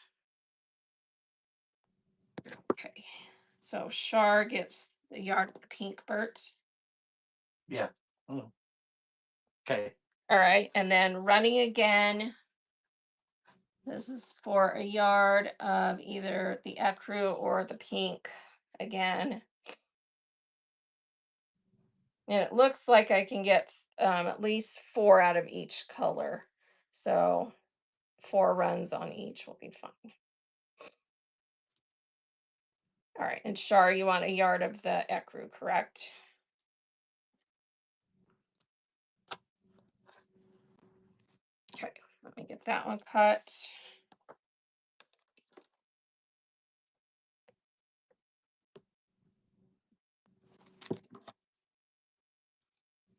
Okay. So Shar gets the yard of the pink, Bert. Yeah. Okay. All right, and then running again. This is for a yard of either the ecru or the pink again. And it looks like I can get at least 4 out of each color. So 4 runs on each will be fine. All right, and Shar, you want a yard of the ecru, correct? Okay, let me get that one cut.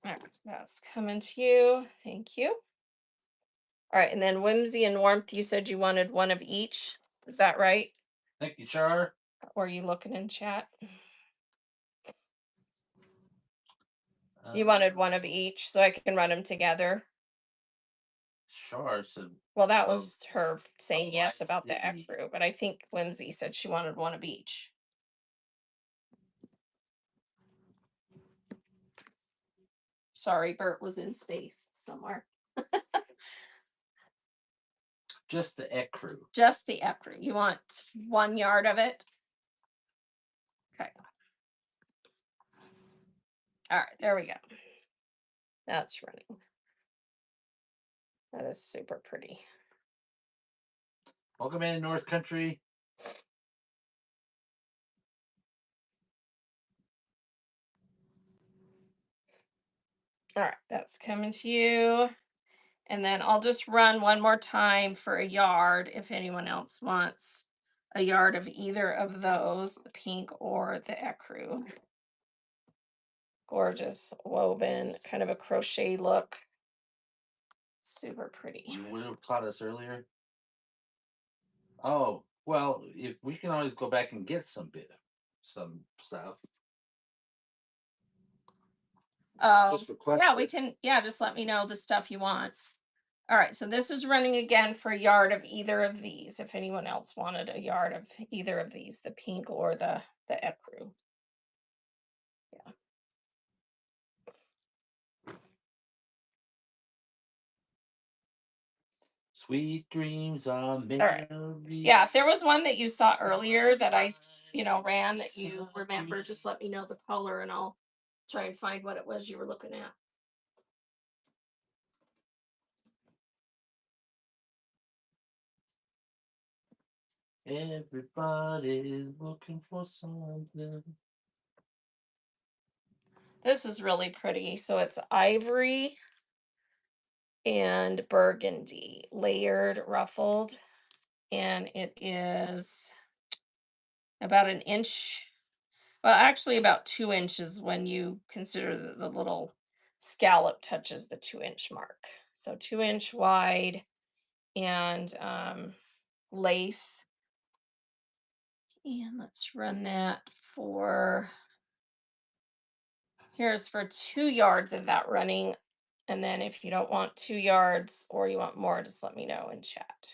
All right, so that's coming to you. Thank you. All right, and then Whimsy and Warmth, you said you wanted 1 of each. Is that right? Thank you, Char. Or are you looking in chat? You wanted 1 of each, so I can run them together. Char said. Well, that was her saying I yes about the see. ecru, but I think Whimsy said she wanted 1 of each. Sorry, Bert was in space somewhere. Just the ecru. Just the ecru. You want 1 yard of it? Okay. All right, there we go. That's running. That is super pretty. Welcome in, North Country. All right, that's coming to you. And then I'll just run one more time for a yard if anyone else wants a yard of either of those, the pink or the ecru. Gorgeous woven, kind of a crochet look. Super pretty. You would have taught us earlier. Oh, Well, if we can always go back and get some stuff. Just request Yeah, we it. can. Yeah, just let me know the stuff you want. All right, so this is running again for a yard of either of these. If anyone else wanted a yard of either of these, the pink or the ecru. Yeah. Sweet dreams are made All right. of these. Yeah, if there was one that you saw earlier that I ran that you remember, just let me know the color and I'll try and find what it was you were looking at. Everybody's looking for something. This is really pretty. So it's ivory and burgundy, layered, ruffled, and it is about an inch. Well, actually, about 2 inches when you consider the little scallop touches the 2 inch mark. So 2 inch wide and lace. And let's run that for, here's for 2 yards of that running. And then if you don't want 2 yards or you want more, just let me know in chat.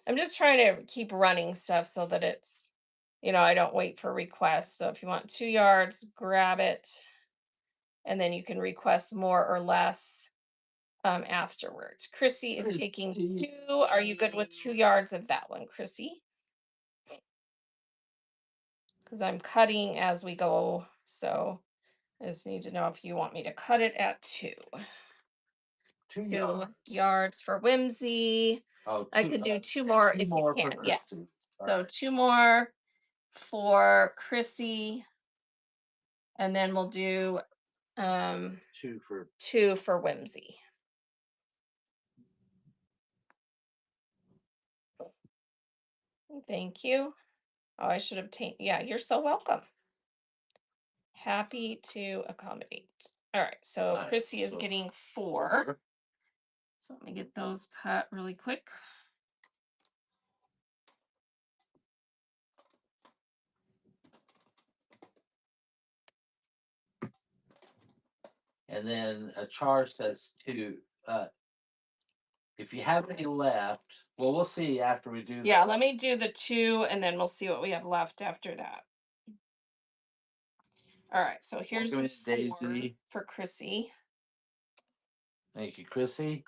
I'm just trying to keep running stuff so that it's, I don't wait for requests. So if you want 2 yards, grab it. And then you can request more or less afterwards. Chrissy is taking 2. Are you good with 2 yards of that one, Chrissy? Because I'm cutting as we go. So I just need to know if you want me to cut it at 2. 2 yards for Whimsy. Oh, I could do 2 more if you can. Yes. So 2 more for Chrissy. And then we'll do 2 for Whimsy. Thank you. Oh, I should have taken. Yeah, you're so welcome. Happy to accommodate. All right, so Nice. Chrissy is getting 4. So let me get those cut really quick. And then a charge says 2. If you have any left, well, we'll see after we do. Yeah, let me do the 2 and then we'll see what we have left after that. All right, so here's the 4 Daisy. for Chrissy. Thank you, Chrissy.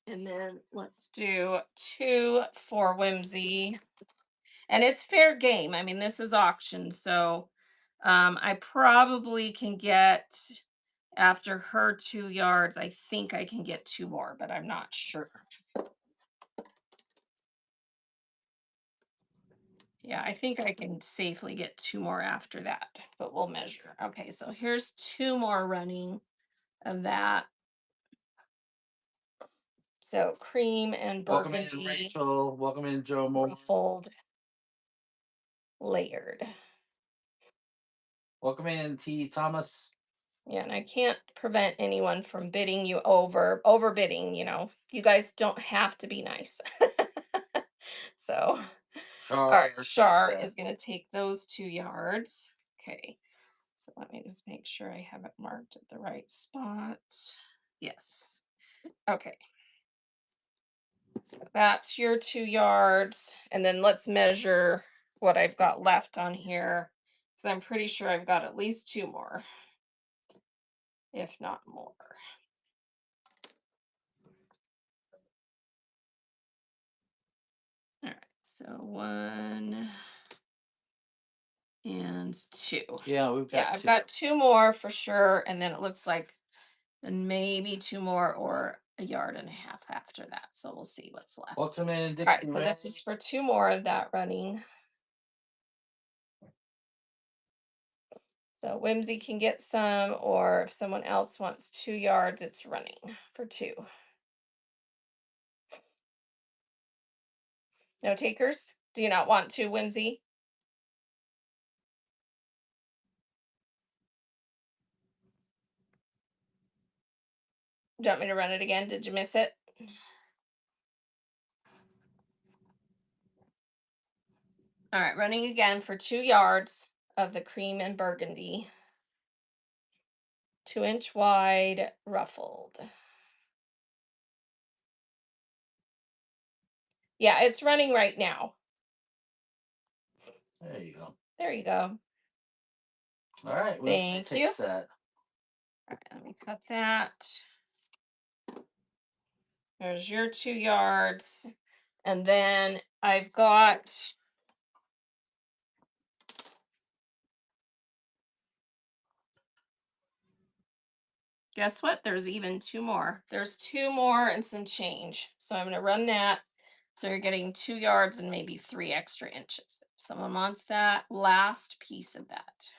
And then let's do 2 for Whimsy. And it's fair game. I mean, this is auction, so I probably can get, after her 2 yards, I think I can get 2 more, but I'm not sure. Yeah, I think I can safely get 2 more after that, but we'll measure. Okay, so here's 2 more running of that. So cream and Welcome in, burgundy, Rachel. Welcome in, Joe Moore. ruffled, layered. Welcome in, T. Thomas. Yeah, and I can't prevent anyone from bidding you overbidding, You guys don't have to be nice. So, all right, Shar is going to take those 2 yards. Okay. So let me just make sure I have it marked at the right spot. Yes. Okay. So that's your 2 yards. And then let's measure what I've got left on here. Because I'm pretty sure I've got at least 2 more, if not more. All right. So 1 and 2. Yeah, we've got I've got 2 more for sure. And then it looks like maybe 2 more or a yard and a half after that. So we'll see what's left. Welcome in, All right, so this is for 2 more of that running. So Whimsy can get some, or if someone else wants 2 yards, it's running for 2. No takers? Do you not want to, Whimsy? Do you want me to run it again? Did you miss it? All right, running again for 2 yards of the cream and burgundy. 2-inch wide ruffled. Yeah, it's running right now. There you go. There you go. All right. Thank you. Fix that. All right, let me cut that. There's your 2 yards. And then I've got, guess what? There's even 2 more. There's 2 more and some change. So I'm going to run that. So you're getting 2 yards and maybe 3 extra inches. If someone wants that last piece of that.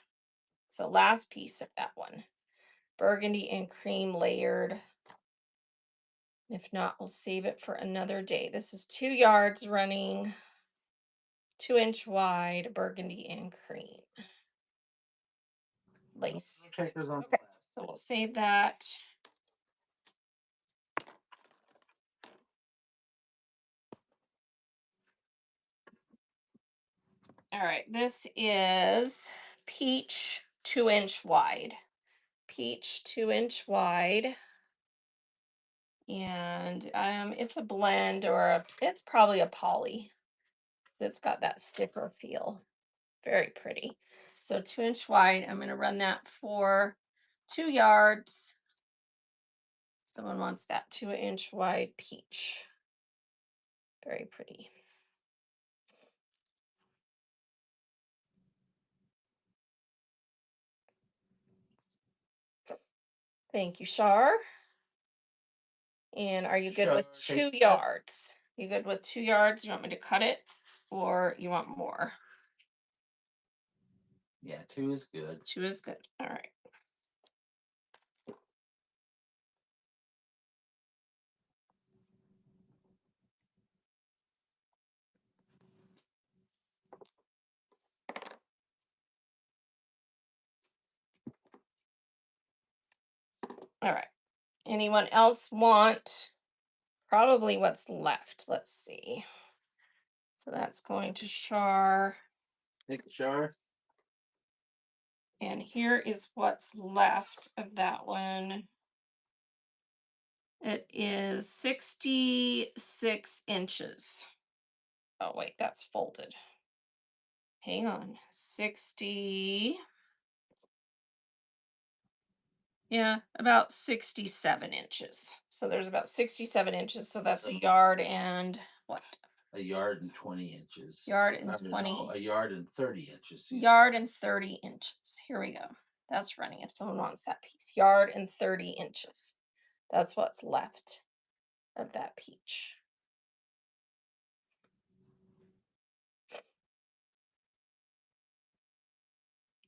So last piece of that one. Burgundy and cream layered. If not, we'll save it for another day. This is 2 yards running 2-inch wide burgundy and cream lace. Checkers on. Okay, so we'll save that. All right, this is peach 2-inch wide. Peach 2-inch wide. And it's a blend or it's probably a poly. So it's got that sticker feel. Very pretty. So 2-inch wide. I'm going to run that for 2 yards. Someone wants that 2-inch wide peach. Very pretty. Thank you, Shar. And are you good with Shar, 2 yards? You good with 2 yards? You want me to cut it or you want more? Yeah, 2 is good. 2 is good. All right. All right. Anyone else want probably what's left? Let's see. So that's going to Shar. Nick Shar. And here is what's left of that one. It is 66 inches. Oh, wait, that's folded. Hang on. 60. Yeah, about 67 inches. So there's about 67 inches. So that's a yard and what? A yard and 20 inches. Yard and I don't 20. know, a yard and 30 inches. Yard and 30 inches. Here we go. That's running if someone wants that piece. Yard and 30 inches. That's what's left of that peach.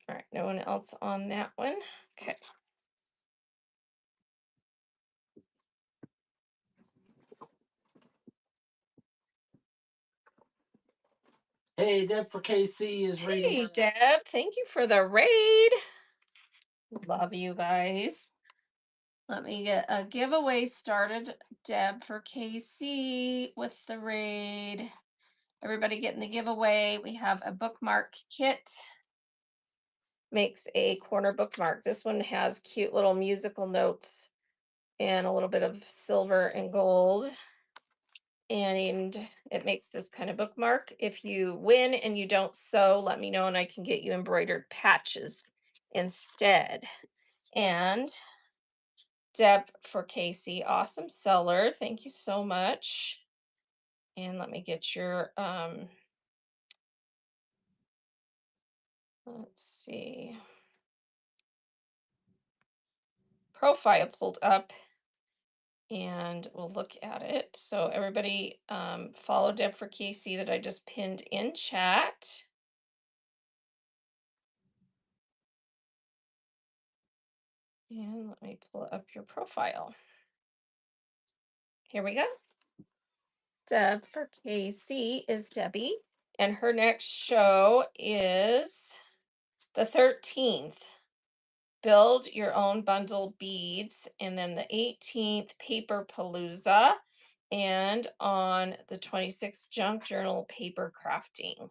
All right, no one else on that one. Okay. Hey, Deb for KC is raiding. Hey, Deb, thank you for the raid. Love you guys. Let me get a giveaway started. Deb for KC with the raid. Everybody getting the giveaway. We have a bookmark kit. Makes a corner bookmark. This one has cute little musical notes and a little bit of silver and gold. And it makes this kind of bookmark. If you win and you don't sew, let me know and I can get you embroidered patches instead. And Deb for Casey, awesome seller. Thank you so much. And let me get your let's see, profile pulled up and we'll look at it. So everybody follow Deb for Casey that I just pinned in chat. And let me pull up your profile. Here we go. Deb for Casey is Debbie, and her next show is the 13th. Build your own bundle beads, and then the 18th, Paper Palooza, and on the 26th, Junk Journal paper crafting.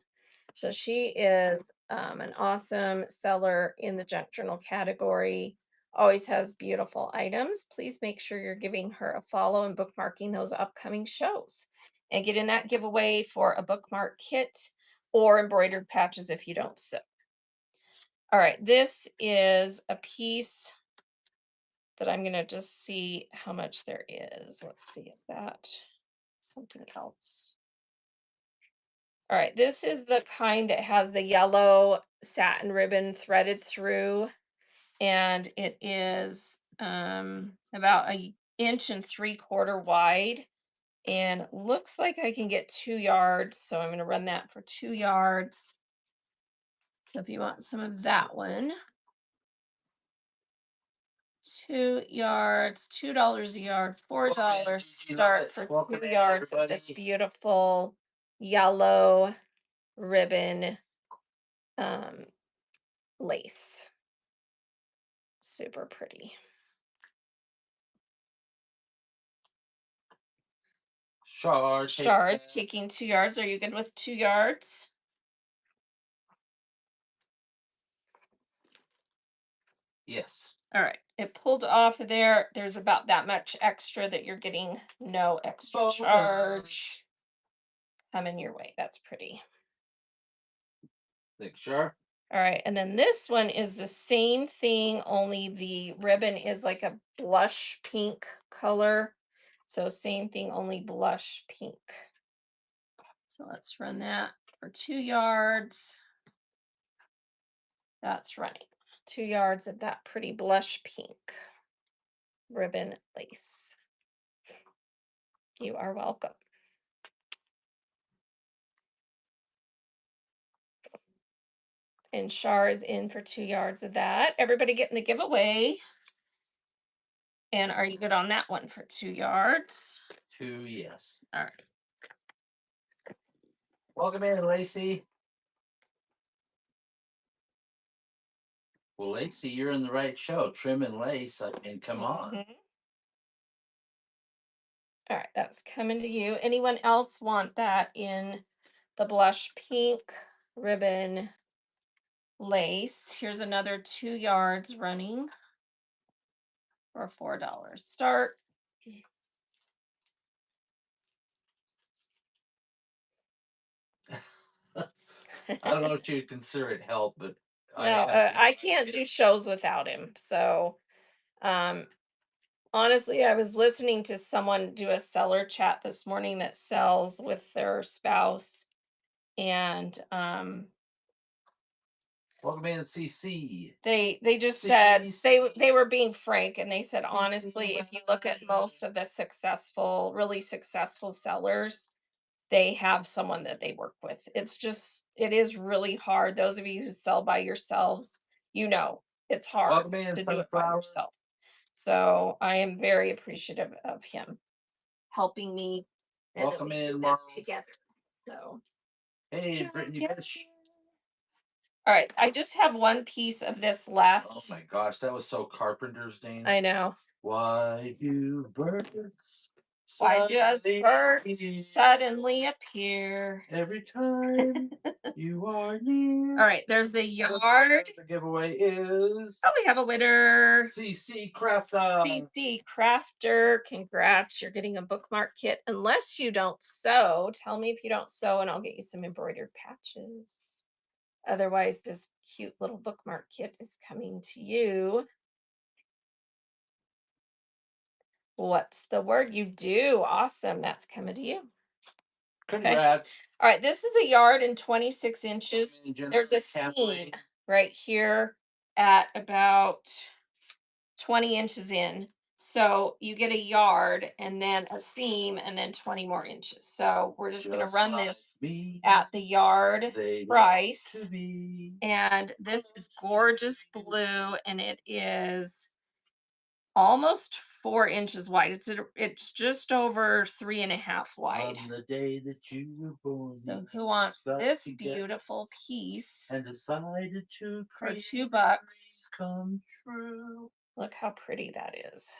So she is an awesome seller in the junk journal category. Always has beautiful items. Please make sure you're giving her a follow and bookmarking those upcoming shows and get in that giveaway for a bookmark kit or embroidered patches if you don't sew. All right, this is a piece that I'm going to just see how much there is. Let's see, is that something else? All right, this is the kind that has the yellow satin ribbon threaded through, and it is about a inch and 3/4 wide, and looks like I can get 2 yards, so I'm going to run that for 2 yards. So if you want some of that one, 2 yards, $2 a yard, $4 start for Welcome 2 yards of this everybody. beautiful yellow ribbon um, lace. Super pretty. Shar, Stars taking 2 yards. Are you good with 2 yards? yes. All right. It pulled off of there. There's about that much extra that you're getting no extra charge coming your way. That's pretty. Think sure. All right. And then this one is the same thing, only the ribbon is like a blush pink color. So same thing, only blush pink. So let's run that for 2 yards. That's running. 2 yards of that pretty blush pink ribbon lace. You are welcome. And Shar is in for 2 yards of that. Everybody getting the giveaway. And are you good on that one for 2 yards? 2, yes. All right. Welcome in, Lacey. Well, Lacey, you're in the right show. Trim and lace. I mean, come on. Mhm. All right, that's coming to you. Anyone else want that in the blush pink ribbon lace? Here's another 2 yards running for $4 start. I don't know if you'd consider it help, but No, have to. I can't do shows without him. So, um, honestly, I was listening to someone do a seller chat this morning that sells with their spouse, and Welcome in, CC. they just said they CC. were being frank, and they said honestly, if you look at most of the successful, really successful sellers, they have someone that they work with. It is really hard. Those of you who sell by yourselves, it's hard Welcome in, to do it by Sunflower. yourself. So I am very appreciative of him helping me and that Welcome we in, do Mark. this together. So Hey, Brittany Fish. all right, I just have one piece of this left. Oh my gosh, that was so Carpenter's name. I know. Why do birds Why just birds appear suddenly appear? every time you are near? All right, there's a yard. The giveaway is Oh, we have a winner. CC Crafter. CC Crafter, congrats. You're getting a bookmark kit. Unless you don't sew, tell me if you don't sew and I'll get you some embroidered patches. Otherwise, this cute little bookmark kit is coming to you. What's the word? You do. Awesome. That's coming to you. Congrats. All right, this is a yard and 26 inches. There's a Kathleen. seam right here at about 20 inches in. So you get a yard and then a seam and then 20 more inches. So we're just going to run this at the yard price. And this is gorgeous blue, and it is almost 4 inches wide. It's just over 3.5 wide. On the day that you were born. So who wants this beautiful piece and decided to for $2? Come true. Look how pretty that is.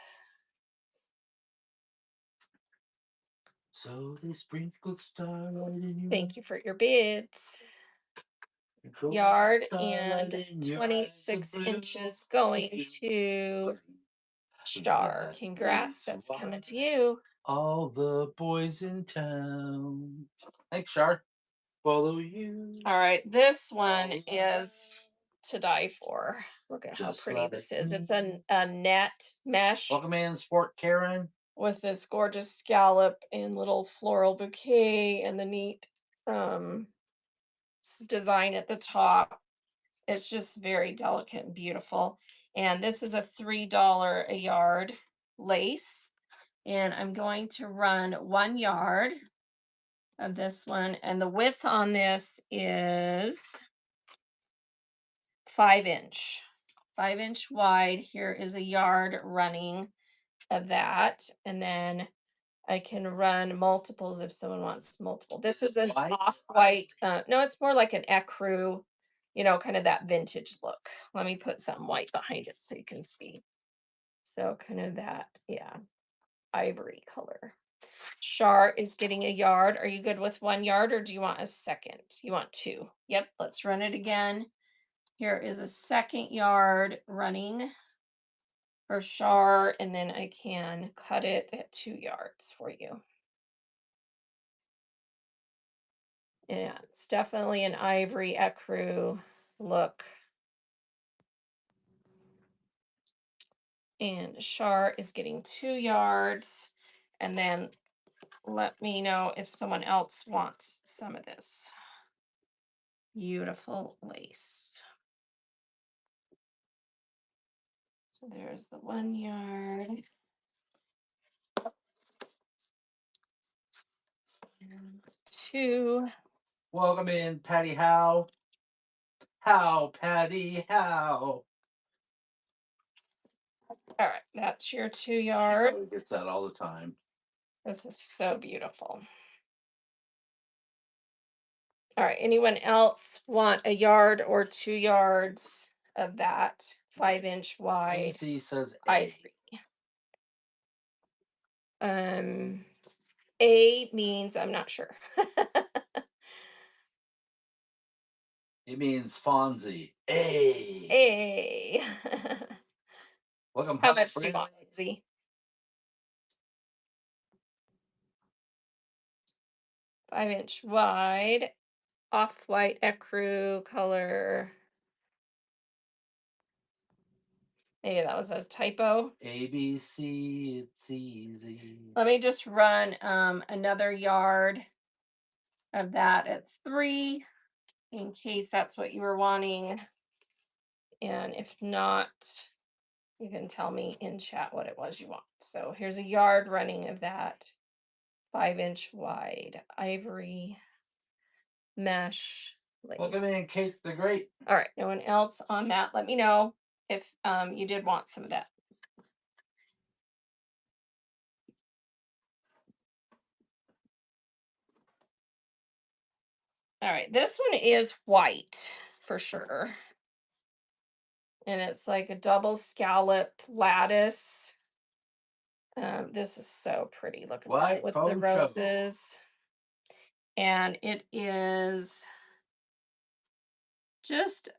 So they sprinkled starlight in you. Thank you for your bids. yard and 26 inches going to Star. Congrats, that's coming to you. All the boys in town. Thanks, Shar. Follow you. All right, this one is to die for. Look at how Just pretty like this is. me. It's a net mesh Welcome in, Sport Karen. with this gorgeous scallop and little floral bouquet and the neat um design at the top. It's just very delicate and beautiful. And this is a $3 a yard lace. And I'm going to run 1 yard of this one. And the width on this is 5 inch. 5 inch wide. Here is a yard running of that. And then I can run multiples if someone wants multiple. This is an White? off-white. No, it's more like an ecru, kind of that vintage look. Let me put something white behind it so you can see. So kind of that, yeah, ivory color. Shar is getting a yard. Are you good with 1 yard or do you want a second? You want 2? Yep, let's run it again. Here is a second yard running for Shar, and then I can cut it at 2 yards for you. Yeah, it's definitely an ivory ecru look. And Shar is getting 2 yards. And then let me know if someone else wants some of this beautiful lace. So there's the 1 yard. And 2. Welcome in, Patty Howe. How, Patty, how? All right, that's your 2 He yards. gets that all the time. This is so beautiful. All right, anyone else want a yard or 2 yards of that 5 inch wide AC says A. ivory? A means I'm not sure. It means Fonzie. A. A. Welcome. How much do you want, Z? Five-inch wide, off-white ecru color. Maybe that was a typo. ABC, it's easy. Let me just run another yard of that at 3 in case that's what you were wanting. And if not, you can tell me in chat what it was you want. So here's a yard running of that 5-inch wide ivory mesh Welcome lace. in, Kate the Great. All right, no one else on that. Let me know if you did want some of that. All right, this one is white for sure. And it's like a double scallop lattice. This is so pretty. Look at White that with faux the show. roses. And it is just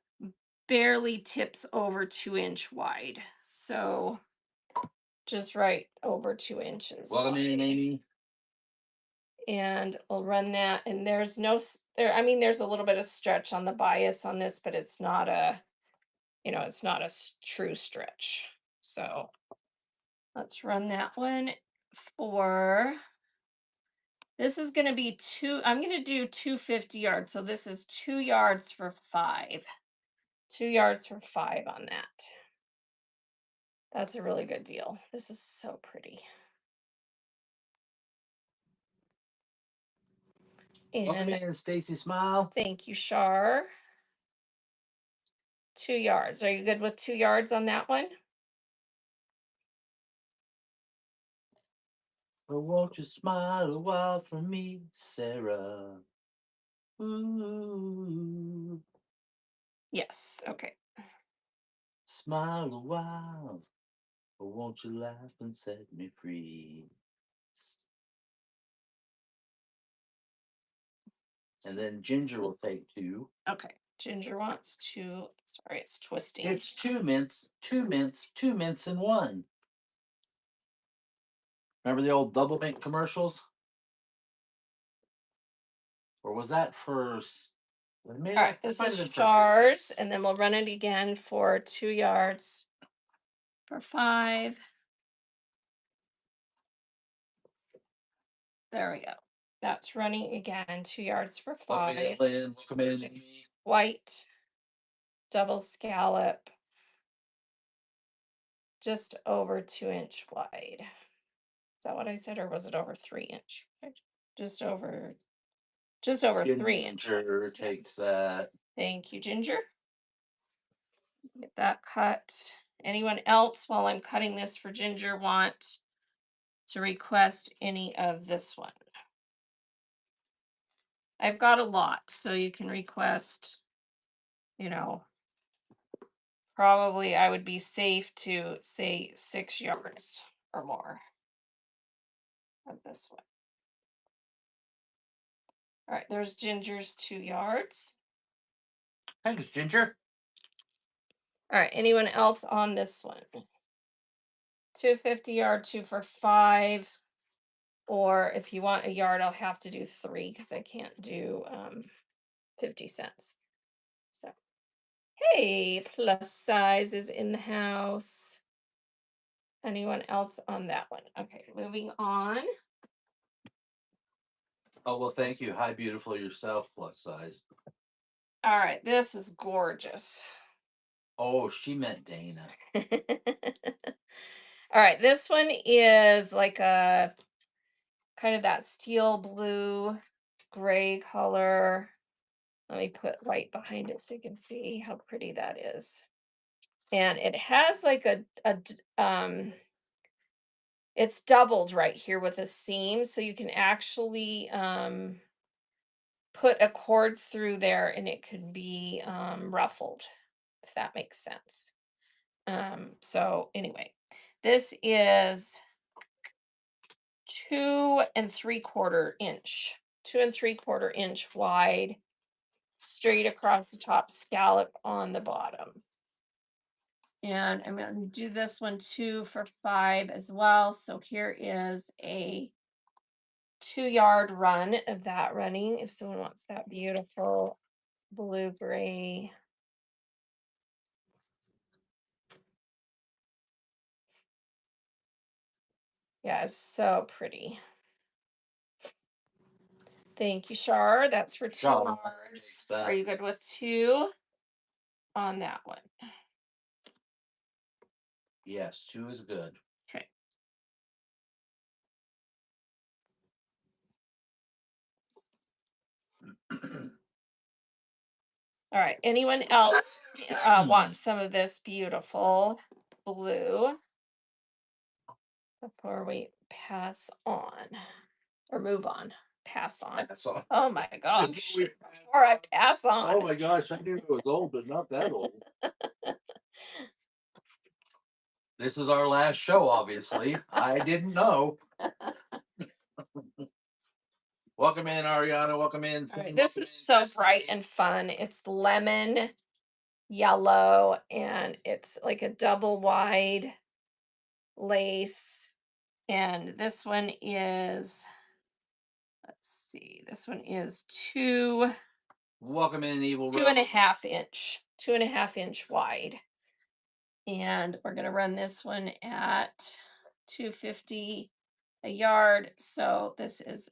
barely tips over 2-inch wide. So just right over 2 inches. Welcome in, wide. Amy. And we'll run that. And there's no there. I mean, there's a little bit of stretch on the bias on this, but it's not a, it's not a true stretch. So let's run that one for. This is going to be I'm going to do 250 yards. So this is 2 yards for 5. 2 yards for 5 on that. That's a really good deal. This is so pretty. Welcome And in, Stacy Smile. thank you, Shar. 2 yards. Are you good with 2 yards on that one? But won't you smile a while for me, Sarah? Ooh. Yes. Okay. Smile a while, or won't you laugh and set me free? And then Ginger will take 2. Okay. Ginger wants to, sorry, it's twisting. It's two mints, two mints, two mints in one. Remember the old double mint commercials? Or was that for? Maybe All that right, this might is have been for. Shars, and then we'll run it again for 2 yards for 5. There we go. That's running again, 2 yards for Welcome in, 5. Lynn. Welcome in, Amy. It's white, double scallop, just over 2-inch wide. Is that what I said, or was it over 3-inch? Just over, just over 3-inch. Ginger takes that. Thank you, Ginger. Get that cut. Anyone else, while I'm cutting this for Ginger, want to request any of this one? I've got a lot, so you can request, you know, probably I would be safe to say 6 yards or more of this one. All right, there's Ginger's 2 yards. Thanks, Ginger. All right, anyone else on this one? 250 yard, 2 for 5. Or if you want a yard, I'll have to do 3 because I can't do 50 cents. So, hey, plus size is in the house. Anyone else on that one? Okay, moving on. Oh, well, thank you. Hi, beautiful yourself, plus size. All right, this is gorgeous. Oh, she meant Dana. All right, this one is like a kind of that steel blue gray color. Let me put white behind it so you can see how pretty that is. And it has like it's doubled right here with a seam, so you can actually put a cord through there and it could be ruffled, if that makes sense. So anyway, this is 2 3/4 inch, 2 3/4 inch wide, straight across the top, scallop on the bottom. And I'm going to do this one 2 for 5 as well. So here is a 2 yard run of that running. If someone wants that beautiful blue gray. Yeah, it's so pretty. Thank you, Shar. That's for 2 Shar yards. takes that. Are you good with 2 on that one? Yes, 2 is good. Okay. All right. Anyone else want some of this beautiful blue before we pass on or move on? Pass on. That's all. Oh my gosh. Before we pass Before I on. pass on. Oh my gosh, I knew it was old, but not that old. This is our last show, obviously. I didn't know. Welcome in, Ariana. Welcome in. All right, Sam. this Welcome is in, so Christy. bright and fun. It's lemon yellow and it's like a double wide lace. And this one is, let's see, this one is Welcome in, Evil two Rose. and a half inch, 2.5 inch wide. And we're gonna run this one at 250 a yard. So this is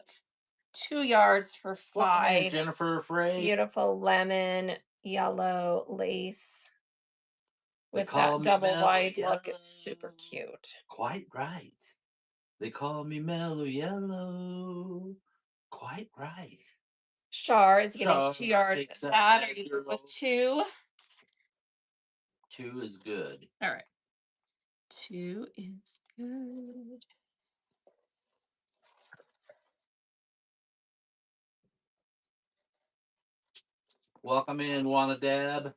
2 yards for Welcome in, 5. Jennifer Frey. Beautiful lemon yellow lace They with call that me double Mellow wide look. It's super Yellow. cute. Quite right. They call me Mellow Yellow. Quite right. Shar is getting Shar 2 yards takes of that that. Are you good with girl. 2? 2 is good. All right. 2 is good. Welcome in, Wanna Dab.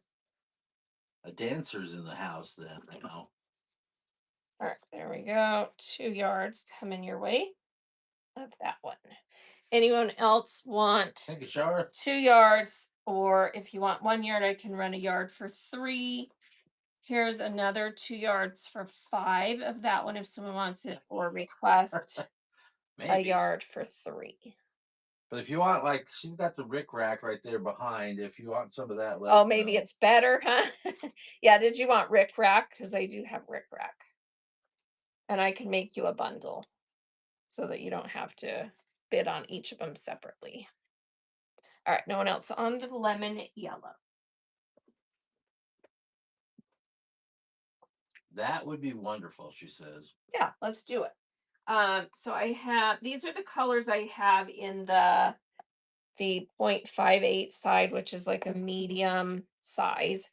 A dancer's in the house then, you know. All right, there we go. 2 yards coming your way of that one. Anyone else want Thank you, Shar. 2 yards Or if you want 1 yard, I can run a yard for 3. Here's another 2 yards for 5 of that one if someone wants it, or request a Maybe. yard for 3. But if you want, like, she's got the Rick Rack right there behind. If you want some of that, let Oh, us maybe know. it's better, huh? Yeah, did you want Rick Rack? Because I do have Rick Rack. And I can make you a bundle so that you don't have to bid on each of them separately. All right, no one else on the lemon yellow. That would be wonderful, she says. Yeah, let's do it. So I have, these are the colors I have in the 0.58 side, which is like a medium size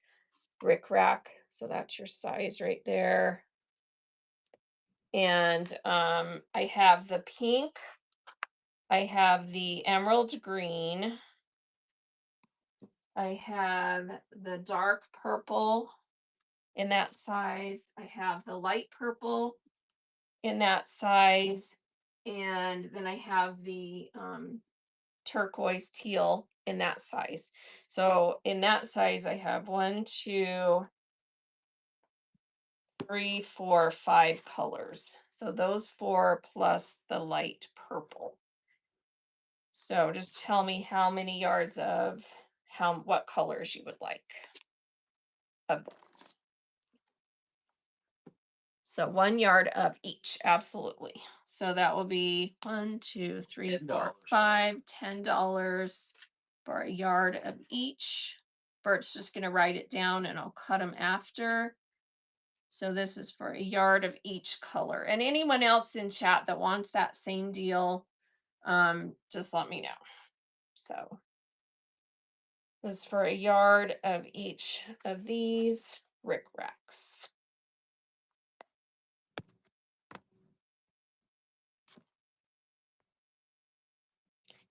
Rick Rack. So that's your size right there. And I have the pink, I have the emerald green, I have the dark purple in that size, I have the light purple in that size, and then I have the turquoise teal in that size. So in that size, I have 1, 2, 3, 4, 5 colors. So those 4 plus the light purple. So just tell me how many yards of what colors you would like of those. So 1 yard of each, absolutely. So that will be 1, 2, 3, 4, $10. 5, $10 for a yard of each. Bert's just gonna write it down and I'll cut them after. So this is for a yard of each color. And anyone else in chat that wants that same deal, just let me know. So this is for a yard of each of these Rick Racks.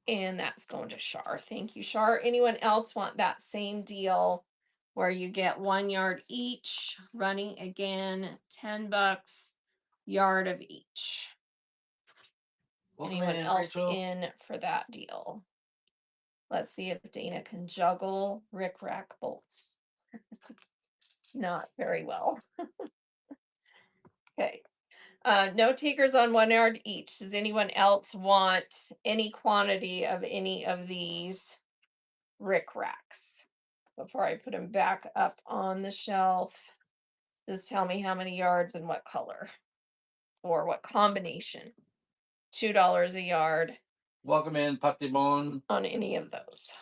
And that's going to Shar. Thank you, Shar. Anyone else want that same deal where you get 1 yard each, running again, $10, yard of each? Welcome Anyone in, else Rachel. in for that deal? Let's see if Dana can juggle Rick Rack bolts. Not very well. Okay. No takers on 1 yard each. Does anyone else want any quantity of any of these Rick Racks? Before I put them back up on the shelf, just tell me how many yards and what color or what combination. $2 a yard Welcome in, Patimon. on any of those.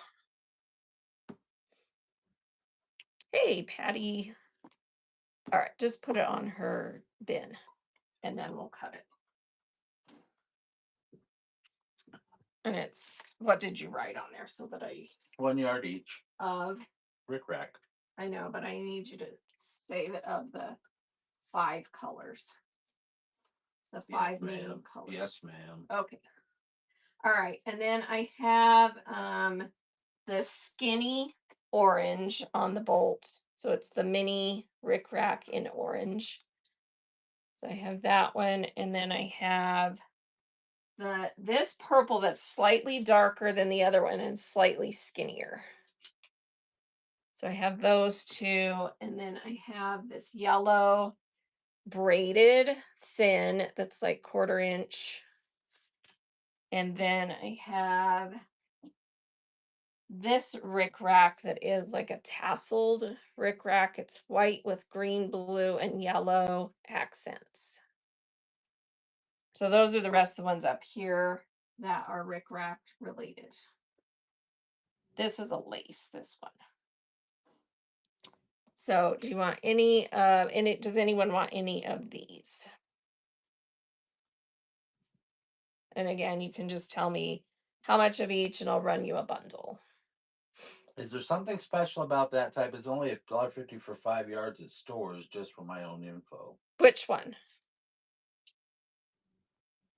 Hey, Patty. All right, just put it on her bin and then we'll cut it. And it's, what did you write on there so that 1 yard each. of, Rick Rack. I know, but I need you to say that of the 5 colors. The 5 main ma'am. colors. Yes, ma'am. Okay. All right, and then I have the skinny orange on the bolt. So it's the mini Rick Rack in orange. So I have that one, and then I have this purple that's slightly darker than the other one and slightly skinnier. So I have those two, and then I have this yellow braided thin that's like 1/4 inch. And then I have this Rick Rack that is like a tasseled Rick Rack. It's white with green, blue, and yellow accents. So those are the rest of the ones up here that are Rick Rack related. This is a lace, this one. So do you want any does anyone want any of these? And again, you can just tell me how much of each and I'll run you a bundle. Is there something special about that type? It's only $1.50 for 5 yards at stores, just for my own info. Which one?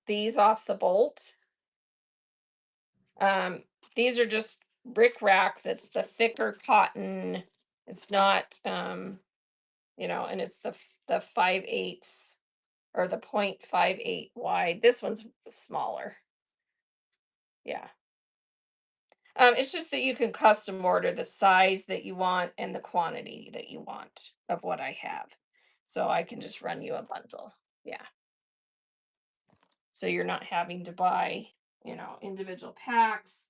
These off the bolt. These are just Rick Rack. That's the thicker cotton. It's not, and it's the 5/8 or the 0.58 wide. This one's smaller. Yeah. It's just that you can custom order the size that you want and the quantity that you want of what I have. So I can just run you a bundle. Yeah. So you're not having to buy, individual packs.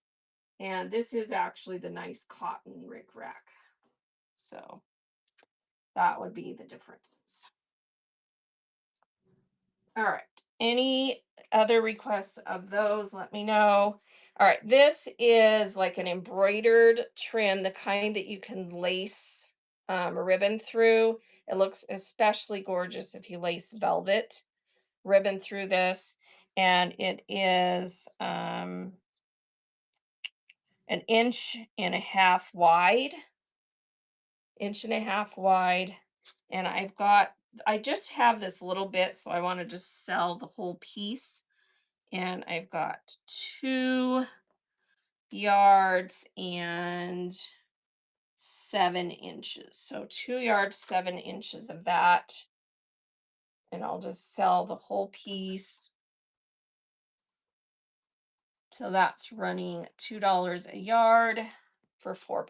And this is actually the nice cotton Rick Rack. So that would be the differences. All right. Any other requests of those? Let me know. All right. This is like an embroidered trim, the kind that you can lace a ribbon through. It looks especially gorgeous if you lace velvet ribbon through this. And it is an inch and a half wide, inch and a half wide. And I just have this little bit, so I want to just sell the whole piece. And I've got 2 yards and 7 inches. So 2 yards, 7 inches of that. And I'll just sell the whole piece. So that's running $2 a yard for $4.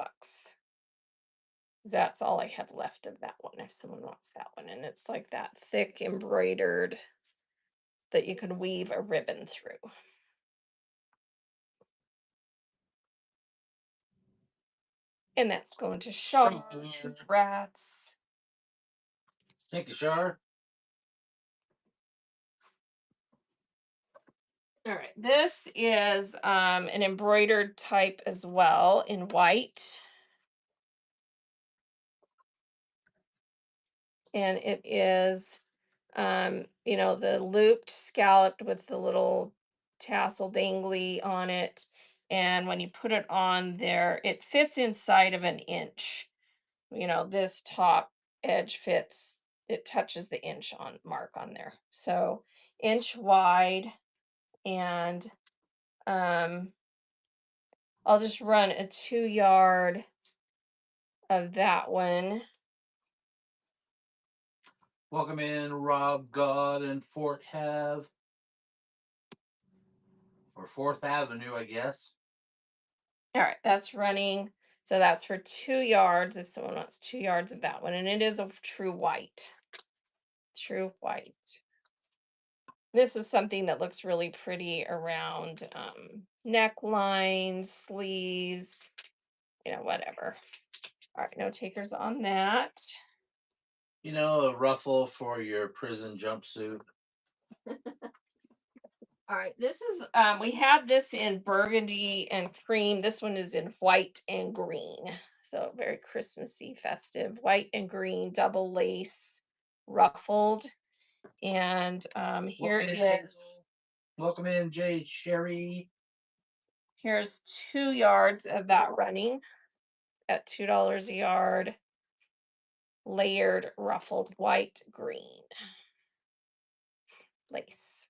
That's all I have left of that one if someone wants that one. And it's like that thick embroidered that you can weave a ribbon through. And that's going to show rats. Thank you, Shar. All right, this is an embroidered type as well in white. And it is, the looped scalloped with the little tassel dangly on it. And when you put it on there, it fits inside of an inch. This top edge fits, it touches the inch on mark on there. So inch wide. And I'll just run a 2 yard of that one. Welcome in, Rob God and Fort Have. Or 4th Avenue, I guess. All right, that's running. So that's for 2 yards if someone wants 2 yards of that one. And it is a true white. True white. This is something that looks really pretty around necklines, sleeves, whatever. All right, no takers on that. A ruffle for your prison jumpsuit. All right, this is we have this in burgundy and cream. This one is in white and green. So very Christmassy, festive. White and green, double lace, ruffled. And here Welcome it in. is. Welcome in, Jay Sherry. Here's 2 yards of that running at $2 a yard. Layered, ruffled, white, green lace.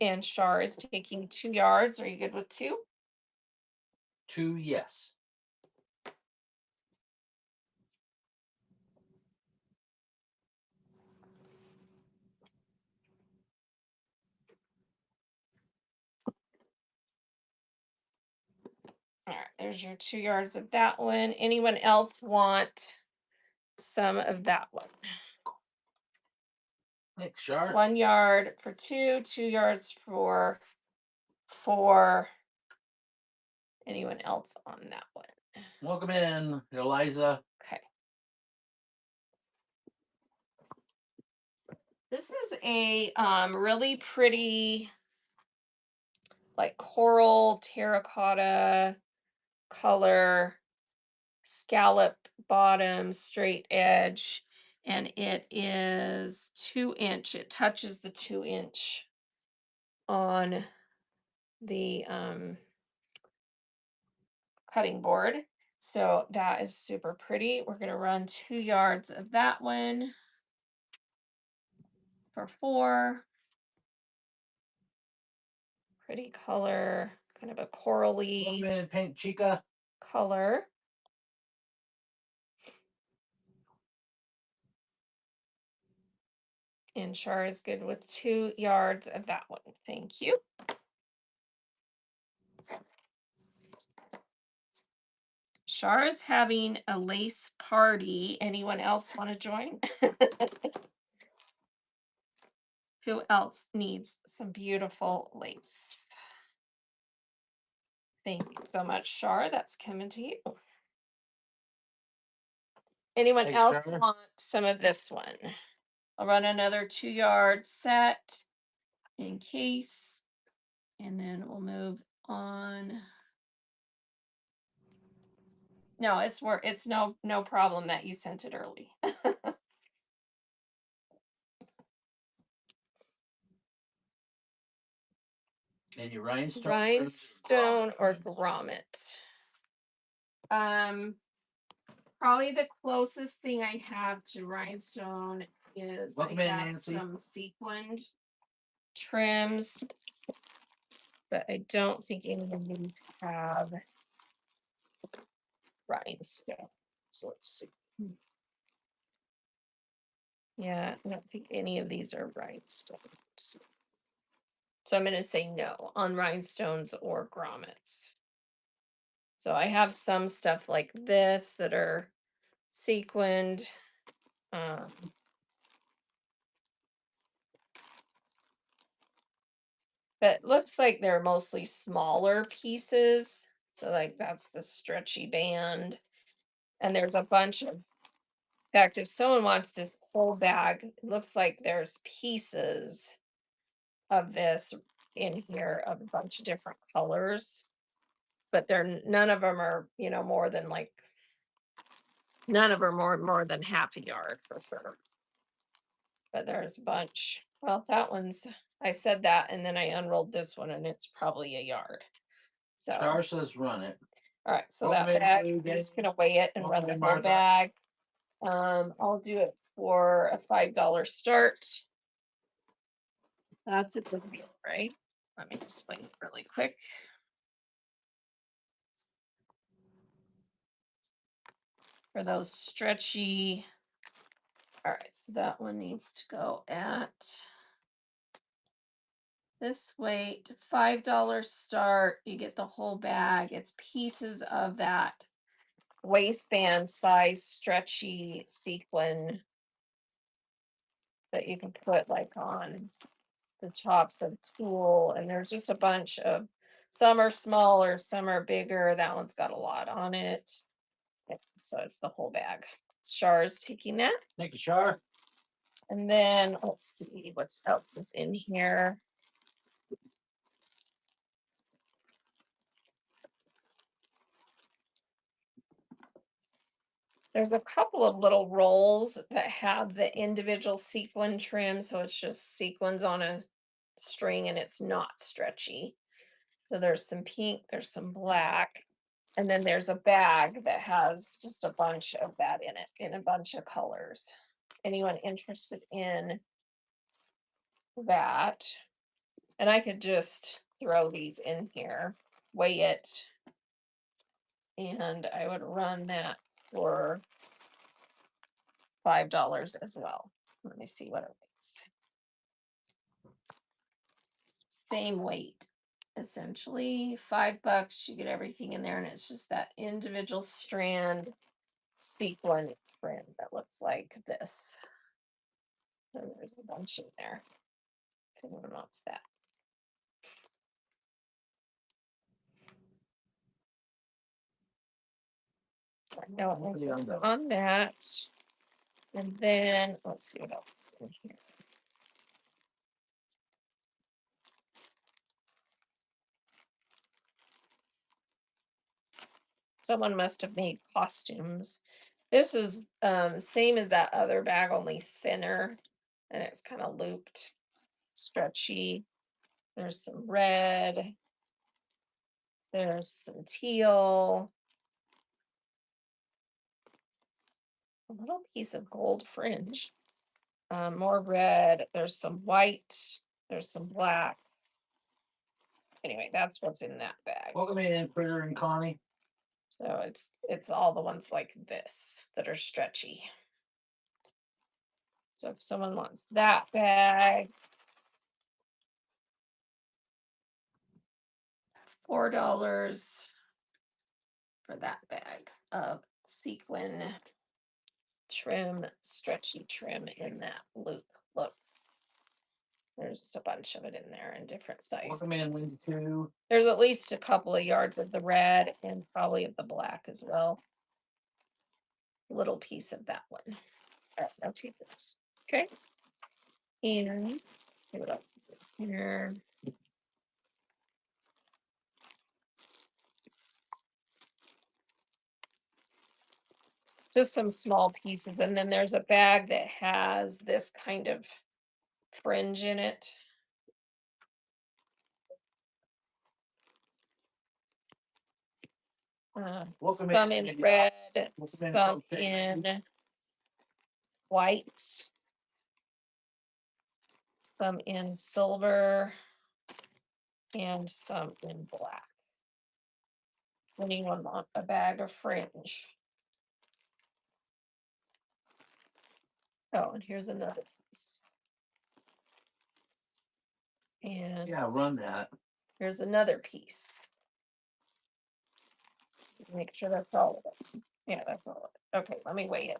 And Shar is taking 2 yards. Are you good with 2? 2, yes. All right, there's your 2 yards of that one. Anyone else want some of that one? Thanks, Shar. 1 yard for 2, 2 yards for 4. Anyone else on that one? Welcome in, Eliza. Okay. This is a really pretty, like coral terracotta color, scallop bottom, straight edge, and it is 2 inch. It touches the 2 inch on the cutting board. So that is super pretty. We're going to run 2 yards of that one for 4. Pretty color, kind of a Welcome corally in, Paint Chica. color. And Char is good with 2 yards of that one. Thank you. Char is having a lace party. Anyone else want to join? Who else needs some beautiful lace? Thank you so much, Char. That's coming to you. Anyone Hey, else Char. want some of this one? I'll run another 2-yard set in case, and then we'll move on. No, it's no problem that you sent it early. Any rhinestone? Rhinestone or grommet? Probably the closest thing I have to rhinestone is Welcome I in, have Nancy. some sequined trims, but I don't think any of these have rhinestone. So let's see. Yeah, I don't think any of these are rhinestones. So I'm going to say no on rhinestones or grommets. So I have some stuff like this that are sequined. But looks like they're mostly smaller pieces. So like that's the stretchy band. And there's a bunch of, in fact, if someone wants this whole bag, it looks like there's pieces of this in here of a bunch of different colors. But none of them are, more than like none of them are more than half a yard for sure. But there's a bunch. Well, I said that and then I unrolled this one and it's probably a yard. So Char says run it. all right, so Welcome that in, bag, Blue I'm just Jay. gonna weigh it and run Welcome the in, whole Martha. bag. I'll do it for a $5 start. That's a good deal, right? Let me explain it really quick. For those stretchy, all right, so that one needs to go at this weight, $5 start. You get the whole bag. It's pieces of that waistband size stretchy sequin that you can put like on the tops of tulle. And there's just a bunch of, some are smaller, some are bigger. That one's got a lot on it. So it's the whole bag. Char's taking that. Thank you, Char. And then let's see what else is in here. There's a couple of little rolls that have the individual sequin trim. So it's just sequins on a string and it's not stretchy. So there's some pink, there's some black. And then there's a bag that has just a bunch of that in it, in a bunch of colors. Anyone interested in that? And I could just throw these in here, weigh it, and I would run that for $5 as well. Let me see what it weighs. Same weight, essentially. $5, you get everything in there, and it's just that individual strand sequin trim that looks like this. And there's a bunch in there. If anyone wants that. No on that. And then let's see what else is in here. Someone must have made costumes. This is same as that other bag, only thinner, and it's kind of looped, stretchy. There's some red. There's some teal. A little piece of gold fringe. More red. There's some white. There's some black. Anyway, that's what's in that bag. Welcome in, Critter and Connie. So it's all the ones like this that are stretchy. So if someone wants that bag, $4 for that bag of sequin trim, stretchy trim in that loop. Look, there's just a bunch of it in there in different sizes. Welcome in, Wendy, too. There's at least a couple of yards of the red and probably of the black as well. Little piece of that one. All right, I'll take this. Okay. And let's see what else is in here. Just some small pieces. And then there's a bag that has this kind of fringe in it. Welcome Some in, in Wendy. red, Welcome in, some Coach. in white, some in silver, and some in black. Does anyone want a bag of fringe? Oh, and here's another piece. And Yeah, run that. here's another piece. Make sure that's all of it. Yeah, that's all of it. Okay, let me weigh it.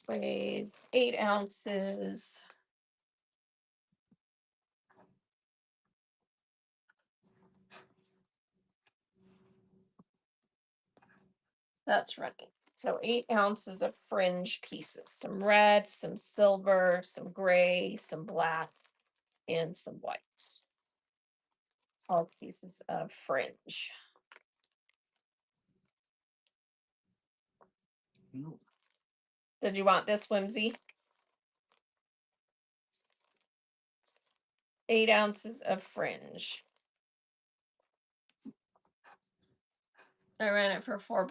Weighs 8 ounces. That's right. So 8 ounces of fringe pieces, some red, some silver, some gray, some black, and some white. All pieces of fringe. No. Did you want this, Whimsy? 8 ounces of fringe. I ran it for $4.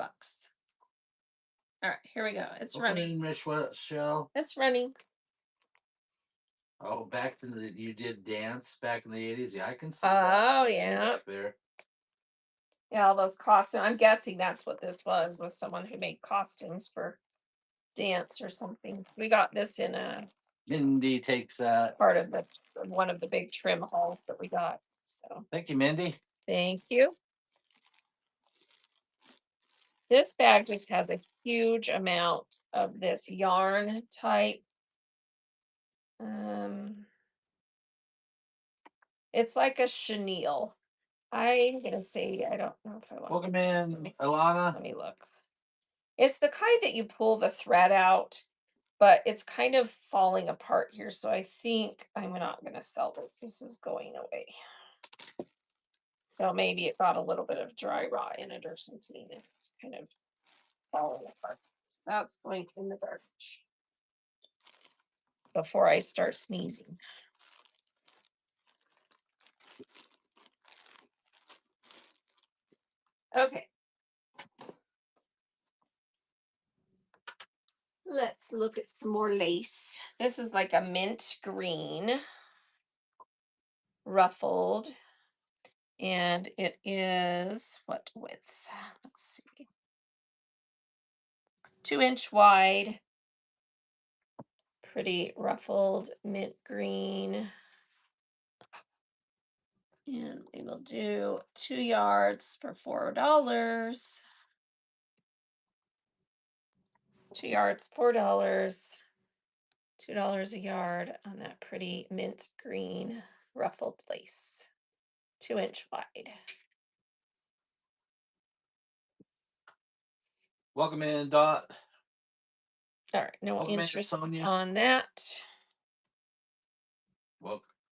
All right, here we go. It's Welcome running. in, Michelle. It's running. Oh, back in the you did dance back in the 80s. Yeah, I can see that. Oh, yeah. Back there. Yeah, all those costumes. I'm guessing that's what this was someone who made costumes for dance or something. So we got this in a Mindy takes that. part of one of the big trim hauls that we got. So Thank you, Mindy. thank you. This bag just has a huge amount of this yarn type. It's like a chenille. I'm gonna say I don't know if I want. Welcome in, Alana. Let me look. It's the kind that you pull the thread out, but it's kind of falling apart here. So I think I'm not gonna sell this. This is going away. So maybe it got a little bit of dry rot in it or something. It's kind of falling apart. So that's going in the garbage before I start sneezing. Okay. Let's look at some more lace. This is like a mint green, ruffled, and it is what width? Let's see. 2-inch wide, pretty ruffled mint green. And we will do 2 yards for $4. 2 yards, $4. $2 a yard on that pretty mint green ruffled lace. 2-inch wide. Welcome in, Dot. All right, no Welcome in, interest Sonia. on that.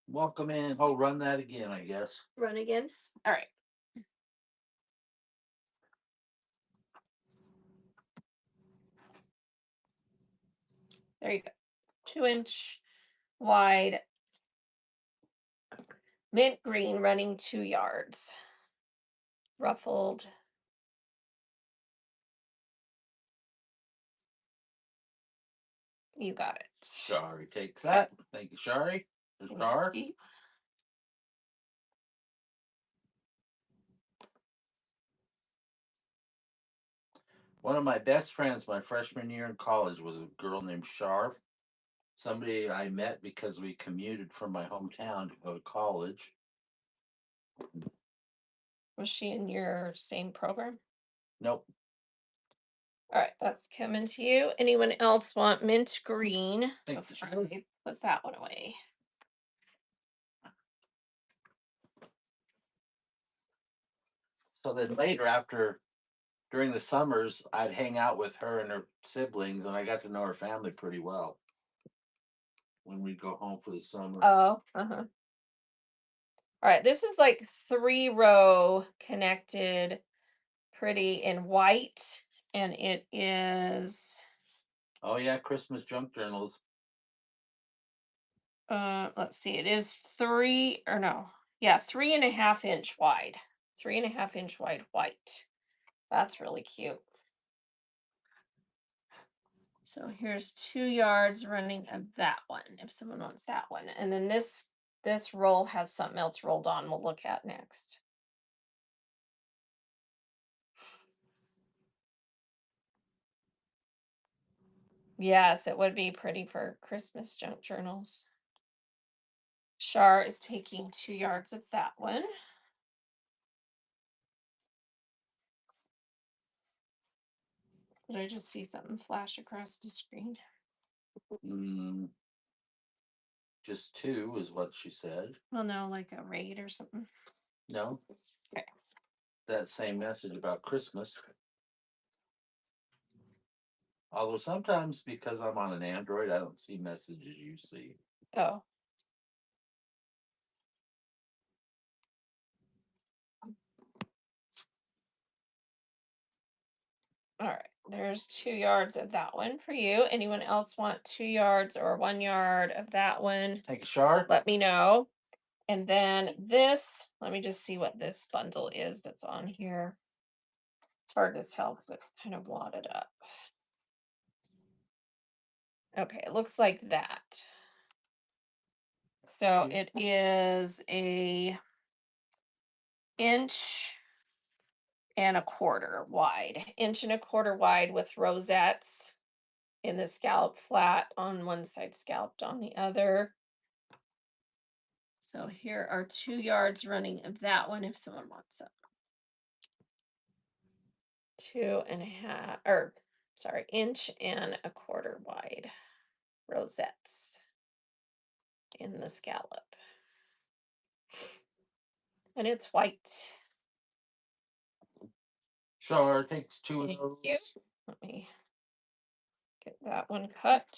Welcome in. Oh, run that again, I guess. Run again. All right. There you go. 2-inch wide mint green running 2 yards. Ruffled. You got it. Shari takes that. Thank you, Shari. There's Shar. Okay. One of my best friends my freshman year in college was a girl named Sharv. Somebody I met because we commuted from my hometown to go to college. Was she in your same program? Nope. All right, that's coming to you. Anyone else want mint green? Thank you. Before I put that one away. So then later, during the summers, I'd hang out with her and her siblings, and I got to know her family pretty well when we'd go home for the summer. Oh, uh-huh. All right, this is like 3-row connected, pretty in white, and it is Oh yeah, Christmas junk journals. let's see, it is 3.5 inch wide. 3.5 inch wide white. That's really cute. So here's 2 yards running of that one, if someone wants that one. And then this roll has something else rolled on we'll look at next. Yes, it would be pretty for Christmas junk journals. Shar is taking 2 yards of that one. Did I just see something flash across the screen? Mm, just 2 is what she said. Well, no, like a raid or something. No. Okay. That same message about Christmas. Although sometimes because I'm on an Android, I don't see messages you see. Oh. All right, there's 2 yards of that one for you. Anyone else want 2 yards or 1 yard of that one? Thank you, Shar. Let me know. And then this, let me just see what this bundle is that's on here. It's hard to tell because it's kind of wadded up. Okay, it looks like that. So it is a 1.25 inches wide, 1.25 inches wide with rosettes in the scallop flat on one side, scalloped on the other. So here are 2 yards running of that one if someone wants it. 2.5, or sorry, 1.25 inches wide rosettes in the scallop. And it's white. Shar takes 2 of Thank those. you. Let me get that one cut.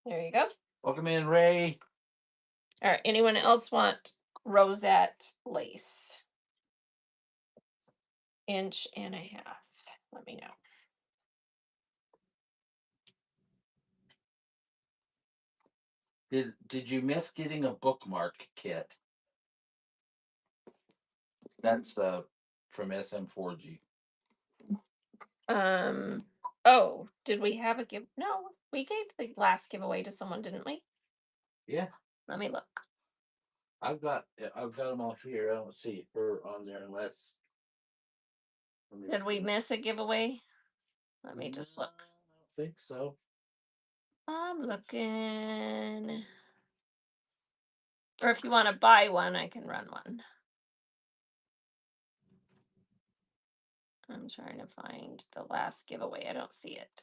There you go. Welcome in, Ray. All right. Anyone else want rosette lace? 1.5 inches. Let me know. Did you miss getting a bookmark kit? That's from SM4G. Oh, did we have a give? No, we gave the last giveaway to someone, didn't we? Yeah, Let me look. I've got them all here. I don't see her on there unless. Did we miss a giveaway? Let me just look. I don't think so. I'm looking. Or if you want to buy one, I can run one. I'm trying to find the last giveaway. I don't see it.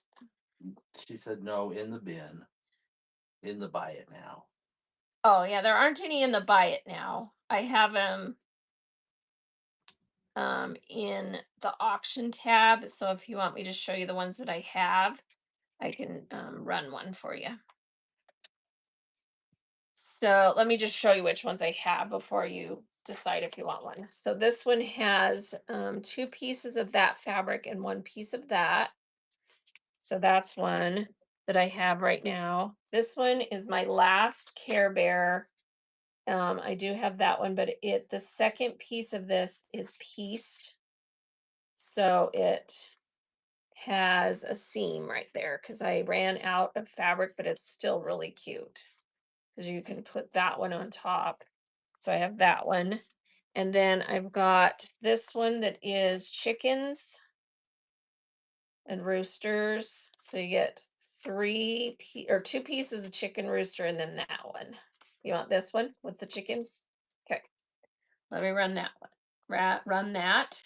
She said no, in the bin. In the buy it now. Oh yeah, there aren't any in the buy it now. I have them in the auction tab. So if you want me to show you the ones that I have, I can run one for you. So let me just show you which ones I have before you decide if you want one. So this one has 2 pieces of that fabric and 1 piece of that. So that's one that I have right now. This one is my last Care Bear. I do have that one, but the second piece of this is pieced. So it has a seam right there because I ran out of fabric, but it's still really cute because you can put that one on top. So I have that one. And then I've got this one that is chickens and roosters. So you get two pieces of chicken rooster and then that one. You want this one with the chickens? Okay. Let me run that one. Run that.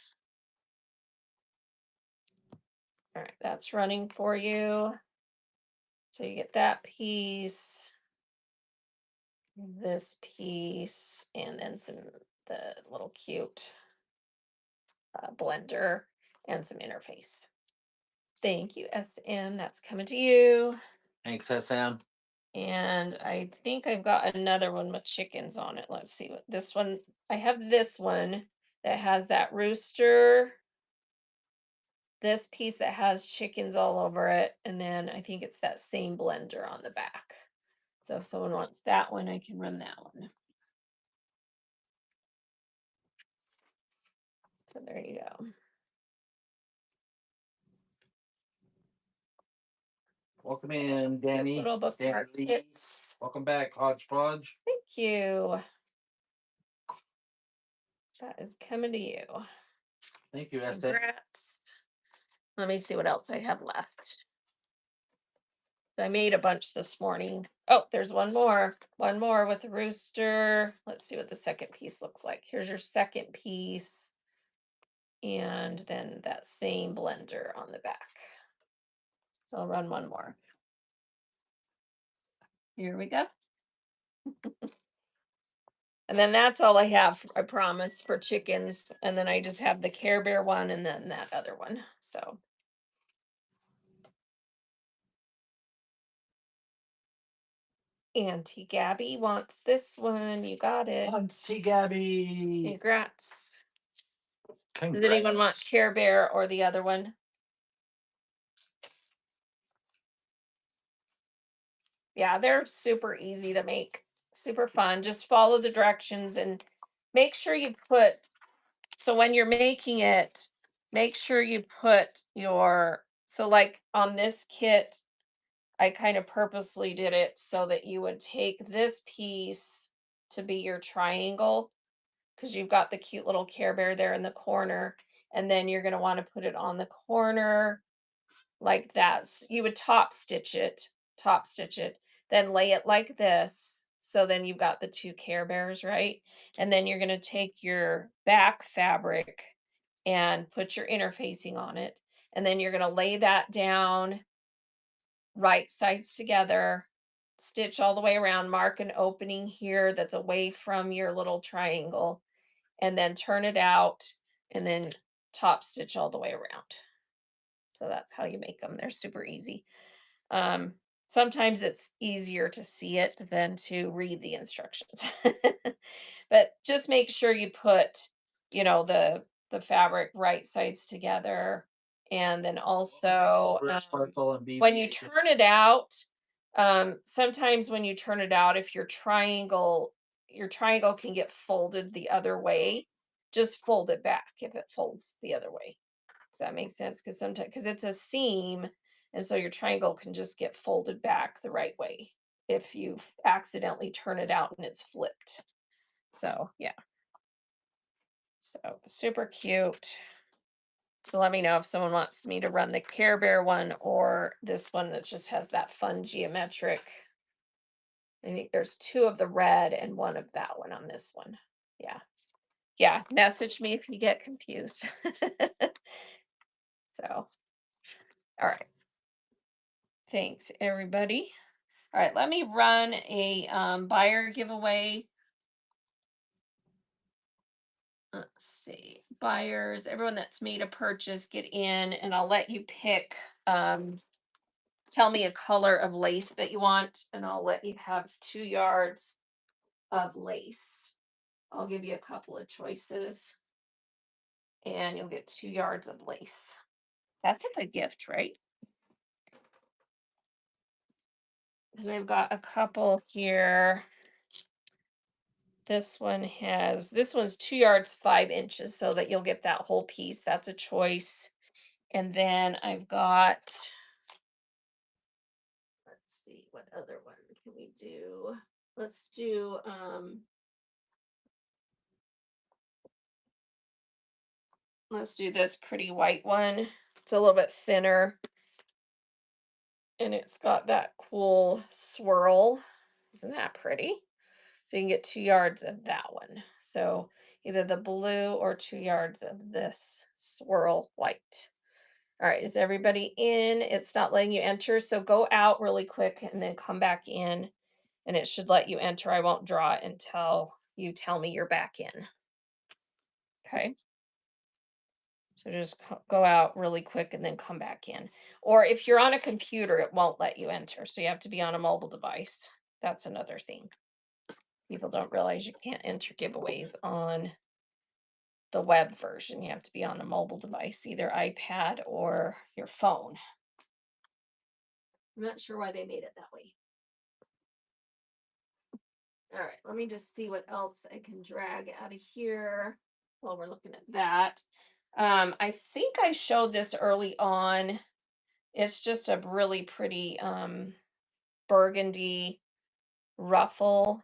All right, that's running for you. So you get that piece, this piece, and then the little cute blender and some interface. Thank you, SM. That's coming to you. Thanks, SM. And I think I've got another one with chickens on it. Let's see what this one. I have this one that has that rooster, this piece that has chickens all over it, and then I think it's that same blender on the back. So if someone wants that one, I can run that one. So there you go. Welcome in, Danny. Little bookmark Danny. kits. Welcome back, Hodgepodge. Thank you. That is coming to you. Thank you, SM. Congrats. Let me see what else I have left. I made a bunch this morning. Oh, there's one more. One more with the rooster. Let's see what the second piece looks like. Here's your second piece. And then that same blender on the back. So I'll run one more. Here we go. And then that's all I have, I promise, for chickens. And then I just have the Care Bear one and then that other one. So Auntie Gabby wants this one. You got it. Auntie Gabby. Congrats. Congrats. Does anyone want Care Bear or the other one? Yeah, they're super easy to make, super fun. Just follow the directions and make sure you put, so when you're making it, make sure you put so like on this kit, I kind of purposely did it so that you would take this piece to be your triangle because you've got the cute little Care Bear there in the corner. And then you're going to want to put it on the corner like that. You would top stitch it, then lay it like this. So then you've got the two Care Bears, right? And then you're going to take your back fabric and put your interfacing on it. And then you're going to lay that down right sides together, stitch all the way around, mark an opening here that's away from your little triangle, and then turn it out and then top stitch all the way around. So that's how you make them. They're super easy. Sometimes it's easier to see it than to read the instructions. But just make sure you put, the fabric right sides together. And then also when you turn it out, sometimes when you turn it out, if your triangle can get folded the other way, just fold it back if it folds the other way. Does that make sense? Because it's a seam, and so your triangle can just get folded back the right way if you accidentally turn it out and it's flipped. So yeah. So super cute. So let me know if someone wants me to run the Care Bear one or this one that just has that fun geometric. I think there's two of the red and one of that one on this one. Yeah. Yeah. Message me if you get confused. So, all right. Thanks, everybody. All right, let me run a buyer giveaway. Let's see. Buyers, everyone that's made a purchase, get in, and I'll let you pick. Tell me a color of lace that you want, and I'll let you have 2 yards of lace. I'll give you a couple of choices, and you'll get 2 yards of lace. That's a good gift, right? because I've got a couple here. This one's 2 yards, 5 inches, so that you'll get that whole piece. That's a choice. And then I've got, let's see, what other one can we do? Let's do, let's do this pretty white one. It's a little bit thinner and it's got that cool swirl. Isn't that pretty? So you can get 2 yards of that one. So either the blue or 2 yards of this swirl white. All right, is everybody in? It's not letting you enter, so go out really quick and then come back in, and it should let you enter. I won't draw it until you tell me you're back in. Okay. So just go out really quick and then come back in. Or if you're on a computer, it won't let you enter. So you have to be on a mobile device. That's another thing. People don't realize you can't enter giveaways on the web version. You have to be on a mobile device, either iPad or your phone. I'm not sure why they made it that way. All right, let me just see what else I can drag out of here while we're looking at that. I think I showed this early on. It's just a really pretty burgundy ruffle.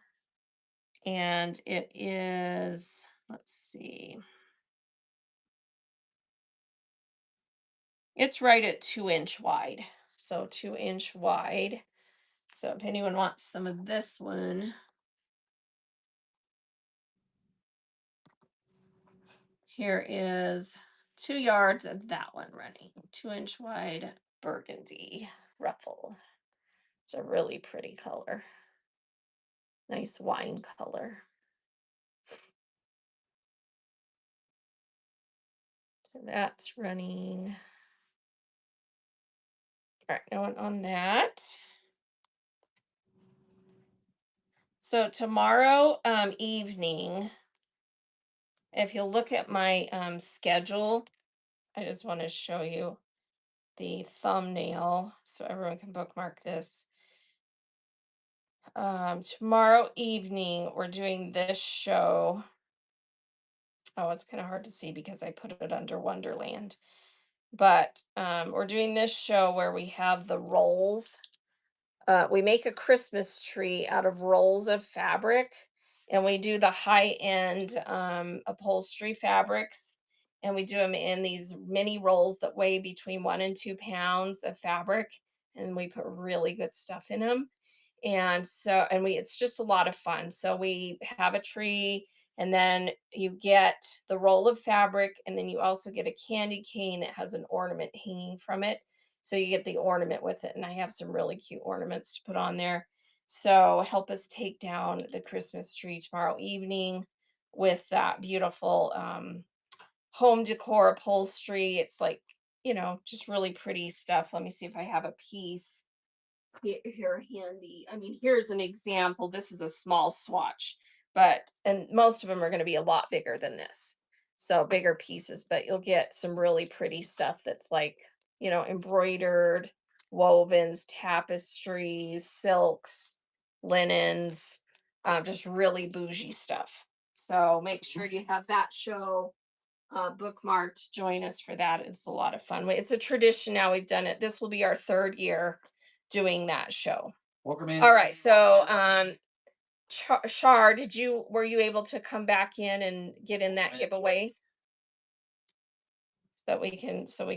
And it is, let's see, it's right at 2 inch wide. So 2 inch wide. So if anyone wants some of this one, here is 2 yards of that one running. 2 inch wide burgundy ruffle. It's a really pretty color. Nice wine color. So that's running. All right, no one on that. So tomorrow evening, if you'll look at my schedule, I just want to show you the thumbnail so everyone can bookmark this. Tomorrow evening, we're doing this show. Oh, it's kind of hard to see because I put it under Wonderland. But we're doing this show where we have the rolls. We make a Christmas tree out of rolls of fabric, and we do the high end upholstery fabrics, and we do them in these mini rolls that weigh between 1 and 2 pounds of fabric, and we put really good stuff in them. And so, and we, it's just a lot of fun. So we have a tree, and then you get the roll of fabric, and then you also get a candy cane that has an ornament hanging from it. So you get the ornament with it. And I have some really cute ornaments to put on there. So help us take down the Christmas tree tomorrow evening with that beautiful home decor upholstery. It's like, just really pretty stuff. Let me see if I have a piece here handy. I mean, here's an example. This is a small swatch, and most of them are going to be a lot bigger than this. So bigger pieces, but you'll get some really pretty stuff that's like, embroidered, wovens, tapestries, silks, linens, just really bougie stuff. So make sure you have that show bookmarked. Join us for that. It's a lot of fun. It's a tradition now. We've done it. This will be our 3rd year doing that show. Welcome in. All right. So, Shar, were you able to come back in and get in that giveaway so that we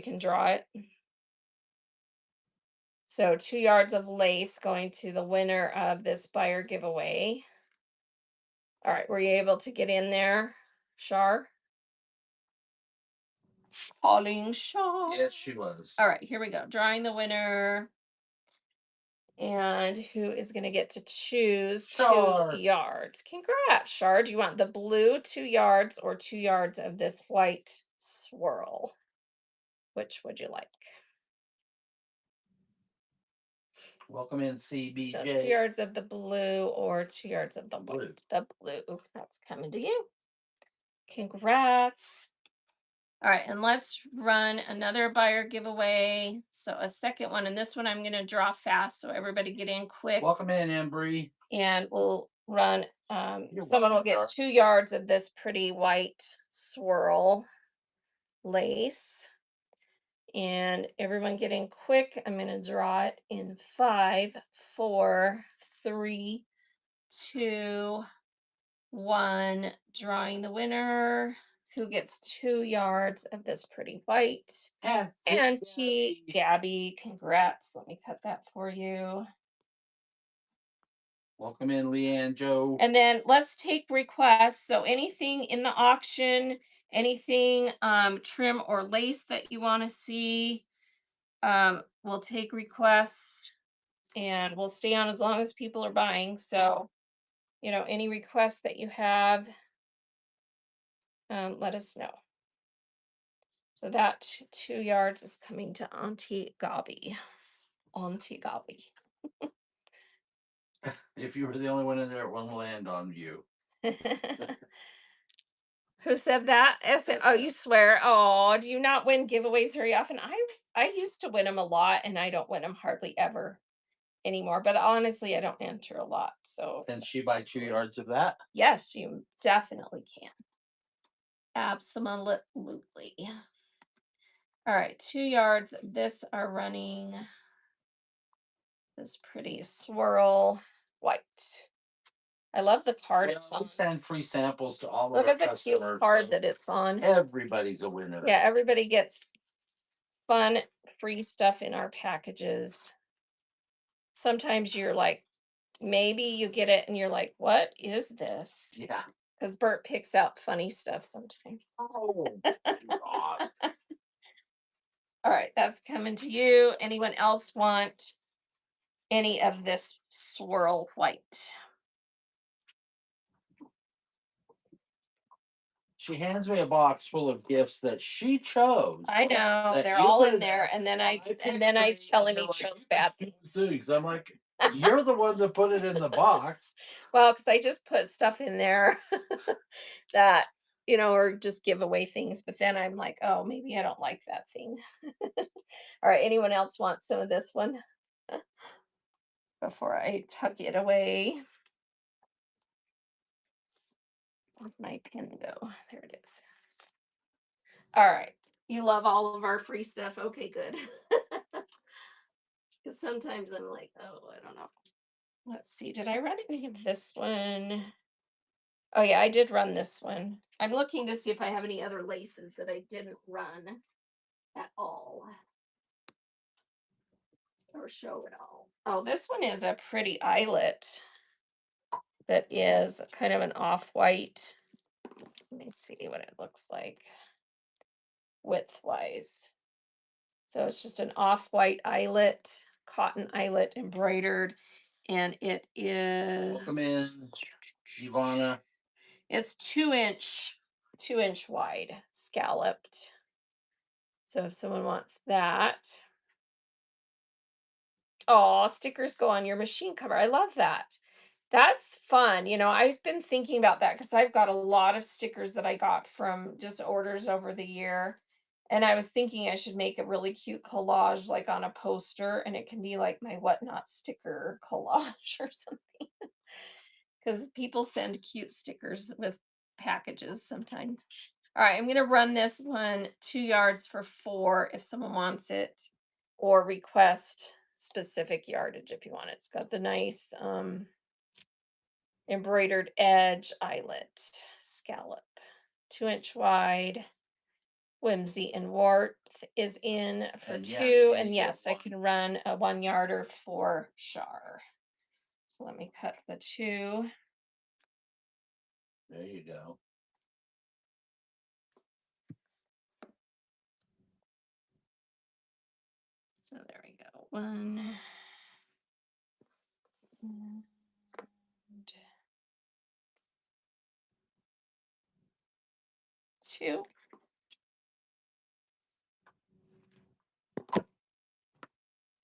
can draw it? So 2 yards of lace going to the winner of this buyer giveaway. All right. Were you able to get in there, Shar? Calling Shar. Yes, she was. All right. Here we go. Drawing the winner. And who is going to get to choose Shar. 2 yards? Congrats, Shar. Do you want the blue 2 yards or 2 yards of this white swirl? Which would you like? Welcome in, So CBJ. 2 yards of the blue or 2 yards of the Blue. white? The blue. That's coming to you. Congrats. All right, and let's run another buyer giveaway. So a second one, and this one I'm going to draw fast, so everybody get in quick, Welcome in, Embry. and we'll run. You're Someone will welcome, get Dar. 2 yards of this pretty white swirl lace, and everyone get in quick. I'm going to draw it in 5, 4, 3, 2, 1. Drawing the winner. Who gets 2 yards of this pretty white? Auntie Gabby, congrats. Let me cut that for you. Welcome in, Leanne Joe. And then let's take requests. So anything in the auction, anything trim or lace that you want to see, we'll take requests and we'll stay on as long as people are buying. So, any requests that you have, let us know. So that 2 yards is coming to Auntie Gabby. Auntie Gabby. If you were the only one in there, it won't land on you. Who said that? Oh, you swear. Oh, do you not win giveaways very often? I used to win them a lot, and I don't win them hardly ever anymore. But honestly, I don't enter a lot. So Can she buy 2 yards of that? yes, you definitely can. Absolutely. All right, 2 yards of this are running this pretty swirl white. I love the card it's We on. send free samples to all of Look our at the cute customers. card So that it's on. everybody's a winner. Yeah, everybody gets fun, free stuff in our packages. Sometimes you're like, maybe you get it and you're like, what is this? Yeah. Because Bert picks out funny stuff sometimes. Oh, God. All right, that's coming to you. Anyone else want any of this swirl white? She hands me a box full of gifts that she chose. I know that they're you all put in there, and then I picked tell him they're he like, chose bad. Because I'm like, you're the one that put it in the box. Well, because I just put stuff in there that or just give away things, but then I'm like, oh, maybe I don't like that thing. All right, anyone else want some of this one before I tuck it away? Where'd my pen go? There it is. All right, you love all of our free stuff. Okay, good. Because sometimes I'm like, oh, I don't know. Let's see, did I run any of this one? Oh yeah, I did run this one. I'm looking to see if I have any other laces that I didn't run at all or show at all. Oh, this one is a pretty eyelet that is kind of an off-white. Let me see what it looks like width-wise. So it's just an off-white eyelet, cotton eyelet embroidered, and it is Welcome in, Ivana. it's 2-inch wide, scalloped. So if someone wants that. Oh, stickers go on your machine cover. I love that. That's fun. I've been thinking about that because I've got a lot of stickers that I got from just orders over the year. And I was thinking I should make a really cute collage like on a poster, and it can be like my whatnot sticker collage or something. Because people send cute stickers with packages sometimes. All right, I'm going to run this one 2 yards for 4 if someone wants it, or request specific yardage if you want it. It's got the nice embroidered edge eyelet scallop, 2-inch wide. Whimsy and Warmth is in for And 2, yeah, and yes, I can run a 1-yarder for Char. So let me cut the 2. There you go. So there we go. 1 and 2.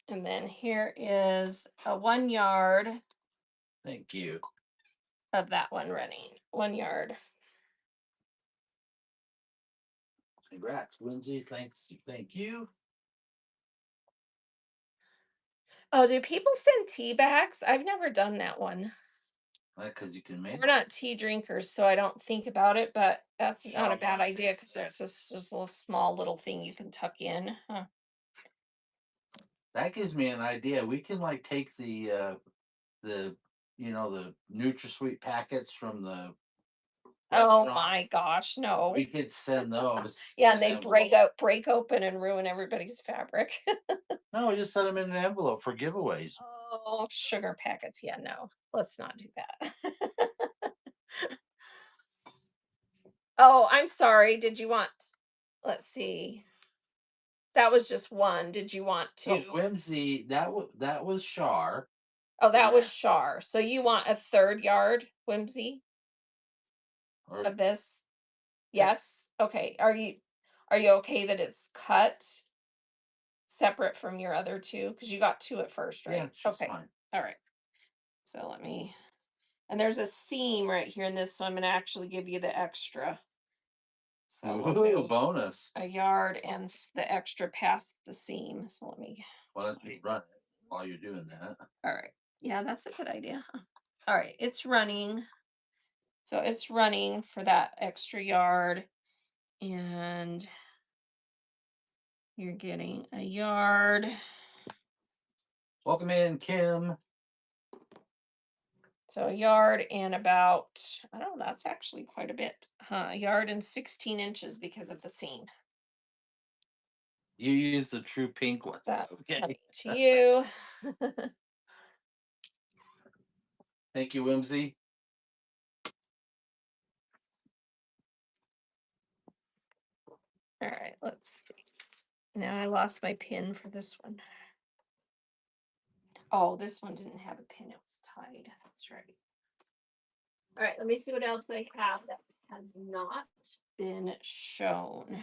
And then here is a 1 yard Thank you. of that one running. 1 yard. Congrats, Lindsay. Thanks. Thank you. Oh, do people send tea bags? I've never done that one. Because you can make We're not tea drinkers, so I don't think about it, but that's not a Shop bad on idea because there's just a little small little thing you can tuck in. Huh. that gives me an idea. We can like take the the NutraSweet packets from the Oh restaurant. my gosh, no. We could send those. Yeah, in and they an envelope. break open and ruin everybody's fabric. No, we just send them in an envelope for giveaways. Oh, sugar packets. Yeah, no. Let's not do that. Oh, I'm sorry. Did you want, let's see. That was just one. Did you want No, to? Whimsy. That was Shar. Oh, that was Shar. So you want a third yard, Whimsy, Or of this? Yes. Okay. Are you okay that it's cut separate from your other two? Because you got two at first, yeah, right? she's Okay. fine. All right. So let me, and there's a seam right here in this, so I'm gonna actually give you the extra. So we'll Ooh, do bonus. a yard and the extra past the seam. So let me, Why don't you run it while you're doing that? all right. Yeah, that's a good idea. All right, it's running. So it's running for that extra yard, and you're getting a yard. Welcome in, Kim. So a yard and about, I don't know, that's actually quite a bit. Huh? A yard and 16 inches because of the seam. You use the true pink ones. That's Okay. coming to you. Thank you, Whimsy. All right, let's see. Now I lost my pin for this one. Oh, this one didn't have a pin, it was tied. That's right. All right, let me see what else I have that has not been shown.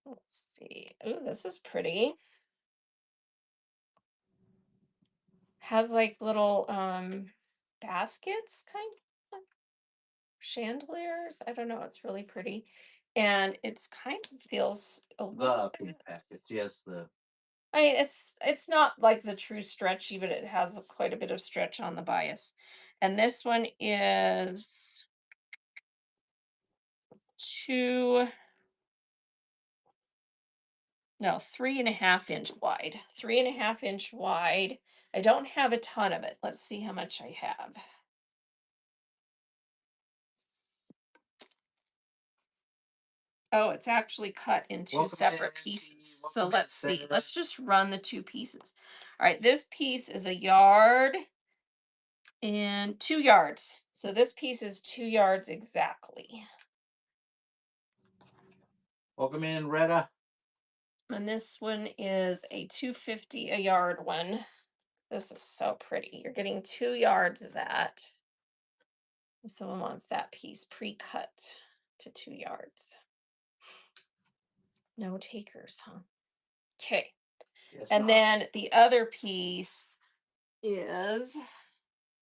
Let's see. Oh, this is pretty. Has like little baskets, kind of chandeliers. I don't know, it's really pretty. And it's kind of feels a The little pink bit. packets. Yes, the I mean, it's not like the true stretchy, but it has quite a bit of stretch on the bias. And this one is two, no, 3.5 inch wide. 3.5 inch wide. I don't have a ton of it. Let's see how much I have. Oh, it's actually cut in two welcome separate in, pieces. So welcome in, let's see. Sarah. Let's just run the two pieces. All right, this piece is a yard and 2 yards. So this piece is 2 yards exactly. Welcome in, Retta. And this one is a 250 a yard one. This is so pretty. You're getting 2 yards of that. If someone wants that piece pre-cut to 2 yards. No takers, huh? Okay. Yes, And ma'am. then the other piece is,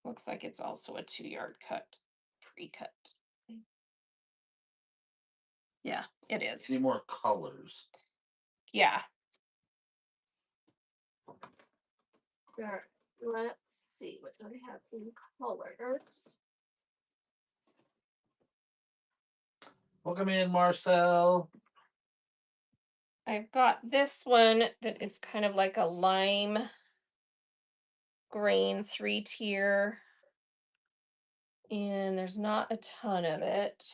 looks like it's also a 2 yard cut, pre-cut. Yeah, it is. Any more colors? Yeah. All right, let's see what do I have in colors. Welcome in, Marcel. I've got this one that is kind of like a lime green 3-tier, and there's not a ton of it,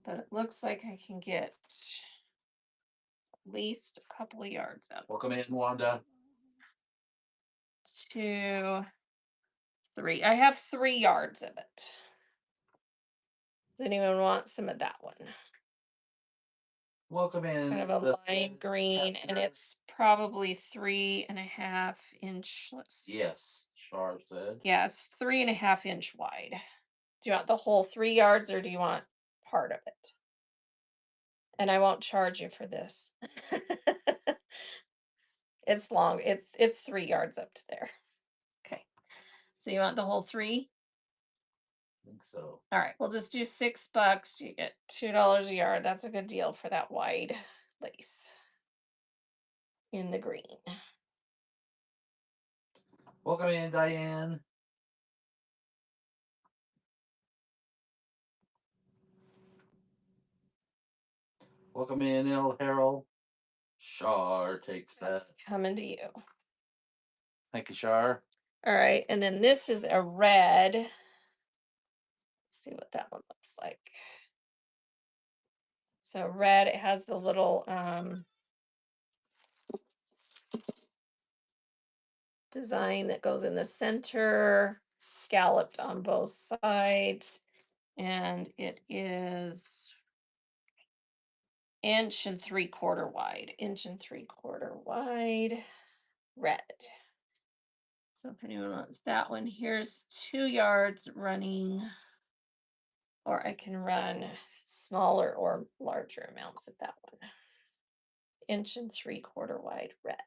but it looks like I can get at least a couple of yards out. Welcome in, Wanda. 2, 3. I have 3 yards of it. Does anyone want some of that one? Welcome in. Kind of a the lime green, and chapter. it's probably 3.5 inch. Let's see. Yes, Shar said. Yeah, it's 3.5 inch wide. Do you want the whole 3 yards or do you want part of it? And I won't charge you for this. It's long. It's 3 yards up to there. Okay. So you want the whole 3? think so. All right, we'll just do $6. You get $2 a yard. That's a good deal for that wide lace in the green. Welcome in, Diane. Welcome in, El Harold. Shar takes that. That's coming to you. Thank you, Shar. All right, and then this is a red. Let's see what that one looks like. So red, it has the little design that goes in the center, scalloped on both sides, and it is 1.75 wide. 1.75 wide, red. So if anyone wants that one, here's 2 yards running, or I can run smaller or larger amounts of that one. 1.75 wide, red.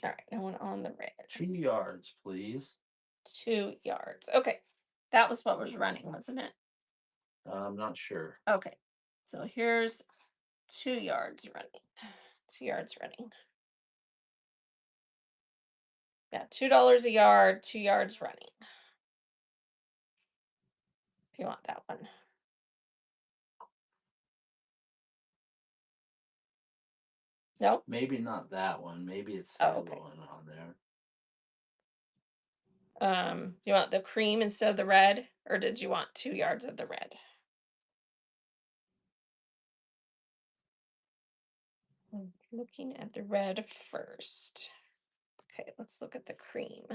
All right, no one on the red. 2 yards, please. 2 yards. Okay, that was what was running, wasn't it? I'm not sure. Okay, so here's 2 yards running. 2 yards running. Yeah, $2 a yard, 2 yards running. If you want that one. Nope. Maybe not that one. Maybe it's the Oh, other okay. one on there. You want the cream instead of the red, or did you want 2 yards of the red? I was looking at the red first. Okay, let's look at the cream.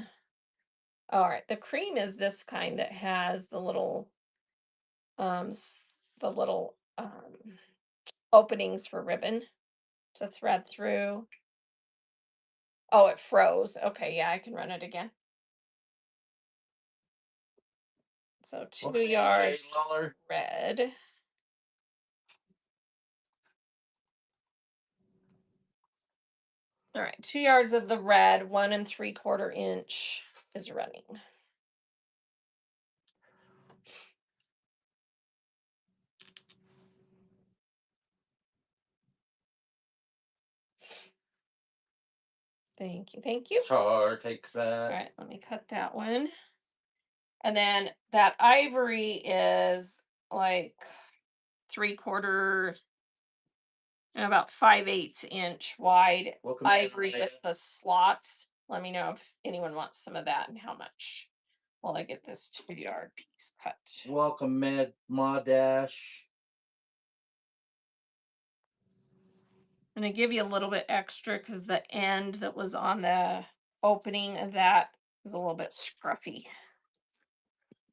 All right, the cream is this kind that has the little openings for ribbon to thread through. Oh, it froze. Okay, yeah, I can run it again. So 2 Okay, Jay yards Lawler. red. All right, 2 yards of the red, 1 3/4 inch is running. Thank you, thank you. Shar takes All that. right, let me cut that one. And then that ivory is like 3/4 and about 5/8 inch wide Welcome in, ivory Maria. with the slots. Let me know if anyone wants some of that and how much while I get this 2 yard piece cut. Welcome, Med Ma Dash. I'm gonna give you a little bit extra because the end that was on the opening of that is a little bit scruffy.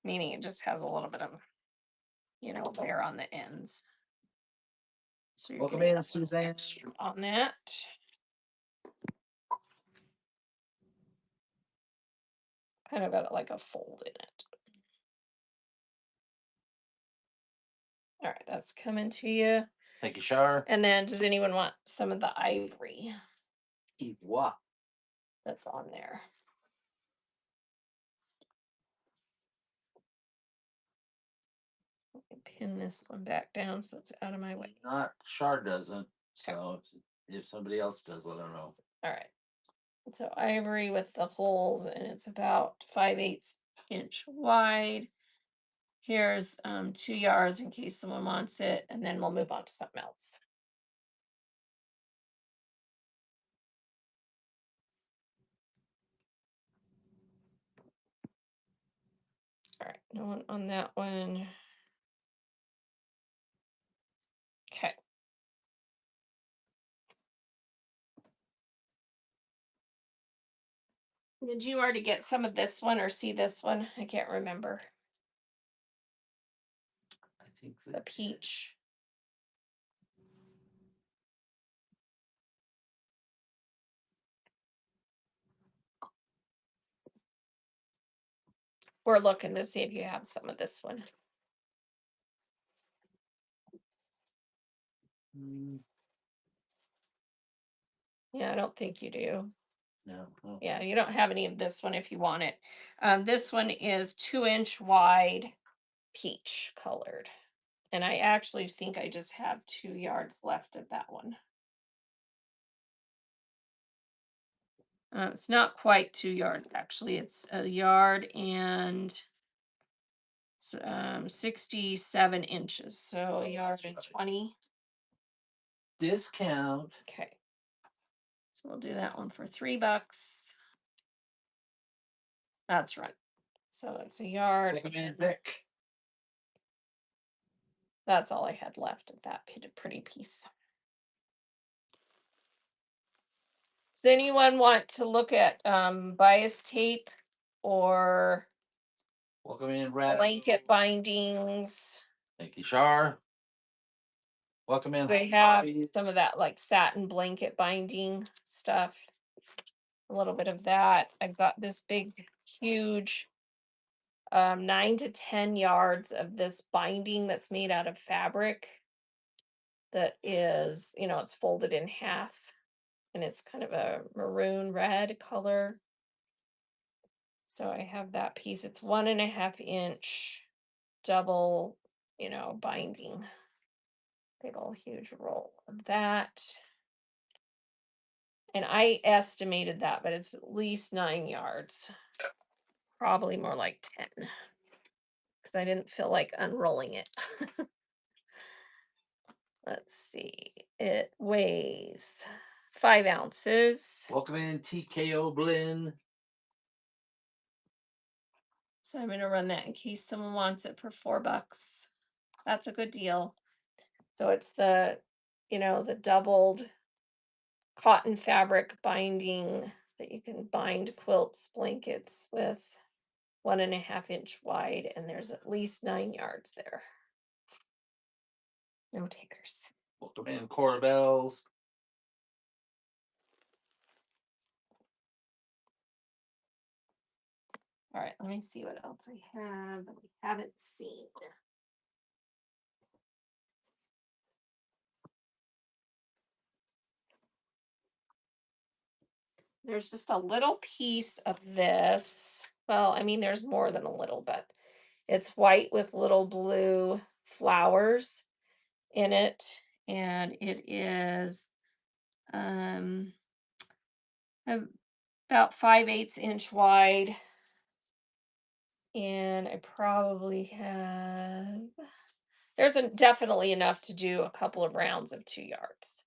Meaning it just has a little bit of, wear on the ends. So you're Welcome getting in, a little Suzanne. extra on that. Kind of got like a fold in it. All right, that's coming to you. Thank you, Shar. And then does anyone want some of the ivory Ivoire. that's on there? Let me pin this one back down so it's out of my way. Not Shar doesn't. So if somebody else does, let her know. All right. So ivory with the holes, and it's about 5/8 inch wide. Here's 2 yards in case someone wants it, and then we'll move on to something else. All right, no one on that one. Okay. Did you already get some of this one or see this one? I can't remember. I think The that peach. We're looking to see if you have some of this one. Mm, Yeah, I don't think you do. No. No. Yeah, you don't have any of this one if you want it. This one is 2-inch wide, peach colored. And I actually think I just have 2 yards left of that one. It's not quite 2 yards, actually. It's a yard and 67 inches. So a yard and 20. Discount. Okay. So we'll do that one for $3. That's right. So it's a yard. Welcome in, Vic. That's all I had left of that pretty piece. Does anyone want to look at bias tape or Welcome in, Brad. blanket bindings? Thank you, Shar. Welcome in. They have Hobbies. some of that like satin blanket binding stuff. A little bit of that. I've got this big, huge 9 to 10 yards of this binding that's made out of fabric that is, it's folded in half and it's kind of a maroon red color. So I have that piece. It's 1.5 inch double, binding. Big old huge roll of that. And I estimated that, but it's at least 9 yards. Probably more like 10. Because I didn't feel like unrolling it. Let's see. It weighs 5 ounces. Welcome in, TKO Blinn. So I'm going to run that in case someone wants it for $4. That's a good deal. So it's the doubled cotton fabric binding that you can bind quilts, blankets with, 1.5 inch wide, and there's at least 9 yards there. No takers. Welcome in, Cora Bells. All right, let me see what else I have that we haven't seen. There's just a little piece of this. Well, I mean, there's more than a little, but it's white with little blue flowers in it. And it is um, about 5/8 inch wide. And I probably have, there's definitely enough to do a couple of rounds of 2 yards.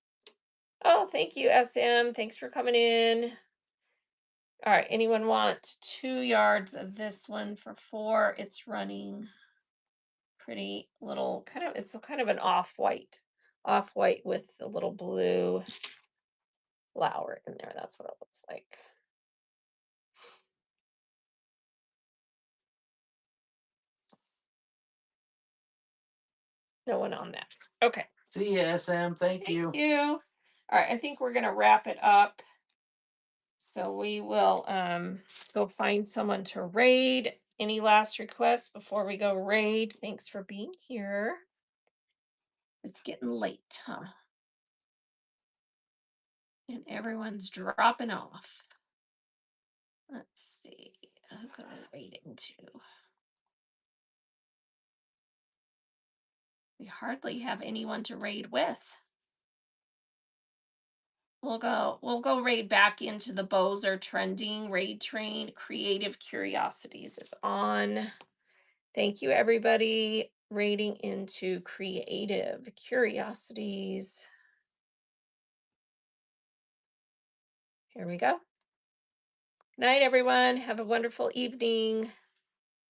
Oh, thank you, SM. Thanks for coming in. All right, anyone want 2 yards of this one for $4? It's running pretty little, it's kind of an off-white with a little blue flower in there. That's what it looks like. No one on that. Okay. See ya, SM. Thank you. Thank you. All right, I think we're gonna wrap it up. So we will go find someone to raid. Any last requests before we go raid? Thanks for being here. It's getting late, huh? And everyone's dropping off. Let's see. Who can I raid into? We hardly have anyone to raid with. We'll go raid back into the bows are trending raid train. Creative Curiosities is on. Thank you, everybody. Raiding into Creative Curiosities. Here we go. Night, everyone. Have a wonderful evening.